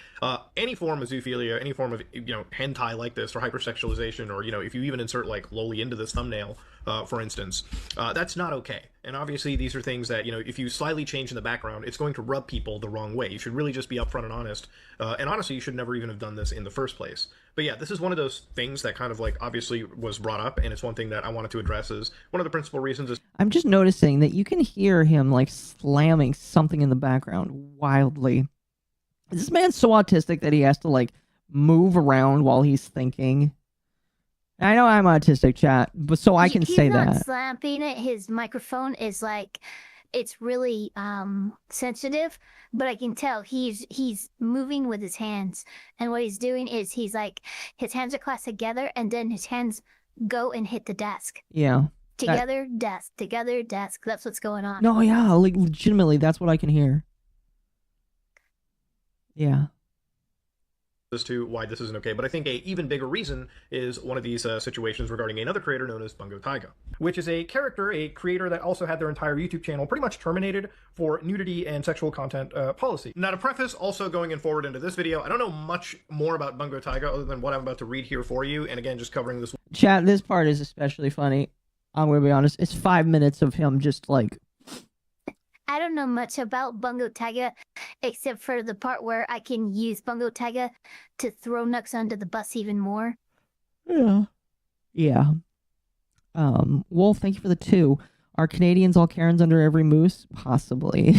Any form of zoophilia, any form of, you know, hentai like this, or hypersexualization, or, you know, if you even insert, like, Loli into this thumbnail, for instance, that's not okay. And obviously these are things that, you know, if you slightly change in the background, it's going to rub people the wrong way. You should really just be upfront and honest. And honestly, you should never even have done this in the first place. But yeah, this is one of those things that kind of like obviously was brought up, and it's one thing that I wanted to address as one of the principal reasons is... I'm just noticing that you can hear him like slamming something in the background wildly. Is this man so autistic that he has to like move around while he's thinking? I know I'm autistic, chat, but so I can say that. He's not slapping it. His microphone is like, it's really sensitive, but I can tell he's moving with his hands. And what he's doing is he's like, his hands are clasped together, and then his hands go and hit the desk. Yeah. Together, desk. Together, desk. That's what's going on. No, yeah, like legitimately, that's what I can hear. Yeah. As to why this isn't okay, but I think a even bigger reason is one of these situations regarding another creator known as Bungo Tiga, which is a creator that also had their entire YouTube channel pretty much terminated for nudity and sexual content policy. Now, to preface, also going in forward into this video, I don't know much more about Bungo Tiga other than what I'm about to read here for you, and again, just covering this. Chat, this part is especially funny. I'm gonna be honest. It's 5 minutes of him just like... I don't know much about Bungo Tiga, except for the part where I can use Bungo Tiga to throw Nux under the bus even more. Yeah. Yeah. Wolf, thank you for the 2. Are Canadians all Karens under every moose? Possibly.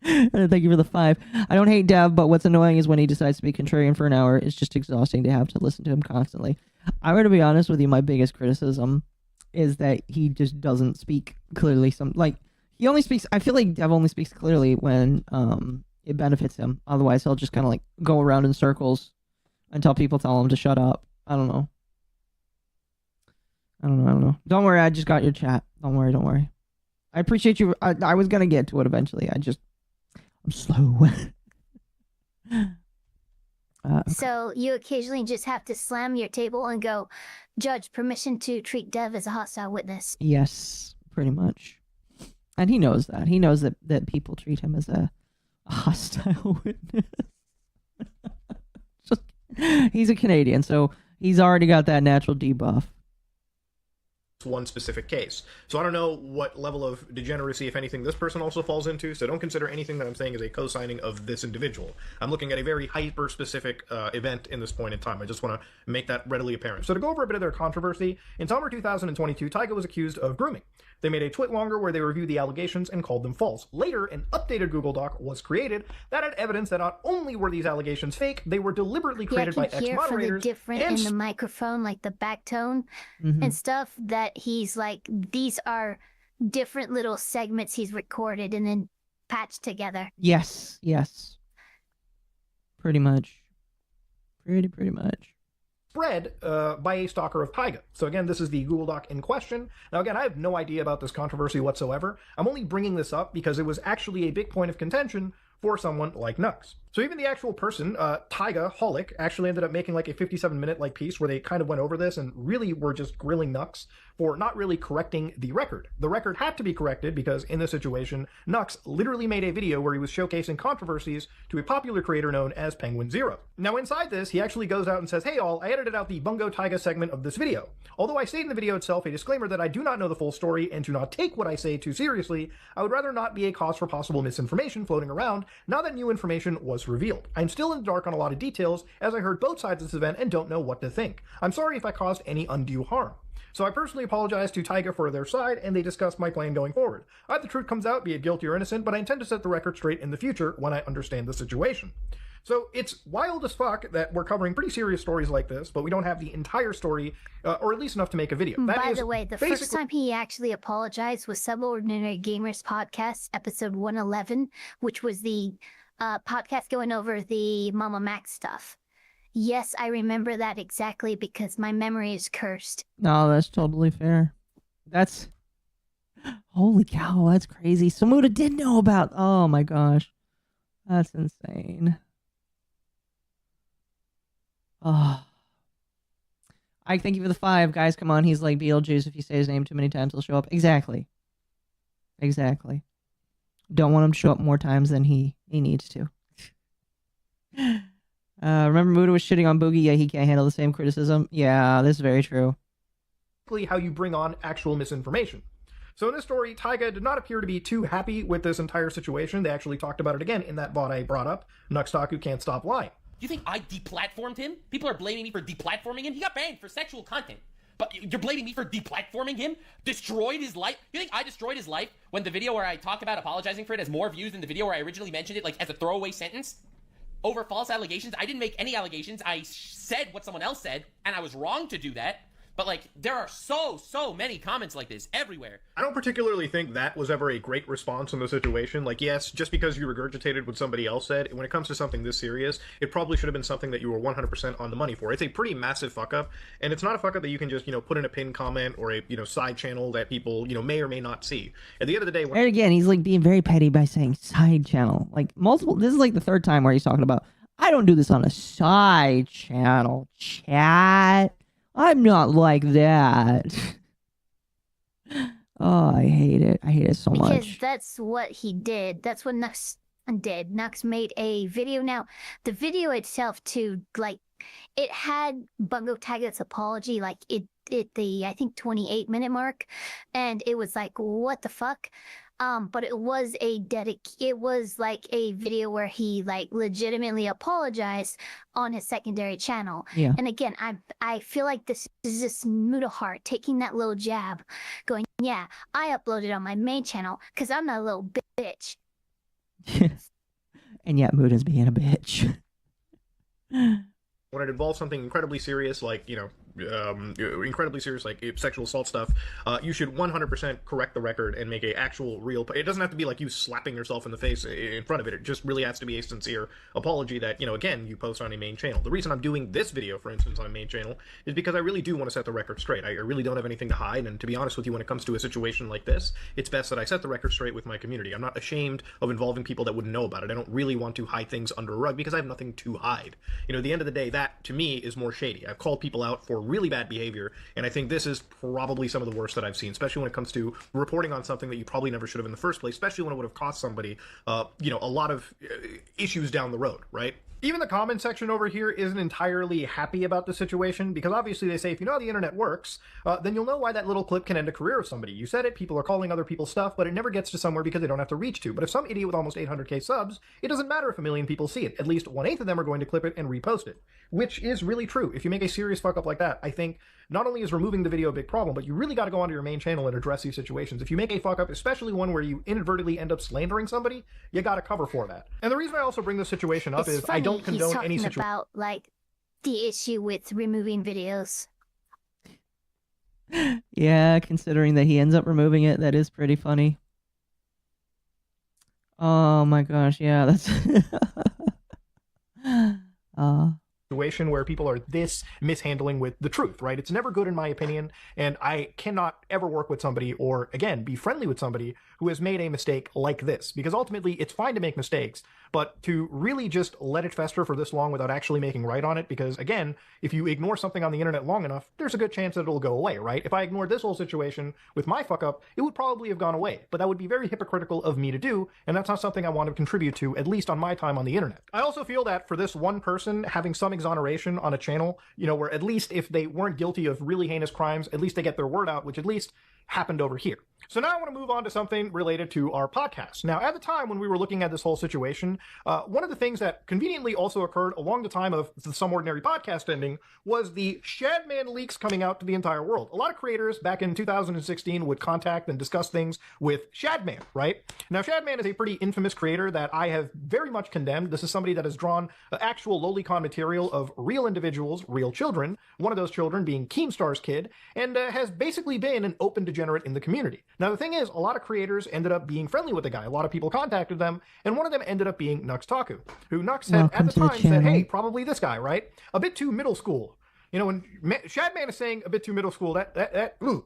And thank you for the 5. I don't hate Dev, but what's annoying is when he decides to be contrarian for an hour, it's just exhausting to have to listen to him constantly. I'm going to be honest with you, my biggest criticism is that he just doesn't speak clearly. He only speaks, I feel like Dev only speaks clearly when it benefits him. Otherwise, he'll just kind of like go around in circles until people tell him to shut up. I don't know. Don't worry, I just got your chat. Don't worry. I appreciate you. I was going to get to it eventually. I'm slow. So you occasionally just have to slam your table and go, Judge, permission to treat Dev as a hostile witness. Yes, pretty much. And he knows that. He knows that people treat him as a hostile witness. He's a Canadian, so he's already got that natural debuff. One specific case. So I don't know what level of degeneracy, if anything, this person also falls into, so don't consider anything that I'm saying as a co-signing of this individual. I'm looking at a very hyper-specific event in this point in time. I just want to make that readily apparent. So to go over a bit of their controversy, in summer 2022, Tiga was accused of grooming. They made a twit longer where they reviewed the allegations and called them false. Later, an updated Google Doc was created that had evidence that not only were these allegations fake, they were deliberately created by ex-moderators. I can hear from the different in the microphone, like the back tone and stuff, that he's like, these are different little segments he's recorded and then patched together. Yes. Pretty much. Pretty much. Spread by a stalker of Tiga. So again, this is the Google Doc in question. Now again, I have no idea about this controversy whatsoever. I'm only bringing this up because it was actually a big point of contention for someone like Nux. So even the actual person, Tiga Holic, actually ended up making like a 57-minute like piece where they kind of went over this and really were just grilling Nux for not really correcting the record. The record had to be corrected because in this situation, Nux literally made a video where he was showcasing controversies to a popular creator known as Penguin Zero. Now inside this, he actually goes out and says, "Hey all, I edited out the Bungo Tiga segment of this video. Although I state in the video itself a disclaimer that I do not know the full story and do not take what I say too seriously, I would rather not be a cause for possible misinformation floating around now that new information was revealed. I'm still in the dark on a lot of details as I heard both sides of this event and don't know what to think. I'm sorry if I caused any undue harm." So I personally apologize to Tiga for their side, and they discussed my plan going forward. I hope the truth comes out, be it guilty or innocent, but I intend to set the record straight in the future when I understand the situation. So it's wild as fuck that we're covering pretty serious stories like this, but we don't have the entire story, or at least enough to make a video. By the way, the first time he actually apologized was Subordinary Gamers Podcast, episode 111, which was the podcast going over the Mama Max stuff. Yes, I remember that exactly because my memory is cursed. No, that's totally fair. That's... Holy cow, that's crazy. Samuda did know about... Oh my gosh. That's insane. Oh. Ike, thank you for the 5. Guys, come on. He's like Beetlejuice. If you say his name too many times, he'll show up. Exactly. Exactly. Don't want him to show up more times than he needs to. Remember Muda was shitting on Boogie? Yeah, he can't handle the same criticism. Yeah, this is very true. How you bring on actual misinformation. So in this story, Tiga did not appear to be too happy with this entire situation. They actually talked about it again in that VOD I brought up. Nuxtaku Can't Stop Lying. Do you think I deplatformed him? People are blaming me for deplatforming him. He got banned for sexual content. But you're blaming me for deplatforming him? Destroyed his life? You think I destroyed his life when the video where I talk about apologizing for it has more views than the video where I originally mentioned it, like, as a throwaway sentence? Over false allegations? I didn't make any allegations. I said what someone else said, and I was wrong to do that. But, like, there are so many comments like this everywhere. I don't particularly think that was ever a great response in the situation. Like, yes, just because you regurgitated what somebody else said, when it comes to something this serious, it probably should have been something that you were 100% on the money for. It's a pretty massive fuck-up, and it's not a fuck-up that you can just, put in a pinned comment or a, side channel that people, may or may not see. At the end of the day... And again, he's, like, being very petty by saying side channel. Like, multiple... This is, like, the 3rd time where he's talking about, I don't do this on a side channel, chat. I'm not like that. Oh, I hate it. I hate it so much. Because that's what he did. That's what Nux did. Nux made a video. Now, the video itself, too, like, it had Bungo Taga's apology, like, the, I think, 28-minute mark. And it was like, what the fuck? But it was it was like a video where he like legitimately apologized on his secondary channel. Yeah. And again, I feel like this is just Mutahar taking that little jab, going, yeah, I uploaded on my main channel because I'm not a little bitch. And yet Muda's being a bitch. When it involves something incredibly serious, like, incredibly serious, like sexual assault stuff, you should 100% correct the record and make a actual real... It doesn't have to be like you slapping yourself in the face in front of it. It just really has to be a sincere apology that, again, you post on a main channel. The reason I'm doing this video, for instance, on a main channel is because I really do want to set the record straight. I really don't have anything to hide, and to be honest with you, when it comes to a situation like this, it's best that I set the record straight with my community. I'm not ashamed of involving people that wouldn't know about it. I don't really want to hide things under a rug because I have nothing to hide. At the end of the day, that, to me, is more shady. I've called people out for really bad behavior, and I think this is probably some of the worst that I've seen, especially when it comes to reporting on something that you probably never should have in the first place, especially when it would have cost somebody, a lot of issues down the road, right? Even the comment section over here isn't entirely happy about the situation, because obviously they say if you know how the internet works, then you'll know why that little clip can end a career of somebody. You said it, people are calling other people's stuff, but it never gets to somewhere because they don't have to reach to. But if some idiot with almost 800k subs, it doesn't matter if 1 million people see it. At least 1/8 of them are going to clip it and repost it, which is really true. If you make a serious fuck up like that, I think not only is removing the video a big problem, but you really got to go onto your main channel and address these situations. If you make a fuck up, especially one where you inadvertently end up slandering somebody, you got to cover for that. And the reason I also bring this situation up is I don't condone any situation about like the issue with removing videos. Yeah, considering that he ends up removing it, that is pretty funny. Oh my gosh, yeah, that's situation where people are this mishandling with the truth, right? It's never good in my opinion, and I cannot ever work with somebody or, again, be friendly with somebody who has made a mistake like this, because ultimately it's fine to make mistakes, but to really just let it fester for this long without actually making right on it, because again, if you ignore something on the internet long enough, there's a good chance that it'll go away, right? If I ignored this whole situation with my fuck up, it would probably have gone away, but that would be very hypocritical of me to do, and that's not something I want to contribute to, at least on my time on the internet. I also feel that for this one person, having some exoneration on a channel, you know, where at least if they weren't guilty of really heinous crimes, at least they get their word out, which at least happened over here. So now I want to move on to something related to our podcast. Now, at the time when we were looking at this whole situation, one of the things that conveniently also occurred along the time of the Some Ordinary podcast ending was the Shadman leaks coming out to the entire world. A lot of creators back in 2016 would contact and discuss things with Shadman, right? Now, Shadman is a pretty infamous creator that I have very much condemned. This is somebody that has drawn actual LOLcow material of real individuals, real children, one of those children being Keemstar's kid, and has basically been an open degenerate in the community. Now, the thing is, a lot of creators ended up being friendly with the guy. A lot of people contacted them, and one of them ended up being NuxTaku, who Nux had at the time said, hey, probably this guy, right? A bit too middle school. You know, when Shadman is saying a bit too middle school, ooh.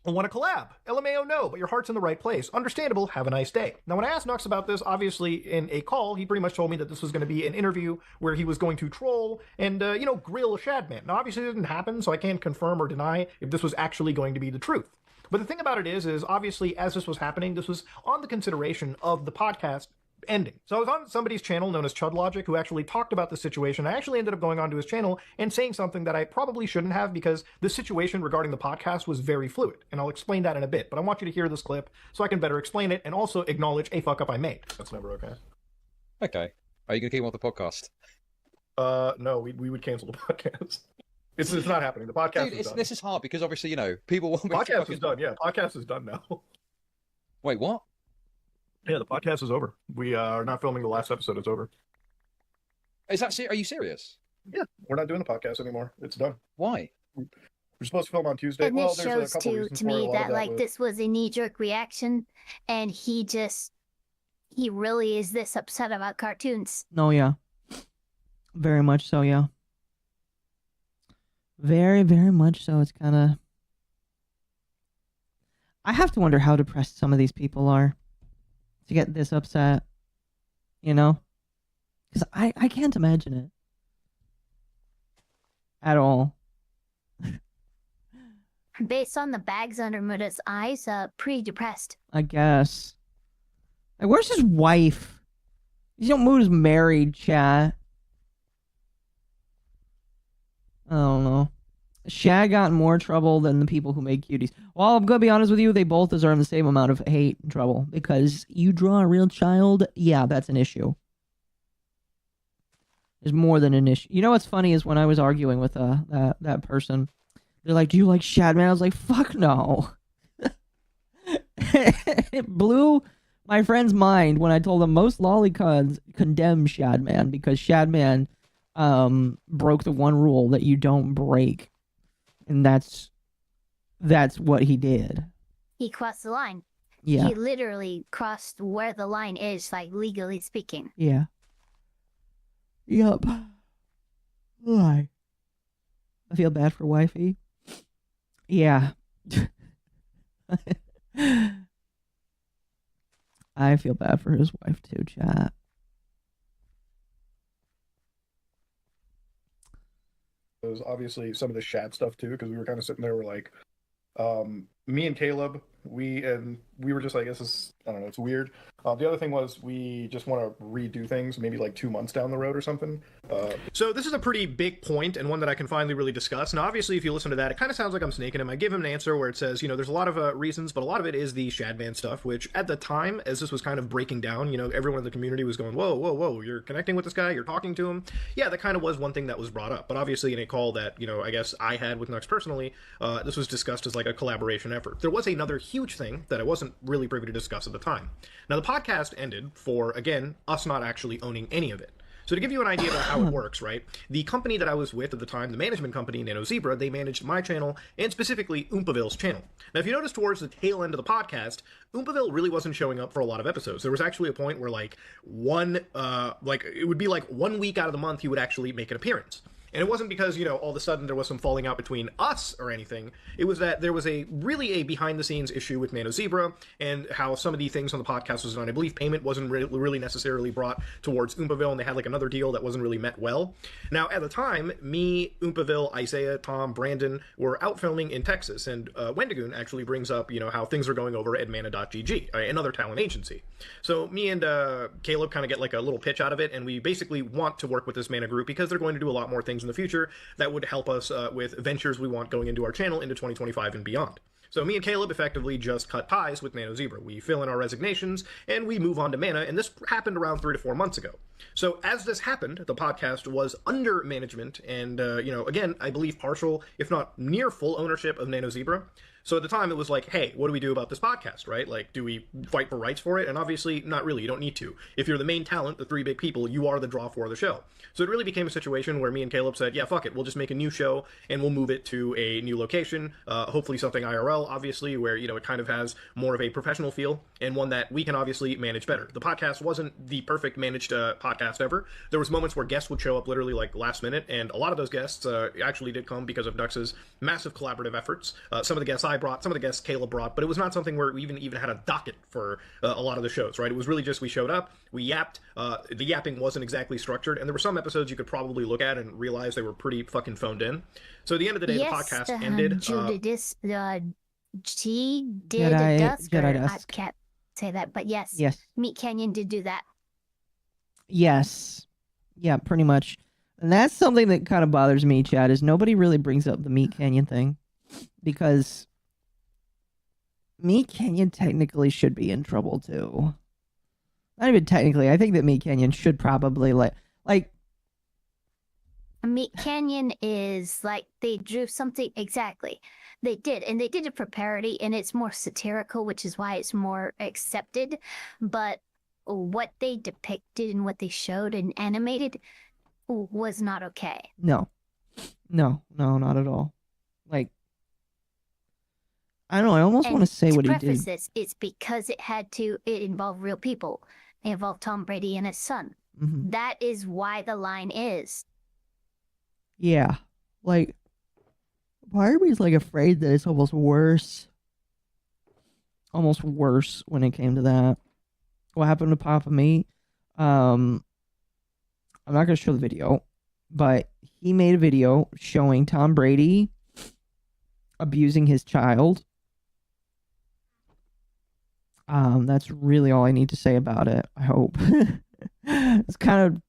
I want to collab. LMAO, no, but your heart's in the right place. Understandable, have a nice day. Now, when I asked Nux about this, obviously, in a call, he pretty much told me that this was going to be an interview where he was going to troll and, you know, grill Shadman. Now, obviously, it didn't happen, so I can't confirm or deny if this was actually going to be the truth. But the thing about it is obviously, as this was happening, this was on the consideration of the podcast ending. So I was on somebody's channel known as Chud Logic who actually talked about the situation. I actually ended up going onto his channel and saying something that I probably shouldn't have, because the situation regarding the podcast was very fluid, and I'll explain that in a bit. But I want you to hear this clip so I can better explain it and also acknowledge a fuck up I made. That's never okay. Okay. Are you going to keep him off the podcast? No, we would cancel the podcast. It's not happening. The podcast is done. This is hard because obviously, you know, people won't be podcast is done. Yeah, podcast is done now. Wait, what? Yeah, the podcast is over. We are not filming the last episode. It's over. Is that Are you serious? Yeah, we're not doing the podcast anymore. It's done. Why? We're supposed to film on Tuesday. And well, this there's shows a couple to reasons me for it. A lot of that like was- this was a knee-jerk reaction, and he really is this upset about cartoons. No, yeah. Very much so, yeah. Very, very much so. It's kind of... I have to wonder how depressed some of these people are to get this upset, you know? Because I can't imagine it. At all. Based on the bags under Muda's eyes, pretty depressed. I guess. Like, where's his wife? You know, Mood is married, chat. I don't know. Shad got in more trouble than the people who make cuties. Well, I'm gonna be honest with you, they both deserve the same amount of hate and trouble. Because you draw a real child, yeah, that's an issue. There's more than an issue. You know what's funny is when I was arguing with that person, they're like, do you like Shadman? I was like, fuck no. It blew my friend's mind when I told him most lolicons condemn Shadman because Shadman broke the one rule that you don't break. And that's what he did. He crossed the line. Yeah. He literally crossed where the line is, like legally speaking. Yeah. Yup. Why? I feel bad for wifey. Yeah. I feel bad for his wife too, chat. Was obviously some of the Shad stuff too, because we were kind of sitting there, we're like, me and Caleb, we were just like, this is, I don't know, it's weird. The other thing was we just want to redo things maybe like 2 months down the road or something. So this is a pretty big point and one that I can finally really discuss. Now, obviously, if you listen to that, it kind of sounds like I'm snaking him. I give him an answer where it says, you know, there's a lot of reasons, but a lot of it is the Shadman stuff, which at the time, as this was kind of breaking down, you know, everyone in the community was going, whoa, whoa, whoa, you're connecting with this guy, you're talking to him. Yeah, that kind of was one thing that was brought up. But obviously in a call that, you know, I guess I had with Nux personally, this was discussed as like a collaboration effort. There was another huge thing that I wasn't really privy to discuss at the time. Now, the podcast ended for, again, us not actually owning any of it. So to give you an idea about how it works, right? The company that I was with at the time, the management company, Nano Zebra, they managed my channel and specifically Oompaville's channel. Now, if you notice towards the tail end of the podcast, Oompaville really wasn't showing up for a lot of episodes. There was actually a point where it would be like 1 week out of the month he would actually make an appearance. And it wasn't because, all of a sudden there was some falling out between us or anything. It was that there was really a behind-the-scenes issue with NanoZebra and how some of the things on the podcast was done. I believe payment wasn't really necessarily brought towards Oompaville, and they had another deal that wasn't really met well. Now, at the time, me, Oompaville, Isaiah, Tom, Brandon were out filming in Texas, and Wendigoon actually brings up, how things are going over at mana.gg, another talent agency. So me and Caleb kind of get a little pitch out of it, and we basically want to work with this Mana group because they're going to do a lot more things in the future that would help us with ventures we want going into our channel into 2025 and beyond. So me and Caleb effectively just cut ties with NanoZebra. We fill in our resignations, and we move on to Mana, and this happened around 3 to 4 months ago. So as this happened, the podcast was under management, and, again, I believe partial, if not near full ownership of NanoZebra. So at the time, it was like, hey, what do we do about this podcast, right? Do we fight for rights for it? And obviously, not really. You don't need to. If you're the main talent, the 3 big people, you are the draw for the show. So it really became a situation where me and Caleb said, yeah, fuck it. We'll just make a new show, and we'll move it to a new location, hopefully something IRL, obviously, where, it kind of has more of a professional feel, and one that we can obviously manage better. The podcast wasn't the perfect managed podcast ever. There was moments where guests would show up literally last minute, and a lot of those guests actually did come because of Nux's massive collaborative efforts. Some of the guests I brought, some of the guests Caleb brought, but it was not something where we even had a docket for a lot of the shows, right? It was really just we showed up, we yapped, the yapping wasn't exactly structured, and there were some episodes you could probably look at and realize they were pretty fucking phoned in. So at the end of the day, the podcast ended. She did Jedi Dusk. I Dusk. can't say that, but yes. Yes. Meat Canyon did do that. Yes. Yeah, pretty much. And that's something that kind of bothers me, Chad, is nobody really brings up the Meat Canyon thing. Because Meat Canyon technically should be in trouble, too. Not even technically. I think that Meat Canyon should probably, Meat Canyon is they drew something exactly. They did, and they did it for parody, and it's more satirical, which is why it's more accepted. But what they depicted and what they showed and animated was not okay. No, not at all. I don't know. I almost want to say what he did. To preface this, it's because it involved real people. It involved Tom Brady and his son. Mm-hmm. That is why the line is. Yeah. Part of me is afraid that it's almost worse. Almost worse when it came to that. What happened to Papa Me? I'm not going to show the video, but he made a video showing Tom Brady abusing his child. That's really all I need to say about it, I hope. It's kind of,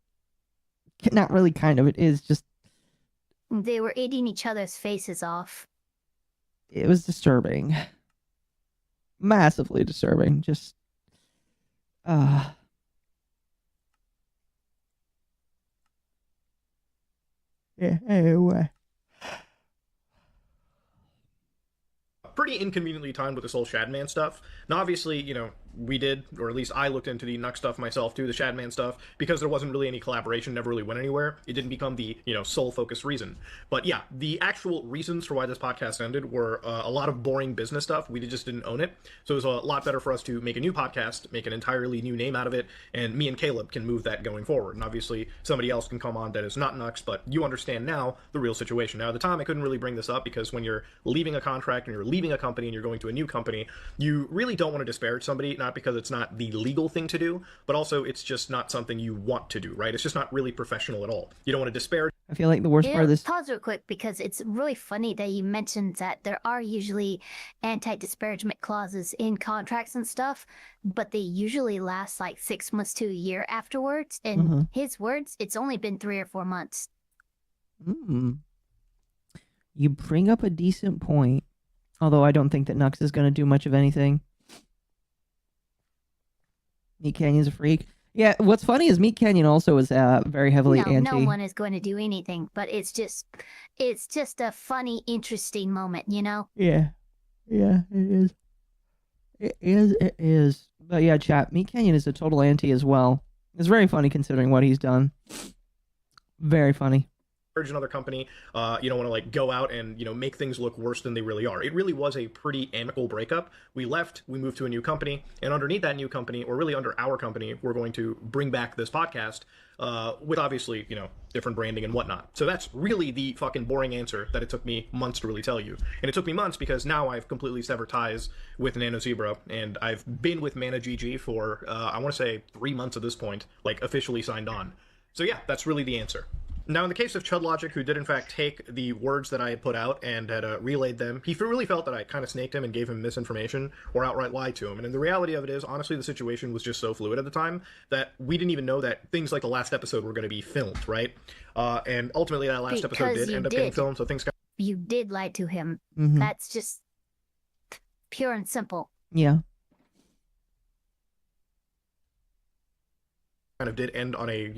not really kind of, it is just. They were eating each other's faces off. It was disturbing. Massively disturbing. Just, yeah, anyway. Pretty inconveniently timed with this whole Shadman stuff. Now, obviously, we did, or at least I looked into the Nux stuff myself too, the Shadman stuff, because there wasn't really any collaboration, never really went anywhere. It didn't become the, sole focus reason. But yeah, the actual reasons for why this podcast ended were a lot of boring business stuff. We just didn't own it. So it was a lot better for us to make a new podcast, make an entirely new name out of it, and me and Caleb can move that going forward. And obviously, somebody else can come on that is not Nux, but you understand now the real situation. Now, at the time, I couldn't really bring this up because when you're leaving a contract and you're leaving a company and you're going to a new company, you really don't want to disparage somebody, not because it's not the legal thing to do, but also it's just not something you want to do, right? It's just not really professional at all. You don't want to disparage. I feel like the worst part of this. Pause real quick because it's really funny that you mentioned that there are usually anti-disparagement clauses in contracts and stuff, but they usually last 6 months to a year afterwards. And his words, it's only been 3 or 4 months. You bring up a decent point, although I don't think that Nux is going to do much of anything. Meat Canyon's a freak. Yeah, what's funny is Meat Canyon also is very heavily anti. No one is going to do anything, but it's just a funny, interesting moment, Yeah, it is. It is. But yeah, chat. Meat Canyon is a total anti as well. It's very funny considering what he's done. Very funny. another company. You don't want to like go out and make things look worse than they really are. It really was a pretty amicable breakup. We left, we moved to a new company, and underneath that new company, or really under our company, we're going to bring back this podcast with obviously different branding and whatnot. So that's really the fucking boring answer that it took me months to really tell you. And it took me months because now I've completely severed ties with NanoZebra, and I've been with Mana GG for I want to say 3 months at this point, like officially signed on. So yeah, that's really the answer. Now, in the case of Chud Logic, who did in fact take the words that I had put out and had relayed them, he really felt that I kind of snaked him and gave him misinformation or outright lied to him. And the reality of it is, honestly, the situation was just so fluid at the time that we didn't even know that things like the last episode were going to be filmed, right? And ultimately, that last episode did end up getting filmed, so things got... You did lie to him. Mhm. That's just pure and simple. Yeah. kind of did end on a,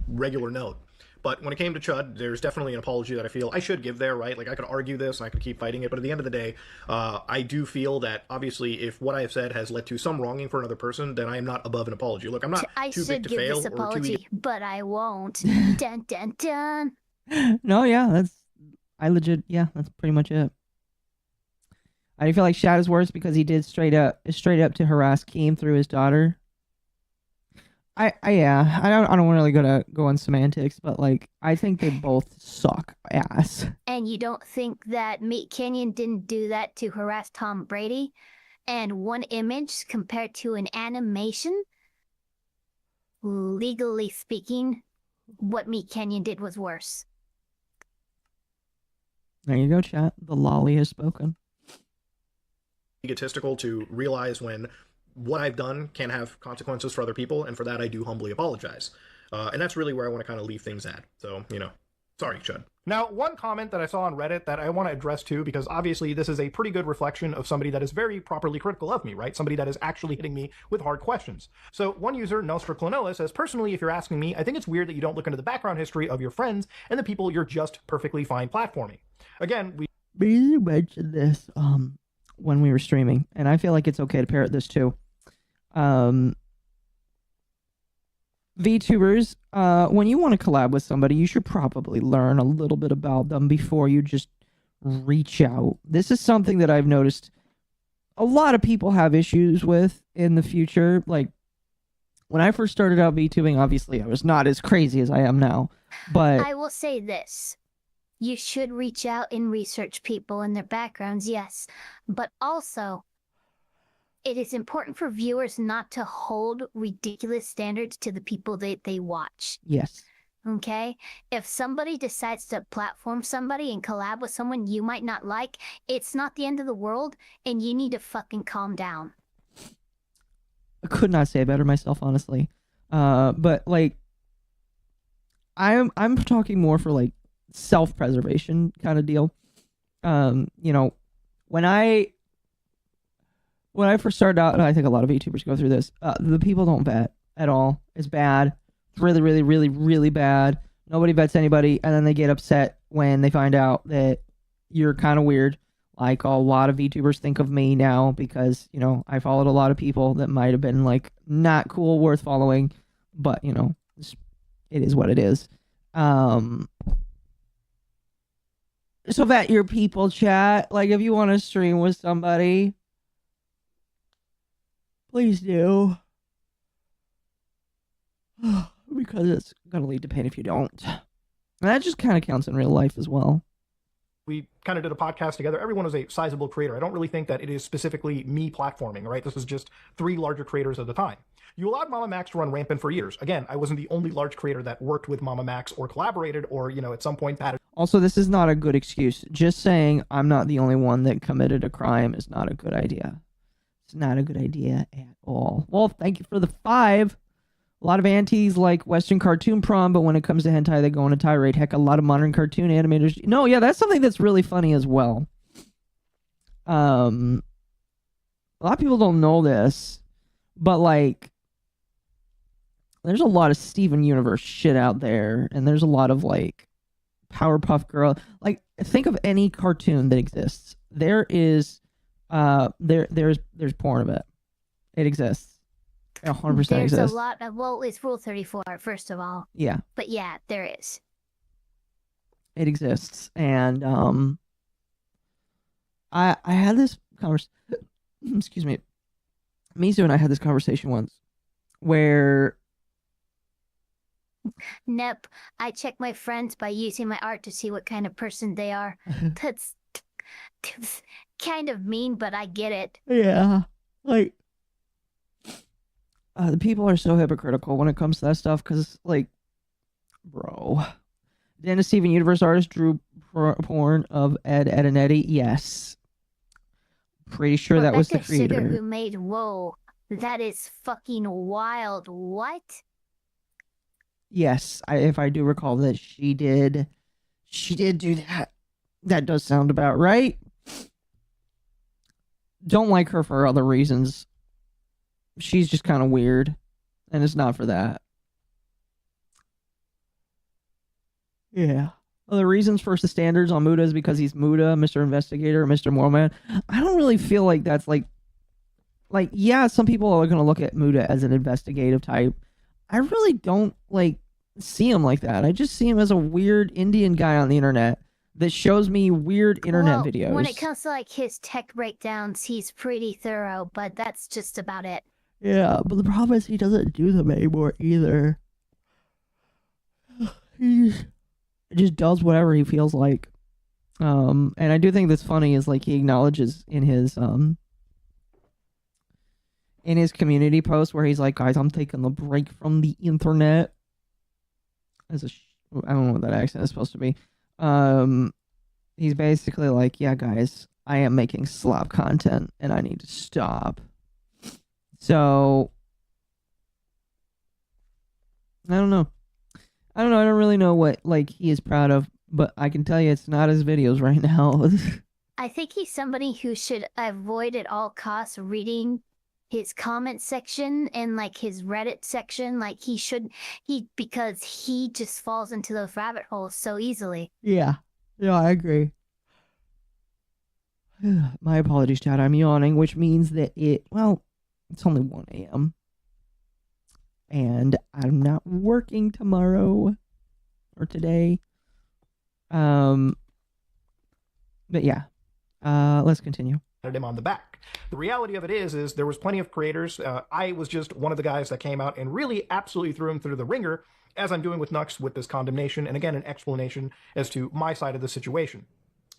regular note. But when it came to Chud, there's definitely an apology that I feel I should give there, right? Like, I could argue this and I could keep fighting it, but at the end of the day, I do feel that, obviously, if what I have said has led to some wronging for another person, then I am not above an apology. Look, I'm not too big to fail this or too apology, but I won't. Dun dun dun. No, yeah, that's pretty much it. I feel like Shad is worse because he did straight up to harass Keem through his daughter. I don't really go on semantics, but like I think they both suck ass. And you don't think that Meat Canyon didn't do that to harass Tom Brady? And one image compared to an animation? Legally speaking, what Meat Canyon did was worse. There you go, chat. The lolly has spoken. egotistical to realize when what I've done can have consequences for other people, and for that I do humbly apologize. And that's really where I want to kind of leave things at. So, sorry, Chud. Now, one comment that I saw on Reddit that I want to address too, because obviously this is a pretty good reflection of somebody that is very properly critical of me, right? Somebody that is actually hitting me with hard questions. So one user, Nostra Clonoa, says, personally, if you're asking me, I think it's weird that you don't look into the background history of your friends and the people you're just perfectly fine platforming. Again, we mentioned this when we were streaming, and I feel like it's okay to parrot this too. VTubers, when you want to collab with somebody, you should probably learn a little bit about them before you just reach out. This is something that I've noticed a lot of people have issues with in the future. Like, when I first started out VTubing, obviously I was not as crazy as I am now, but I will say this. You should reach out and research people and their backgrounds, yes. But also, it is important for viewers not to hold ridiculous standards to the people that they watch. yes. Okay? If somebody decides to platform somebody and collab with someone you might not like, it's not the end of the world, and you need to fucking calm down. I could not say it better myself, honestly. But like, I'm talking more for like self-preservation kind of deal. When I first started out, and I think a lot of YouTubers go through this, the people don't vet at all. It's bad. It's really, really, really, really bad. Nobody vets anybody, and then they get upset when they find out that you're kind of weird. Like, a lot of VTubers think of me now because, I followed a lot of people that might have been, like, not cool, worth following, but, it is what it is. So vet your people, chat. Like, if you want to stream with somebody, please do. Because it's going to lead to pain if you don't. And that just kind of counts in real life as well. We kind of did a podcast together. Everyone was a sizable creator. I don't really think that it is specifically me platforming, right? This is just 3 larger creators at the time. You allowed Mama Max to run rampant for years. Again, I wasn't the only large creator that worked with Mama Max or collaborated or, at some point patted. Also, this is not a good excuse. Just saying I'm not the only one that committed a crime is not a good idea. It's not a good idea at all. Well, thank you for the 5. A lot of antis like Western cartoon prom, but when it comes to hentai, they go on a tirade. Heck, a lot of modern cartoon animators. No, yeah, that's something that's really funny as well. A lot of people don't know this, but like, there's a lot of Steven Universe shit out there, and there's a lot of like Powerpuff Girl. Like, think of any cartoon that exists. There is, there's porn of it. It exists. 100% There's exists. a lot of, well, it's Rule 34, first of all. Yeah. But yeah, there is. It exists, and I had this conversation. Excuse me, Mizu and I had this conversation once, where Nope. I check my friends by using my art to see what kind of person they are. That's kind of mean, but I get it. yeah, like the people are so hypocritical when it comes to that stuff. Because, like, bro, Dennis Steven Universe artist drew porn of Ed and Eddie. Yes, pretty sure that was the Rebecca Sugar, creator. who made Whoa. That is fucking wild. What? Yes, if I do recall that she did do that. That does sound about right. Don't like her for other reasons. She's just kind of weird, and it's not for that. Yeah. Well, the reasons for the standards on Muda is because he's Muda, Mr. Investigator, Mr. Moorman. I don't really feel like that's like, yeah, some people are going to look at Muda as an investigative type. I really don't, like, see him like that. I just see him as a weird Indian guy on the internet that shows me weird internet Well, videos. when it comes to like his tech breakdowns, he's pretty thorough, but that's just about it. Yeah, but the problem is he doesn't do them anymore either. He just does whatever he feels like. And I do think that's funny is like he acknowledges in his community post where he's like, guys, I'm taking the break from the internet. As I don't know what that accent is supposed to be. He's basically like, yeah, guys, I am making slop content and I need to stop. So I don't know. I don't really know what like he is proud of, but I can tell you it's not his videos right now. I think he's somebody who should avoid at all costs reading his comment section and like his Reddit section. Like because he just falls into those rabbit holes so easily. Yeah, I agree. My apologies, Chad. I'm yawning, which means that it's only 1 a.m. and I'm not working tomorrow or today. But yeah, let's continue. Him on the back. The reality of it is there was plenty of creators. I was just one of the guys that came out and really absolutely threw him through the ringer, as I'm doing with Nux with this condemnation, and again, an explanation as to my side of the situation.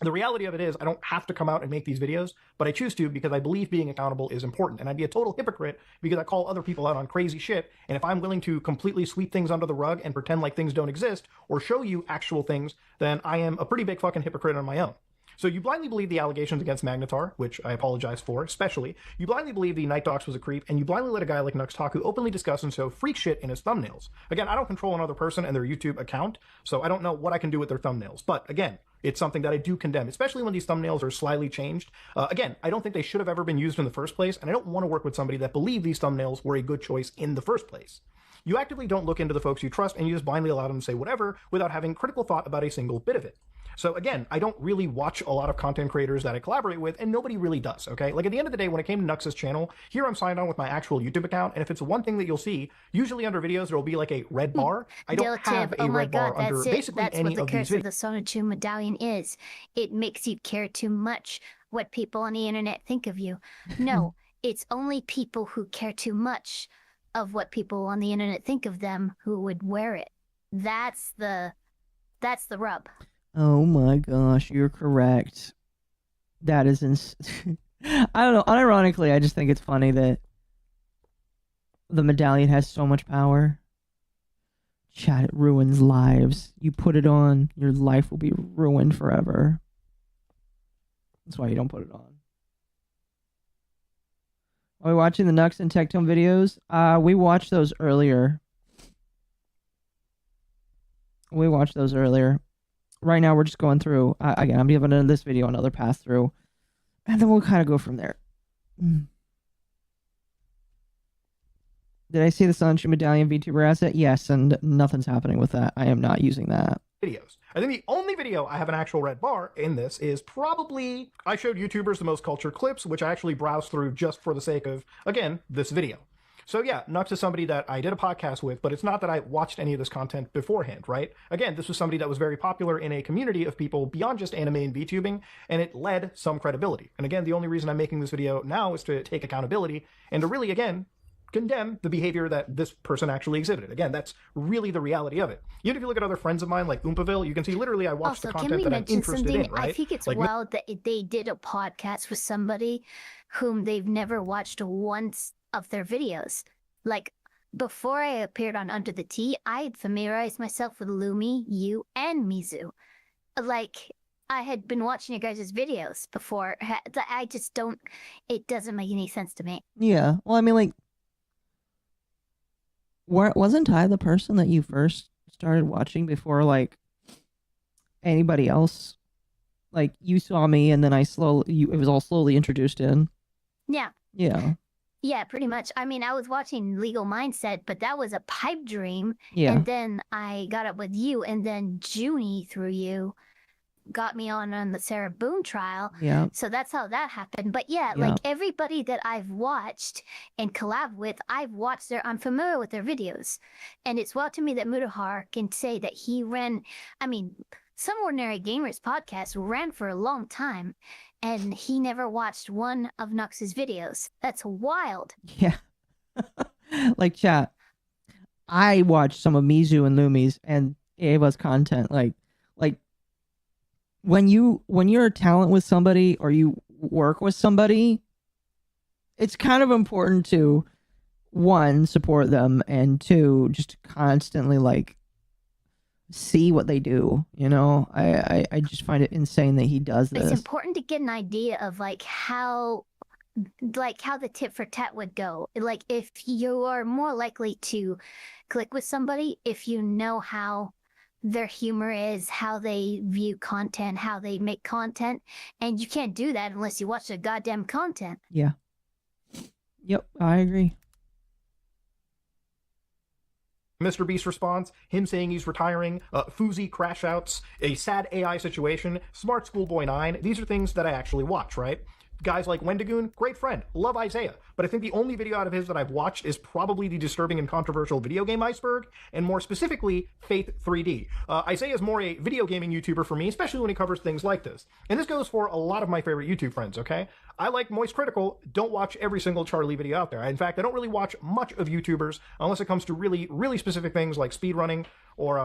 The reality of it is I don't have to come out and make these videos, but I choose to because I believe being accountable is important. And I'd be a total hypocrite because I call other people out on crazy shit. And if I'm willing to completely sweep things under the rug and pretend like things don't exist or show you actual things, then I am a pretty big fucking hypocrite on my own. So you blindly believe the allegations against Magnetar, which I apologize for, especially. You blindly believe the Night Docs was a creep, and you blindly let a guy like Nuxtaku openly discuss and show freak shit in his thumbnails. Again, I don't control another person and their YouTube account, so I don't know what I can do with their thumbnails. But again, it's something that I do condemn, especially when these thumbnails are slightly changed. Again, I don't think they should have ever been used in the first place, and I don't want to work with somebody that believed these thumbnails were a good choice in the first place. You actively don't look into the folks you trust, and you just blindly allow them to say whatever without having critical thought about a single bit of it. So again, I don't really watch a lot of content creators that I collaborate with, and nobody really does, okay? Like at the end of the day, when it came to Nux's channel, here I'm signed on with my actual YouTube account, and if it's one thing that you'll see, usually under videos there will be like a red bar. I don't have a red bar under basically any of these videos. That's what the curse of the Sonichu medallion is. It makes you care too much what people on the internet think of you. No, it's only people who care too much of what people on the internet think of them who would wear it. That's the rub. Oh my gosh, you're correct. That is I don't know. Unironically, I just think it's funny that the medallion has so much power. Chat, it ruins lives. You put it on, your life will be ruined forever. That's why you don't put it on. Are we watching the Nux and Tectone videos? We watched those earlier. Right now, we're just going through. Again, I'm giving this video another pass through, and then we'll kind of go from there. Did I see the Sonichu Medallion VTuber asset? Yes, and nothing's happening with that. I am not using that. Videos. I think the only video I have an actual red bar in this is probably I showed YouTubers the most cultured clips, which I actually browsed through just for the sake of, again, this video. So yeah, Nux is somebody that I did a podcast with, but it's not that I watched any of this content beforehand, right? Again, this was somebody that was very popular in a community of people beyond just anime and VTubing, and it led some credibility. And again, the only reason I'm making this video now is to take accountability and to really, again, condemn the behavior that this person actually exhibited. Again, that's really the reality of it. Even if you look at other friends of mine like Oompaville, you can see literally I watched the content that I'm interested in, right? I think it's like, wild that they did a podcast with somebody whom they've never watched once of their videos. Like, before I appeared on Under the Tea, I had familiarized myself with Lumi, you, and Mizu. Like, I had been watching your guys' videos before. I just don't... It doesn't make any sense to me. Yeah. Well, I mean, like, wasn't I the person that you first started watching before, like, anybody else? Like, you saw me, and then it was all slowly introduced in. Yeah. Yeah. Yeah, pretty much. I mean, I was watching Legal Mindset, but that was a pipe dream. Yeah. And then I got up with you, and then Junie, through you, got me on the Sarah Boone trial. Yeah. So that's how that happened. But yeah, Yeah. like everybody that I've watched and collab with, I'm familiar with their videos. And it's wild to me that Mutahar can say that he ran, I mean, Some Ordinary Gamers podcast ran for a long time, and he never watched one of Nux's videos. That's wild. Yeah. Like, chat, I watched some of Mizu and Lumi's and Ava's content. Like when you're a talent with somebody or you work with somebody, it's kind of important to, one, support them, and two, just constantly like see what they do. You know, I just find it insane that he does this. It's important to get an idea of how the tit for tat would go. Like, if you are more likely to click with somebody if you know how their humor is, how they view content, how they make content, and you can't do that unless you watch the goddamn content. Yeah. Yep, I agree. Mr. Beast response, him saying he's retiring, Foozy crash outs, a sad AI situation, Smart Schoolboy 9. These are things that I actually watch, right? Guys like Wendigoon, great friend, love Isaiah. But I think the only video out of his that I've watched is probably the disturbing and controversial video game iceberg, and more specifically, Faith 3D. Isaiah is more a video gaming YouTuber for me, especially when he covers things like this. And this goes for a lot of my favorite YouTube friends, okay? I like Moist Critical, don't watch every single Charlie video out there. In fact, I don't really watch much of YouTubers unless it comes to really, really specific things like speedrunning or,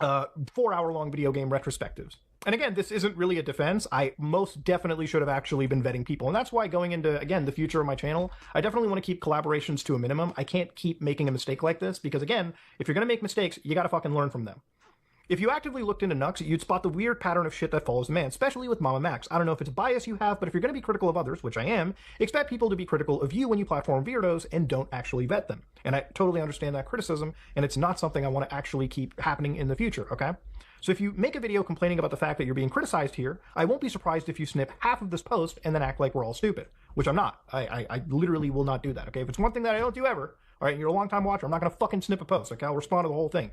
4-hour-long video game retrospectives. And again, this isn't really a defense. I most definitely should have actually been vetting people. And that's why going into, again, the future of my channel, I definitely want to keep collaborations to a minimum. I can't keep making a mistake like this because, again, if you're going to make mistakes, you got to fucking learn from them. If you actively looked into Nux, you'd spot the weird pattern of shit that follows the man, especially with Mama Max. I don't know if it's a bias you have, but if you're going to be critical of others, which I am, expect people to be critical of you when you platform weirdos and don't actually vet them. And I totally understand that criticism, and it's not something I want to actually keep happening in the future, okay? So if you make a video complaining about the fact that you're being criticized here, I won't be surprised if you snip half of this post and then act like we're all stupid, which I'm not. I literally will not do that, okay? If it's one thing that I don't do ever, all right, and you're a long-time watcher, I'm not going to fucking snip a post, okay? I'll respond to the whole thing.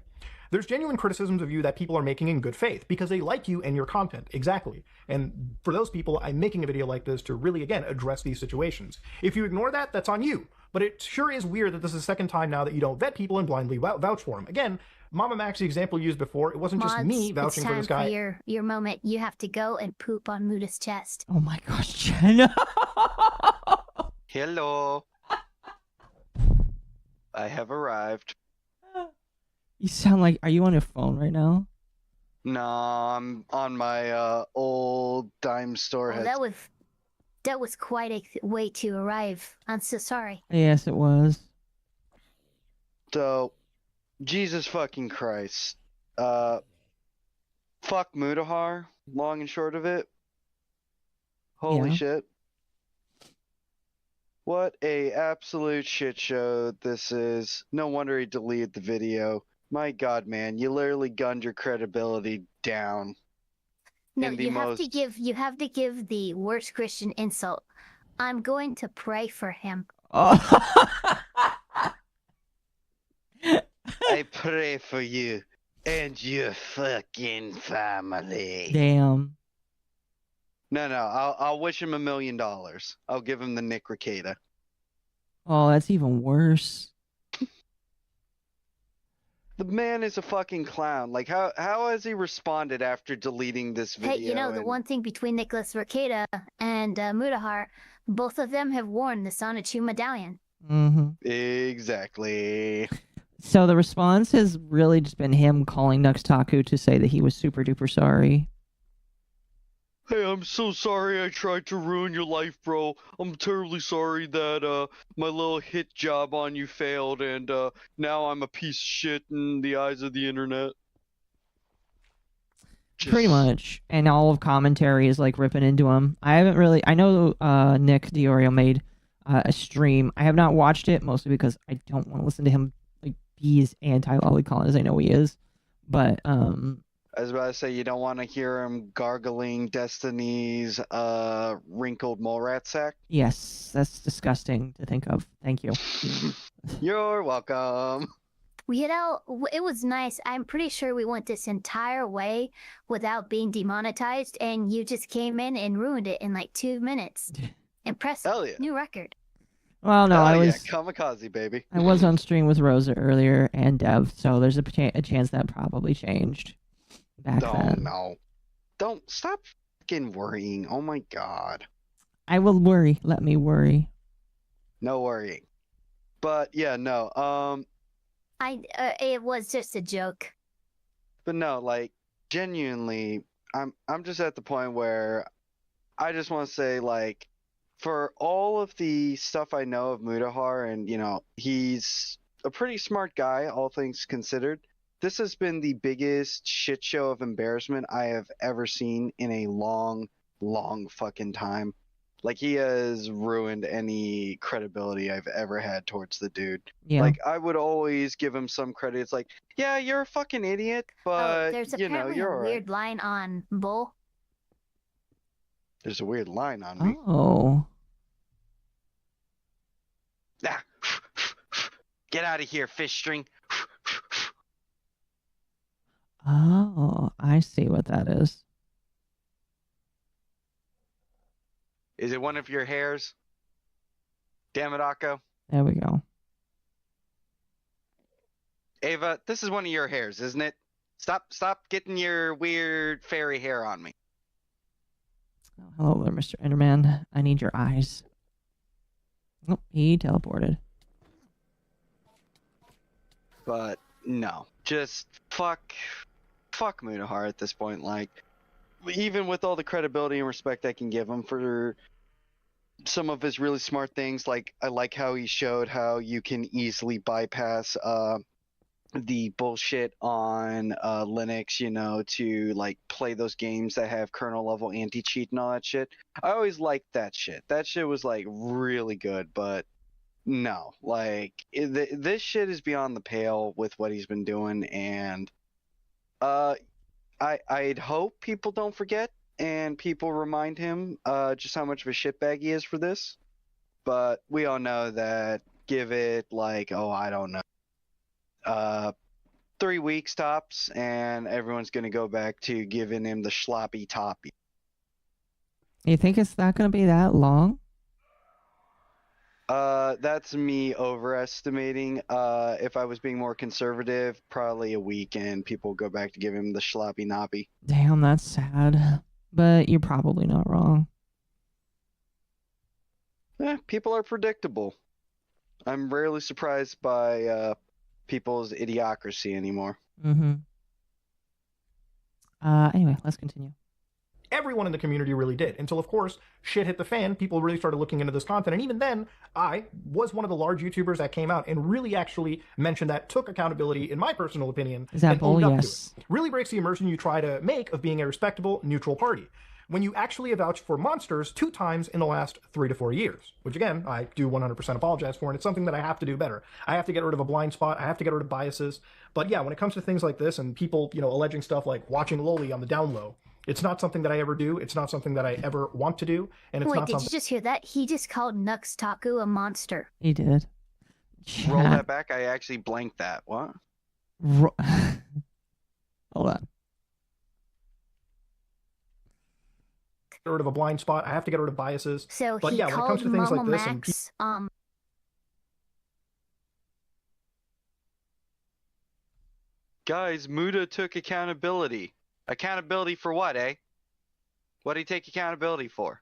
There's genuine criticisms of you that people are making in good faith because they like you and your content, exactly. And for those people, I'm making a video like this to really, again, address these situations. If you ignore that, that's on you. But it sure is weird that this is the second time now that you don't vet people and blindly vouch for them. Again, Mama Max, the example used before, it wasn't just me vouching for this guy. It's time for your moment. You have to go and poop on Muda's chest. Oh my gosh, Jenna. Hello. I have arrived. You sound like, are you on your phone right now? No, I'm on my old dime store headset. That was quite a way to arrive. I'm so sorry. Yes, it was. So, Jesus fucking Christ. Fuck Mutahar, long and short of it. Holy shit. What a absolute shit show this is. No wonder he deleted the video. My god, man, you literally gunned your credibility down. No, you have to give the worst Christian insult. I'm going to pray for him. I pray for you and your fucking family. Damn. No, I'll wish him $1 million. I'll give him the Nick Ricada. Oh, that's even worse. The man is a fucking clown. Like, how has he responded after deleting this video? Hey, you know, the one thing between Nicholas Ricada and Mutahar, both of them have worn the Sonichu medallion. Exactly. So the response has really just been him calling Nuxtaku to say that he was super duper sorry. Hey, I'm so sorry I tried to ruin your life, bro. I'm terribly sorry that my little hit job on you failed, and now I'm a piece of shit in the eyes of the internet. Pretty much. And all of commentary is like ripping into him. I know Nick Diorio made a stream. I have not watched it, mostly because I don't want to listen to him like be as anti-LOLcow as I know he is. But I was about to say, you don't want to hear him gargling Destiny's wrinkled mole rat sack? yes, that's disgusting to think of. Thank you. You're welcome. You know, it was nice. I'm pretty sure we went this entire way without being demonetized, and you just came in and ruined it in like 2 minutes. Impressive. Hell yeah. New record. Well, no, I was kamikaze, baby. I was on stream with Rosa earlier and Dev, so there's a chance that probably changed back then. No. Don't stop fucking worrying. Oh my god. I will worry. Let me worry. No worrying. But yeah, no. It was just a joke. But no, like genuinely, I'm just at the point where I just want to say, like, for all of the stuff I know of Mutahar, and you know, he's a pretty smart guy, all things considered. This has been the biggest shit show of embarrassment I have ever seen in a long, long fucking time. Like, he has ruined any credibility I've ever had towards the dude. Yeah. Like, I would always give him some credit. It's like, yeah, you're a fucking idiot, but There's you know, apparently you're a alright. weird line on Bull. There's a weird line on me. Oh. Ah. Get out of here, fish string. Oh, I see what that is. Is it one of your hairs? Damn it, Akko. There we go. Ava, this is one of your hairs, isn't it? Stop getting your weird fairy hair on me. Oh, hello there, Mr. Enderman. I need your eyes. Oh, he teleported. But no, just fuck Mutahar at this point. Like, even with all the credibility and respect I can give him for some of his really smart things, like I like how he showed how you can easily bypass the bullshit on Linux, you know, to like play those games that have kernel level anti-cheat and all that shit. I always liked that shit. That shit was like really good, but no, like this shit is beyond the pale with what he's been doing, and I'd hope people don't forget and people remind him just how much of a shitbag he is for this. But we all know that give it like, oh, I don't know, 3 weeks tops, and everyone's gonna go back to giving him the sloppy toppy. You think it's not going to be that long? That's me overestimating. If I was being more conservative, probably a week, and people go back to give him the sloppy noppy. Damn, that's sad. But you're probably not wrong. People are predictable. I'm rarely surprised by people's idiocracy anymore. Mm-hmm. Anyway, let's continue. Everyone in the community really did, until of course shit hit the fan. People really started looking into this content, and even then I was one of the large YouTubers that came out and really actually mentioned that, took accountability, in my personal opinion, and owned up to it. Really breaks the immersion you try to make of being a respectable, neutral party when you actually avouched for monsters 2 times in the last 3 to 4 years, which again, I do 100% apologize for, and it's something that I have to do better. I have to get rid of a blind spot, I have to get rid of biases, but yeah, when it comes to things like this and people, you know, alleging stuff like watching Loli on the down low, it's not something that I ever do, it's not something that I ever want to do, and it's Wait, not did something... you just hear that? He just called Nuxtaku a monster. He did. Roll that back, I actually blanked that. What? Hold on. Get rid of a blind spot, I have to get rid of biases. So but he yeah, when it comes called to things like Mama this and Max, Guys, Muda took accountability. Accountability for what, eh? What did he take accountability for?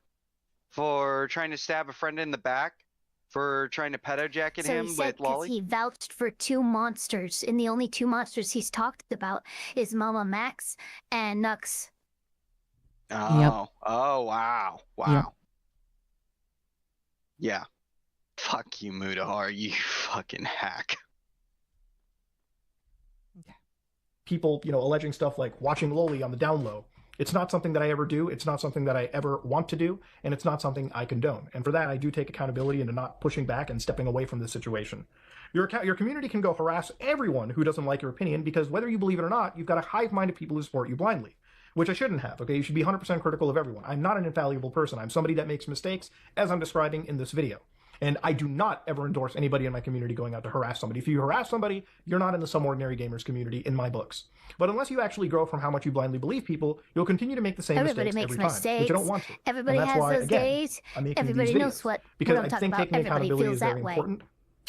For trying to stab a friend in the back? For trying to pedo jacket So him he said with because Loli? he vouched for 2 monsters, and the only 2 monsters he's talked about is Mama Max and Nux. Oh, oh, wow. Wow. Yep. Yeah. Fuck you, Mutahar, you fucking hack. People, alleging stuff like watching Loli on the down low. It's not something that I ever do. It's not something that I ever want to do, and it's not something I condone. And for that, I do take accountability into not pushing back and stepping away from this situation. Your community can go harass everyone who doesn't like your opinion, because whether you believe it or not, you've got a hive mind of people who support you blindly, which I shouldn't have, okay? You should be 100% critical of everyone. I'm not an infallible person. I'm somebody that makes mistakes, as I'm describing in this video. And I do not ever endorse anybody in my community going out to harass somebody. If you harass somebody, you're not in the Some Ordinary Gamers community in my books. But unless you actually grow from how much you blindly believe people, you'll continue to make the same Everybody mistakes makes every time, mistakes. which I don't want to. Everybody And that's has why, those again, days. I'm making Everybody these knows videos. what Because I'm I talking think about. taking Everybody accountability feels is very that way. important.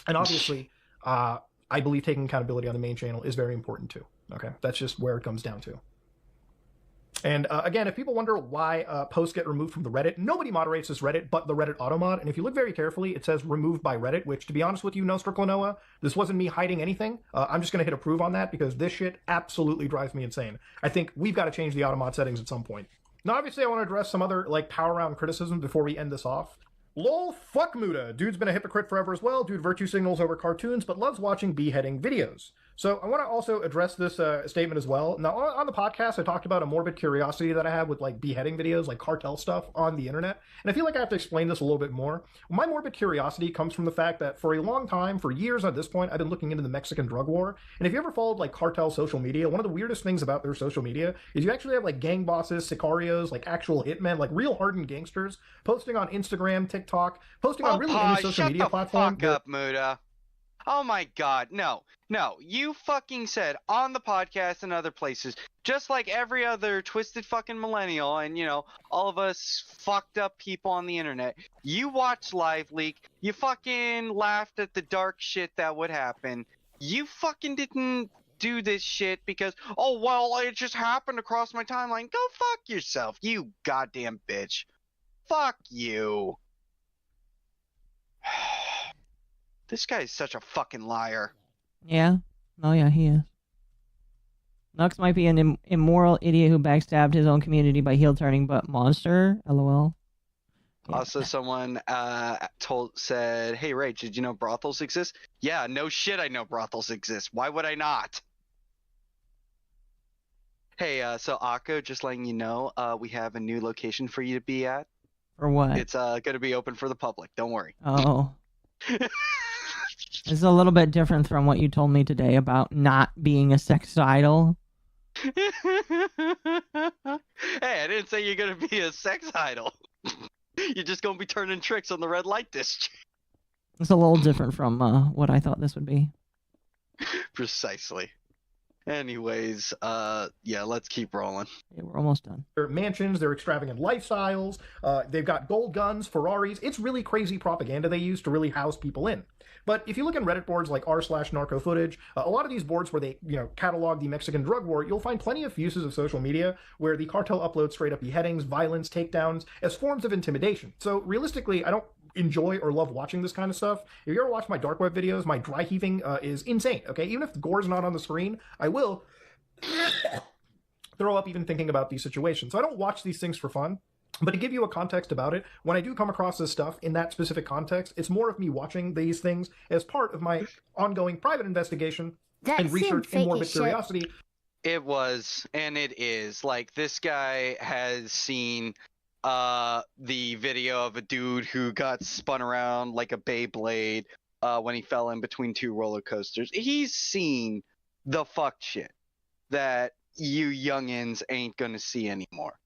And obviously, I believe taking accountability on the main channel is very important too. Okay, that's just where it comes down to. And again, if people wonder why posts get removed from the Reddit, nobody moderates this Reddit but the Reddit automod. And if you look very carefully, it says removed by Reddit, which, to be honest with you, Nostraklanoa, this wasn't me hiding anything. I'm just going to hit approve on that because this shit absolutely drives me insane. I think we've got to change the automod settings at some point. Now, obviously, I want to address some other power round criticism before we end this off. Lol, fuck Muda. Dude's been a hypocrite forever as well. Dude virtue signals over cartoons, but loves watching beheading videos. So I want to also address this statement as well. Now, on the podcast, I talked about a morbid curiosity that I have with beheading videos, cartel stuff on the internet. And I feel like I have to explain this a little bit more. My morbid curiosity comes from the fact that for a long time, for years at this point, I've been looking into the Mexican drug war. And if you ever followed cartel social media, one of the weirdest things about their social media is you actually have gang bosses, sicarios, actual hitmen, real hardened gangsters posting on Instagram, TikTok, posting on really any social media platform. Fuck up, Muda. Oh my god, no. You fucking said on the podcast and other places, just like every other twisted fucking millennial and, all of us fucked up people on the internet, you watched Live Leak, you fucking laughed at the dark shit that would happen. You fucking didn't do this shit because, oh, well, it just happened across my timeline. Go fuck yourself, you goddamn bitch. Fuck you. This guy is such a fucking liar. Yeah. Oh, yeah, he is. Nux might be an immoral idiot who backstabbed his own community by heel turning, but monster? LOL. Yeah. Also, someone said, hey, Rach, did you know brothels exist? Yeah, no shit, I know brothels exist. Why would I not? Hey, so Akko, just letting you know, we have a new location for you to be at. For what? It's going to be open for the public. Don't worry. Oh. This is a little bit different from what you told me today about not being a sex idol. Hey, I didn't say you're gonna be a sex idol. You're just gonna be turning tricks on the red light district. It's a little different from what I thought this would be. Precisely. Anyways, yeah, let's keep rolling. Yeah, we're almost done. Their mansions, their extravagant lifestyles, they've got gold guns, Ferraris. It's really crazy propaganda they use to really house people in. But if you look in Reddit boards like r/narco footage, a lot of these boards where they, catalog the Mexican drug war, you'll find plenty of uses of social media where the cartel uploads straight up beheadings, violence, takedowns as forms of intimidation. So realistically, I don't enjoy or love watching this kind of stuff. If you ever watch my dark web videos, my dry heaving is insane, okay? Even if Gore's not on the screen, I will throw up even thinking about these situations. So I don't watch these things for fun. But to give you a context about it, when I do come across this stuff in that specific context, it's more of me watching these things as part of my ongoing private investigation and research in morbid curiosity. It was, and it is. This guy has seen the video of a dude who got spun around like a Beyblade when he fell in between 2 roller coasters. He's seen the fuck shit that you youngins ain't gonna see anymore.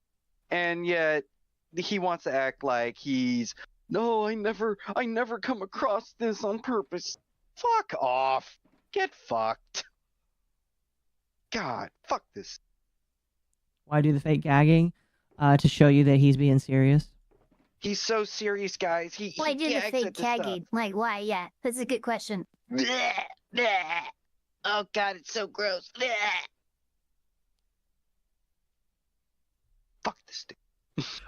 And yet he wants to act like no, I never come across this on purpose. Fuck off. Get fucked. God, fuck this. Why do the fake gagging? To show you that he's being serious. He's so serious, guys. Why do the gags fake at this gagging? Why? Yeah, that's a good question. Oh god, it's so gross. Blech. Fuck this thing.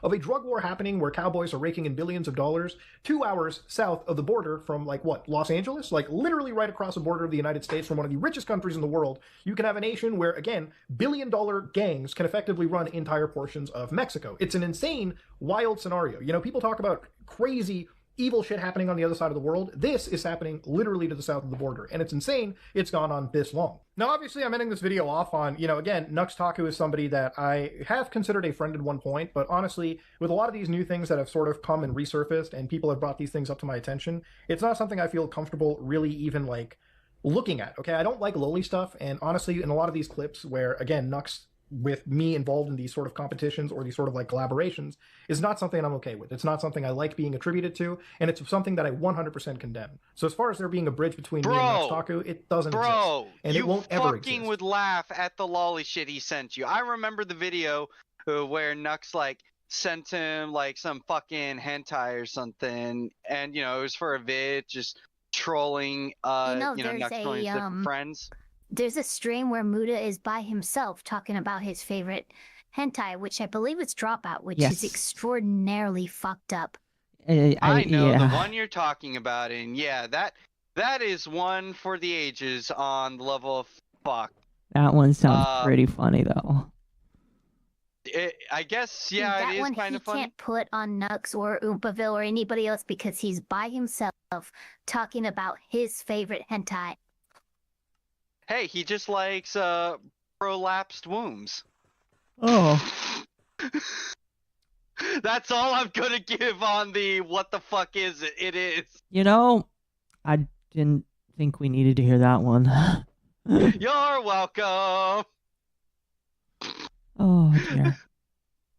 Of a drug war happening where cowboys are raking in billions of dollars 2 hours south of the border from, like, what, Los Angeles? Like, literally right across the border of the United States from one of the richest countries in the world. You can have a nation where, again, billion-dollar gangs can effectively run entire portions of Mexico. It's an insane, wild scenario. You know, people talk about crazy, evil shit happening on the other side of the world. This is happening literally to the south of the border, and it's insane it's gone on this long. Now, obviously, I'm ending this video off on, you know, again, NuxTaku is somebody that I have considered a friend at one point, but honestly, with a lot of these new things that have sort of come and resurfaced, and people have brought these things up to my attention, it's not something I feel comfortable really even, like, looking at, okay? I don't like Loli stuff, and honestly, in a lot of these clips where, again, Nux with me involved in these sort of competitions or these sort of like collaborations is not something I'm okay with. It's not something I like being attributed to, and it's something that I 100% condemn. So as far as there being a bridge between me and NuxTaku, it doesn't exist. And it won't ever exist. You fucking would laugh at the lolly shit he sent you. I remember the video where Nux like sent him like some fucking hentai or something, and you know, it was for a vid, just trolling Nux trolling his different friends. There's a stream where Muda is by himself talking about his favorite hentai, which I believe is Dropout, which is extraordinarily fucked up. I know the one you're talking about, and yeah, that is one for the ages on the level of fuck. That one sounds pretty funny though. I guess, yeah, it is kind of funny. That one he can't put on Nux or Oompaville or anybody else because he's by himself talking about his favorite hentai. Hey, he just likes prolapsed wombs. Oh. That's all I'm gonna give on the what the fuck is it? It is. You know, I didn't think we needed to hear that one. You're welcome. Oh dear.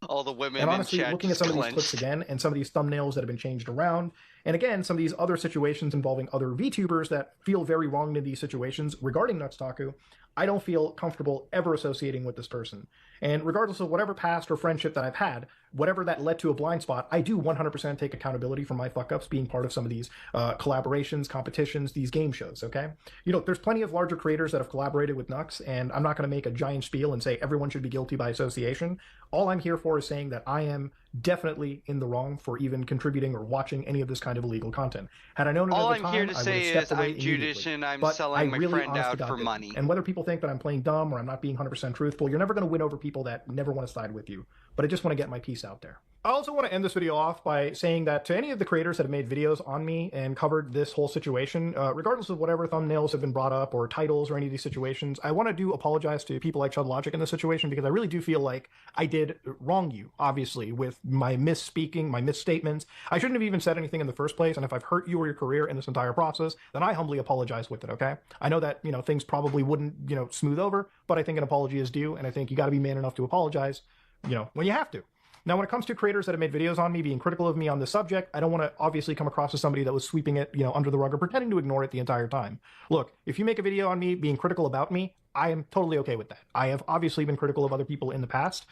All the women and honestly, in chat looking at some of these clips again, and some of these thumbnails that have been changed around, and again, some of these other situations involving other VTubers that feel very wronged in these situations regarding NuxTaku, I don't feel comfortable ever associating with this person. And regardless of whatever past or friendship that I've had, whatever that led to a blind spot, I do 100% take accountability for my fuck-ups being part of some of these collaborations, competitions, these game shows, okay? You know, there's plenty of larger creators that have collaborated with Nux, and I'm not going to make a giant spiel and say everyone should be guilty by association. All I'm here for is saying that I am definitely in the wrong for even contributing or watching any of this kind of illegal content. Had I known it all at the I'm time, here to I say would have is stepped away I'm Judas and I'm but selling I my really, friend honest to out God, for didn't. money. And whether people think that I'm playing dumb or I'm not being 100% truthful, you're never going to win over people that never want to side with you. But I just want to get my piece out there. I also want to end this video off by saying that to any of the creators that have made videos on me and covered this whole situation, regardless of whatever thumbnails have been brought up or titles or any of these situations, I want to apologize to people like Chud Logic in this situation because I really do feel like I did wrong you, obviously, with my misspeaking, my misstatements. I shouldn't have even said anything in the first place, and if I've hurt you or your career in this entire process, then I humbly apologize with it, okay? I know that, you know, things probably wouldn't, you know, smooth over, but I think an apology is due, and I think you got to be man enough to apologize, you know, when you have to. Now, when it comes to creators that have made videos on me, being critical of me on this subject, I don't want to obviously come across as somebody that was sweeping it, you know, under the rug or pretending to ignore it the entire time. Look, if you make a video on me being critical about me, I am totally okay with that. I have obviously been critical of other people in the past.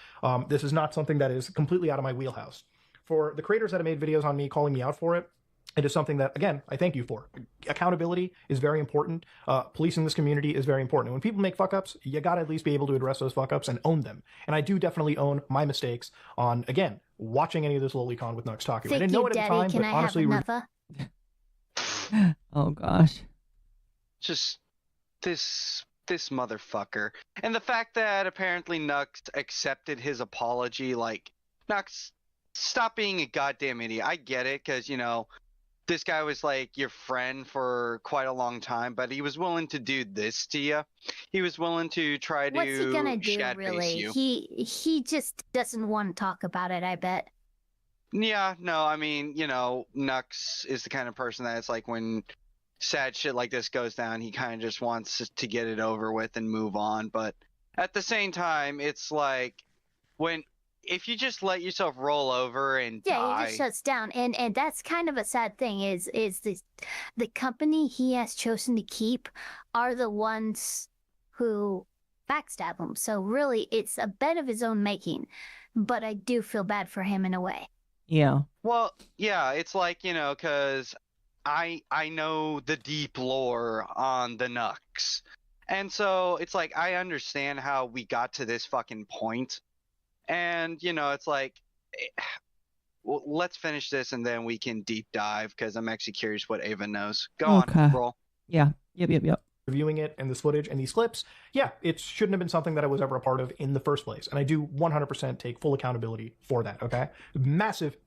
This is not something that is completely out of my wheelhouse. For the creators that have made videos on me calling me out for it, it is something that, again, I thank you for. Accountability is very important. Policing this community is very important. And when people make fuck-ups, you gotta at least be able to address those fuck-ups and own them. And I do definitely own my mistakes on, again, watching any of this LoliCon with NuxTaku. I didn't know it at the time, Can but I honestly... have another? Oh gosh. Just this motherfucker. And the fact that apparently Nux accepted his apology, like, Nux, stop being a goddamn idiot. I get it, because, you know, this guy was like your friend for quite a long time, but he was willing to do this to you. He was willing to try to What's he gonna do, shat really? face you. He just doesn't want to talk about it, I bet. Yeah, no, I mean, you know, Nux is the kind of person that it's like when sad shit like this goes down, he kind of just wants to get it over with and move on. But at the same time, it's like if you just let yourself roll over and die, he just shuts down, and that's kind of a sad thing. Is the company he has chosen to keep are the ones who backstab him. So really, it's a bed of his own making. But I do feel bad for him in a way. Yeah. Well, yeah, it's like, you know, because I know the deep lore on the Nux. And so it's like I understand how we got to this fucking point, and you know it's like, well, let's finish this and then we can deep dive because I'm actually curious what Ava knows. Go on, roll. Yeah. Yep. Reviewing it and this footage and these clips, yeah, it shouldn't have been something that I was ever a part of in the first place. And I do 100% take full accountability for that, okay? Massive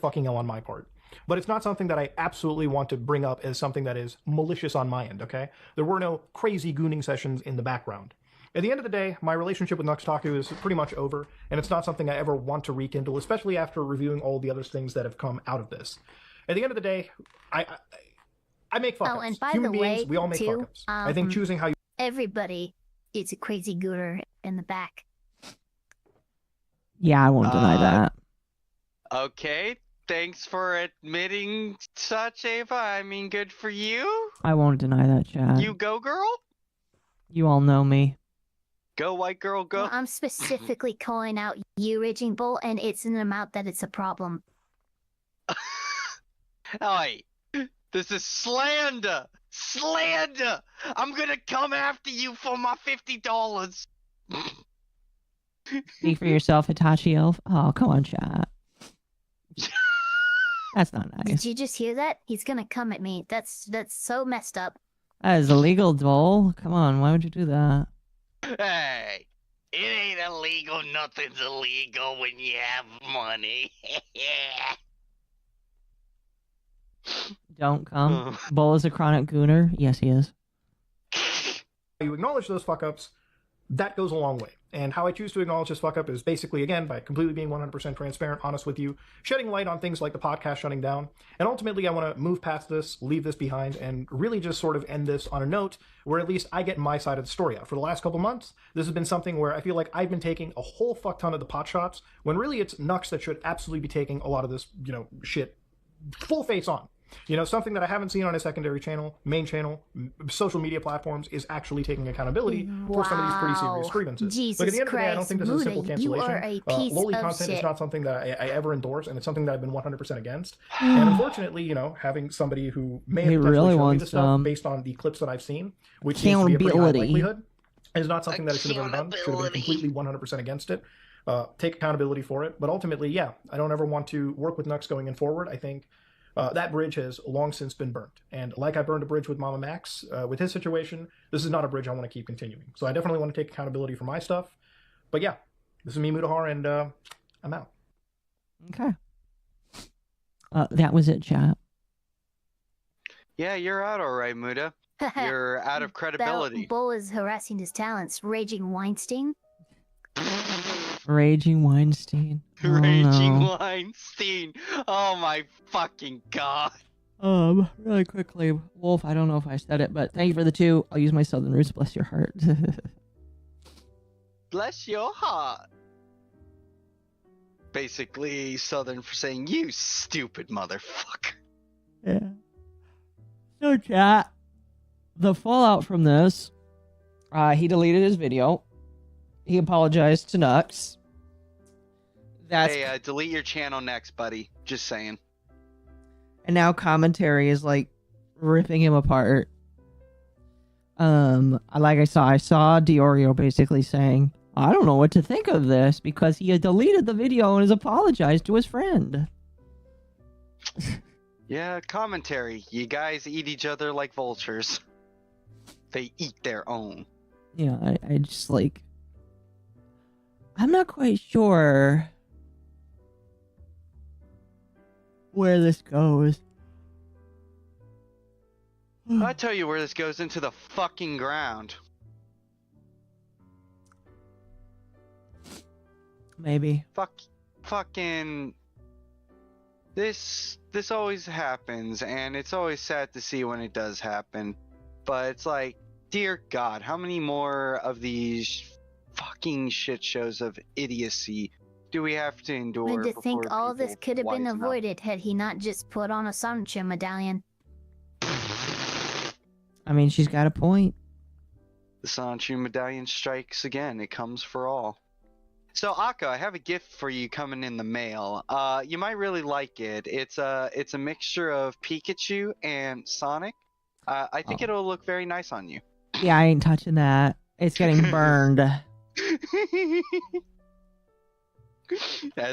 fucking L on my part. But it's not something that I absolutely want to bring up as something that is malicious on my end, okay? There were no crazy gooning sessions in the background. At the end of the day, my relationship with Nuxtaku is pretty much over, and it's not something I ever want to rekindle, especially after reviewing all the other things that have come out of this. At the end of the day, I make fuck-ups. Oh, and by Human the beings, way, we all make too, fuck-ups. I think choosing how you... Everybody is a crazy gooter in the back. Yeah, I won't deny that. Okay, thanks for admitting such, Ava. I mean, good for you. I won't deny that, chat. You go, girl. You all know me. Go, white girl, go. Well, I'm specifically calling out you, Raging Bull, and it's an amount that it's a problem. Oi, this is slander! Slander! I'm gonna come after you for my $50. Speak for yourself, Hitachi Elf. Oh, come on, chat. That's not nice. Did you just hear that? He's gonna come at me. That's so messed up. That is illegal, Dole. Come on, why would you do that? Hey, it ain't illegal. Nothing's illegal when you have money. Don't come. Bull is a chronic gooner. Yes, he is. You acknowledge those fuck-ups, that goes a long way. And how I choose to acknowledge this fuck-up is basically, again, by completely being 100% transparent, honest with you, shedding light on things like the podcast shutting down. And ultimately, I want to move past this, leave this behind, and really just sort of end this on a note where at least I get my side of the story out. For the last couple months, this has been something where I feel like I've been taking a whole fuck ton of the pot shots, when really it's Nux that should absolutely be taking a lot of this, shit full face on. Something that I haven't seen on a secondary channel, main channel, social media platforms is actually taking accountability for some of these pretty serious grievances. Jesus Look, at the end of the day, I don't think this is a simple Christ, Muda, you cancellation. are a piece Loli of content is shit. not something that I ever endorse, and it's something that I've been 100% against. And unfortunately, having somebody who may have He potentially really shown me wants this stuff some based on the clips that I've seen, which seems to be a pretty high accountability. likelihood, is not something that I should have ever done. Should have been completely 100% against it. Take accountability for it. But ultimately, yeah, I don't ever want to work with Nux going in forward. I think that bridge has long since been burnt. And like I burned a bridge with Mama Max, with his situation, this is not a bridge I want to keep continuing. So I definitely want to take accountability for my stuff. But yeah, this is me, Mutahar, and I'm out. Okay. That was it, chat. Yeah, you're out all right, Muda. You're out of credibility. That bull is harassing his talents. Raging Weinstein. Raging Weinstein. Oh, Raging no. Weinstein. Oh my fucking god. Really quickly, Wolf, I don't know if I said it, but thank you for the 2. I'll use my southern roots. Bless your heart. Bless your heart. Basically, Southern for saying, you stupid motherfucker. Yeah. So, chat, the fallout from this, he deleted his video. He apologized to Nux. Hey, delete your channel next, buddy. Just saying. And now commentary is like ripping him apart. Like I saw Diorio basically saying, I don't know what to think of this because he had deleted the video and has apologized to his friend. Yeah, commentary. You guys eat each other like vultures. They eat their own. Yeah, I just like... I'm not quite sure where this goes. I tell you where this goes, into the fucking ground. Maybe. Fucking... This always happens, and it's always sad to see when it does happen. But it's like, dear God, how many more of these fucking shit shows of idiocy do we have to endure? And to think before all this people could have been wisen up? avoided had he not just put on a Sonichu medallion. I mean, she's got a point. The Sonichu medallion strikes again. It comes for all. So, Akka, I have a gift for you coming in the mail. You might really like it. It's a mixture of Pikachu and Sonic. I think it'll look very nice on you. Yeah, I ain't touching that. It's getting burned. As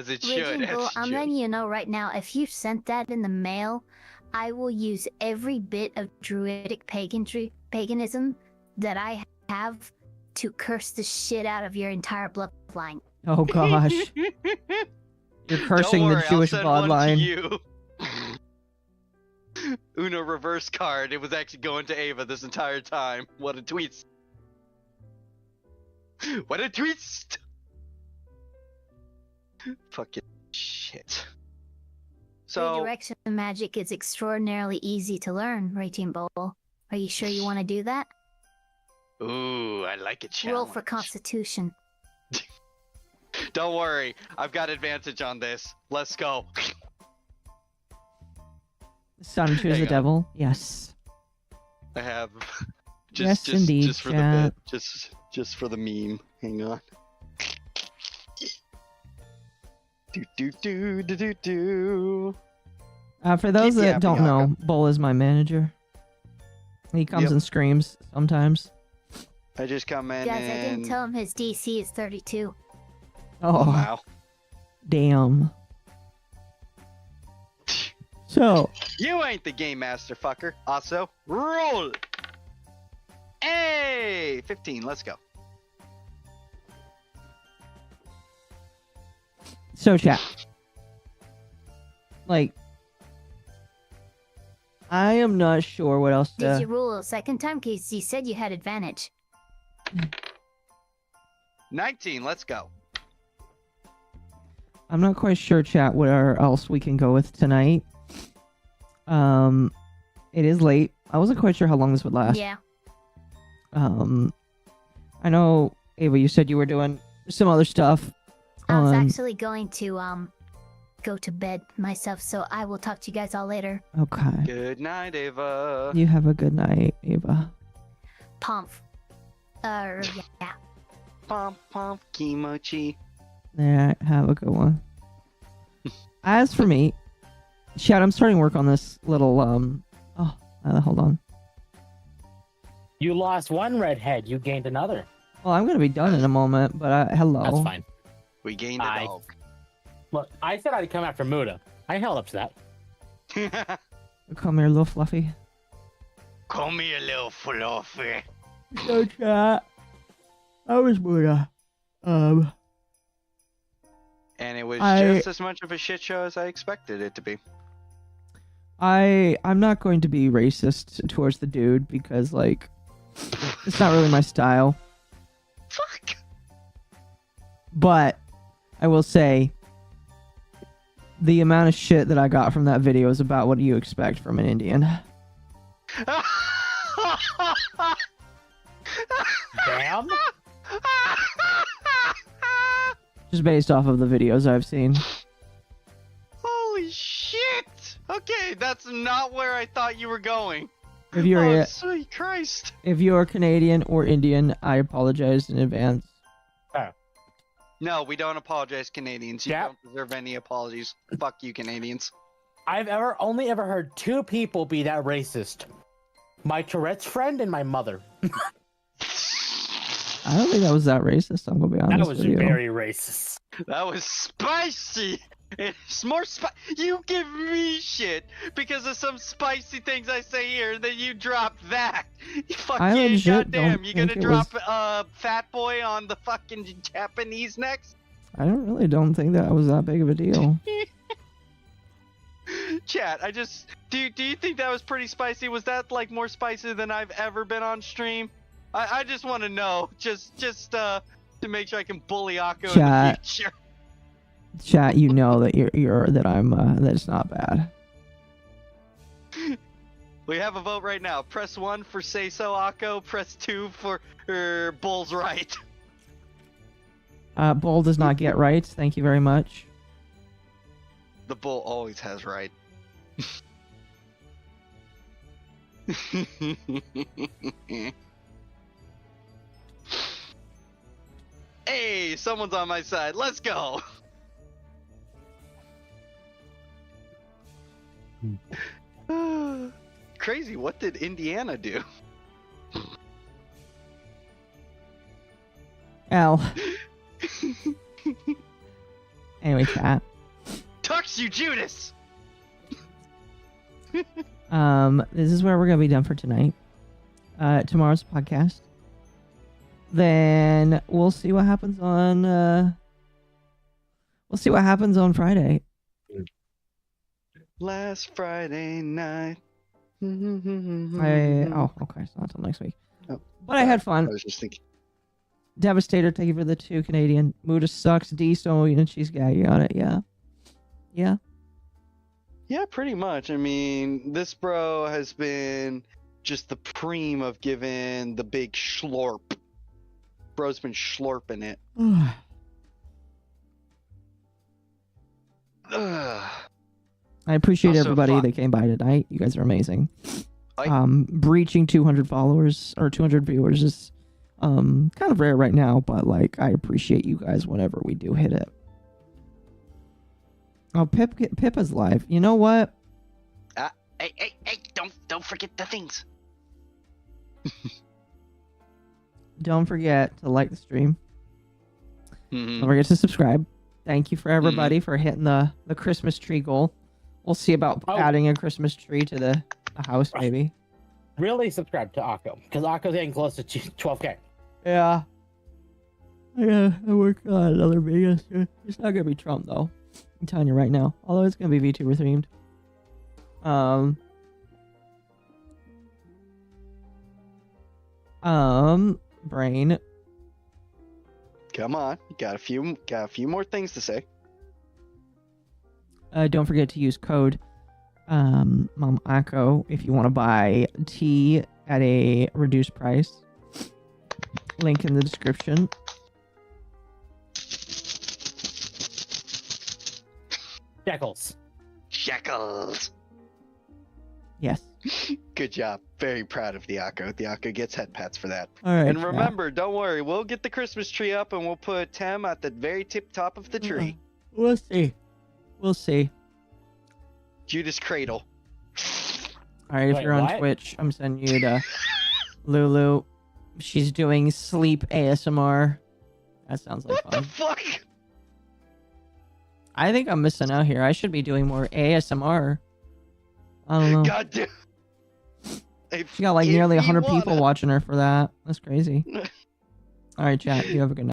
it should. Raging Bull, I'm letting you know right now, if you sent that in the mail, I will use every bit of druidic paganism that I have to curse the shit out of your entire bloodline. Oh gosh. You're cursing the Jewish bloodline. You. Uno reverse card. It was actually going to Ava this entire time. What a tweet. What a twist! Fucking shit. So Redirection magic is extraordinarily easy to learn, Raging Bull. Are you sure you want to do that? ooh, I like it. Roll for Constitution. Don't worry, I've got advantage on this. Let's go. Sonichu is the devil. Yes. I have. Yes, indeed, Just for the bit. Just for the meme. Hang on. Do. For those Keep that don't yapping, know, Bull is my manager. He comes and screams sometimes. I just come in Guys, I and... didn't tell him his DC is 32. Oh, wow. Damn. So. You ain't the game master, fucker. Also, roll. Hey, 15. Let's go. So, chat. Like, I am not sure what else Did to... you rule a second time? Because you said you had advantage. 19. Let's go. I'm not quite sure, chat, what else we can go with tonight. It is late. I wasn't quite sure how long this would last. Yeah. I know, Ava, you said you were doing some other stuff. I was actually going to go to bed myself, so I will talk to you guys all later. Okay. Good night, Ava. You have a good night, Ava. Pomp. Yeah. Pomp, kimochi. Yeah, have a good one. As for me, chat, I'm starting work on this little, hold on. You lost one redhead, you gained another. Well, I'm gonna be done in a moment, but hello. That's fine. We gained a dog. Look, I said I'd come after Muda. I held up to that. Come here, little fluffy. Come here, little fluffy. So, chat. I was Muda. And it was just as much of a shit show as I expected it to be. I'm not going to be racist towards the dude because, like, it's not really my style. Fuck. But I will say, the amount of shit that I got from that video is about what you expect from an Indian. Damn. Just based off of the videos I've seen. Holy shit! Okay, that's not where I thought you were going. If you're Oh, sweet Christ. if you're Canadian or Indian, I apologize in advance. No, we don't apologize, Canadians. You don't deserve any apologies. Fuck you, Canadians. I've only ever heard two people be that racist. My Tourette's friend and my mother. I don't think that was that racist. I'm gonna be honest That was with you. very racist. That was spicy. It's more You give me shit because of some spicy things I say here, and then you drop that. Fuck I yeah, legit goddamn! don't You gonna think it drop Fat Boy on the fucking Japanese next? I don't think that was that big of a deal. Chat, do you think that was pretty spicy? Was that like more spicy than I've ever been on stream? I just want to know, just to make sure I can bully Akko in the Chat. future. Chat, you know that that it's not bad. We have a vote right now. Press 1 for say so, Akko. Press 2 for Bull's right. Bull does not get rights. Thank you very much. The Bull always has right. Hey, someone's on my side. Let's go. Crazy. What did Indiana do? L. Anyway, chat. Tux you, Judas. This is where we're gonna be done for tonight. Tomorrow's podcast. Then we'll see what happens on. We'll see what happens on Friday. Last Friday night. Oh, okay, it's not till next week. But I had fun. I was just thinking. Devastator, thank you for the 2 Canadian. Muda sucks. D so and she's got you on it. Yeah. Yeah. Yeah, pretty much. I mean, this bro has been just the preem of giving the big schlorp. Bro's been schlorping it. I appreciate Also, everybody fuck. that came by tonight. You guys are amazing. Breaching 200 followers or 200 viewers is kind of rare right now, but like I appreciate you guys whenever we do hit it. Oh, Pippa's live. You know what? Hey, don't forget the things. Don't forget to like the stream. Mm-hmm. Don't forget to subscribe. Thank you for everybody for hitting the Christmas tree goal. We'll see about adding a Christmas tree to the house, maybe. Really subscribe to Akko, because Akko's getting close to 12K. Yeah. I work on another video soon. It's not gonna be Trump though. I'm telling you right now. Although it's gonna be VTuber themed. Brain. Come on, got a few more things to say. Don't forget to use code Mom Akko if you want to buy tea at a reduced price. Link in the description. Shekels. Yes. Good job. Very proud of the Akko. The Akko gets head pats for that. All right, and yeah. remember, don't worry, we'll get the Christmas tree up and we'll put Tem at the very tip top of the tree. We'll see. We'll see. Judas Cradle. All right, if Wait, you're on what? Twitch, I'm sending you to Lulu. She's doing sleep ASMR. That sounds like fun. Fuck. I think I'm missing out here. I should be doing more ASMR. I don't know. God damn. She got like nearly 100 people watching her for that. That's crazy. All right, chat. You have a good night.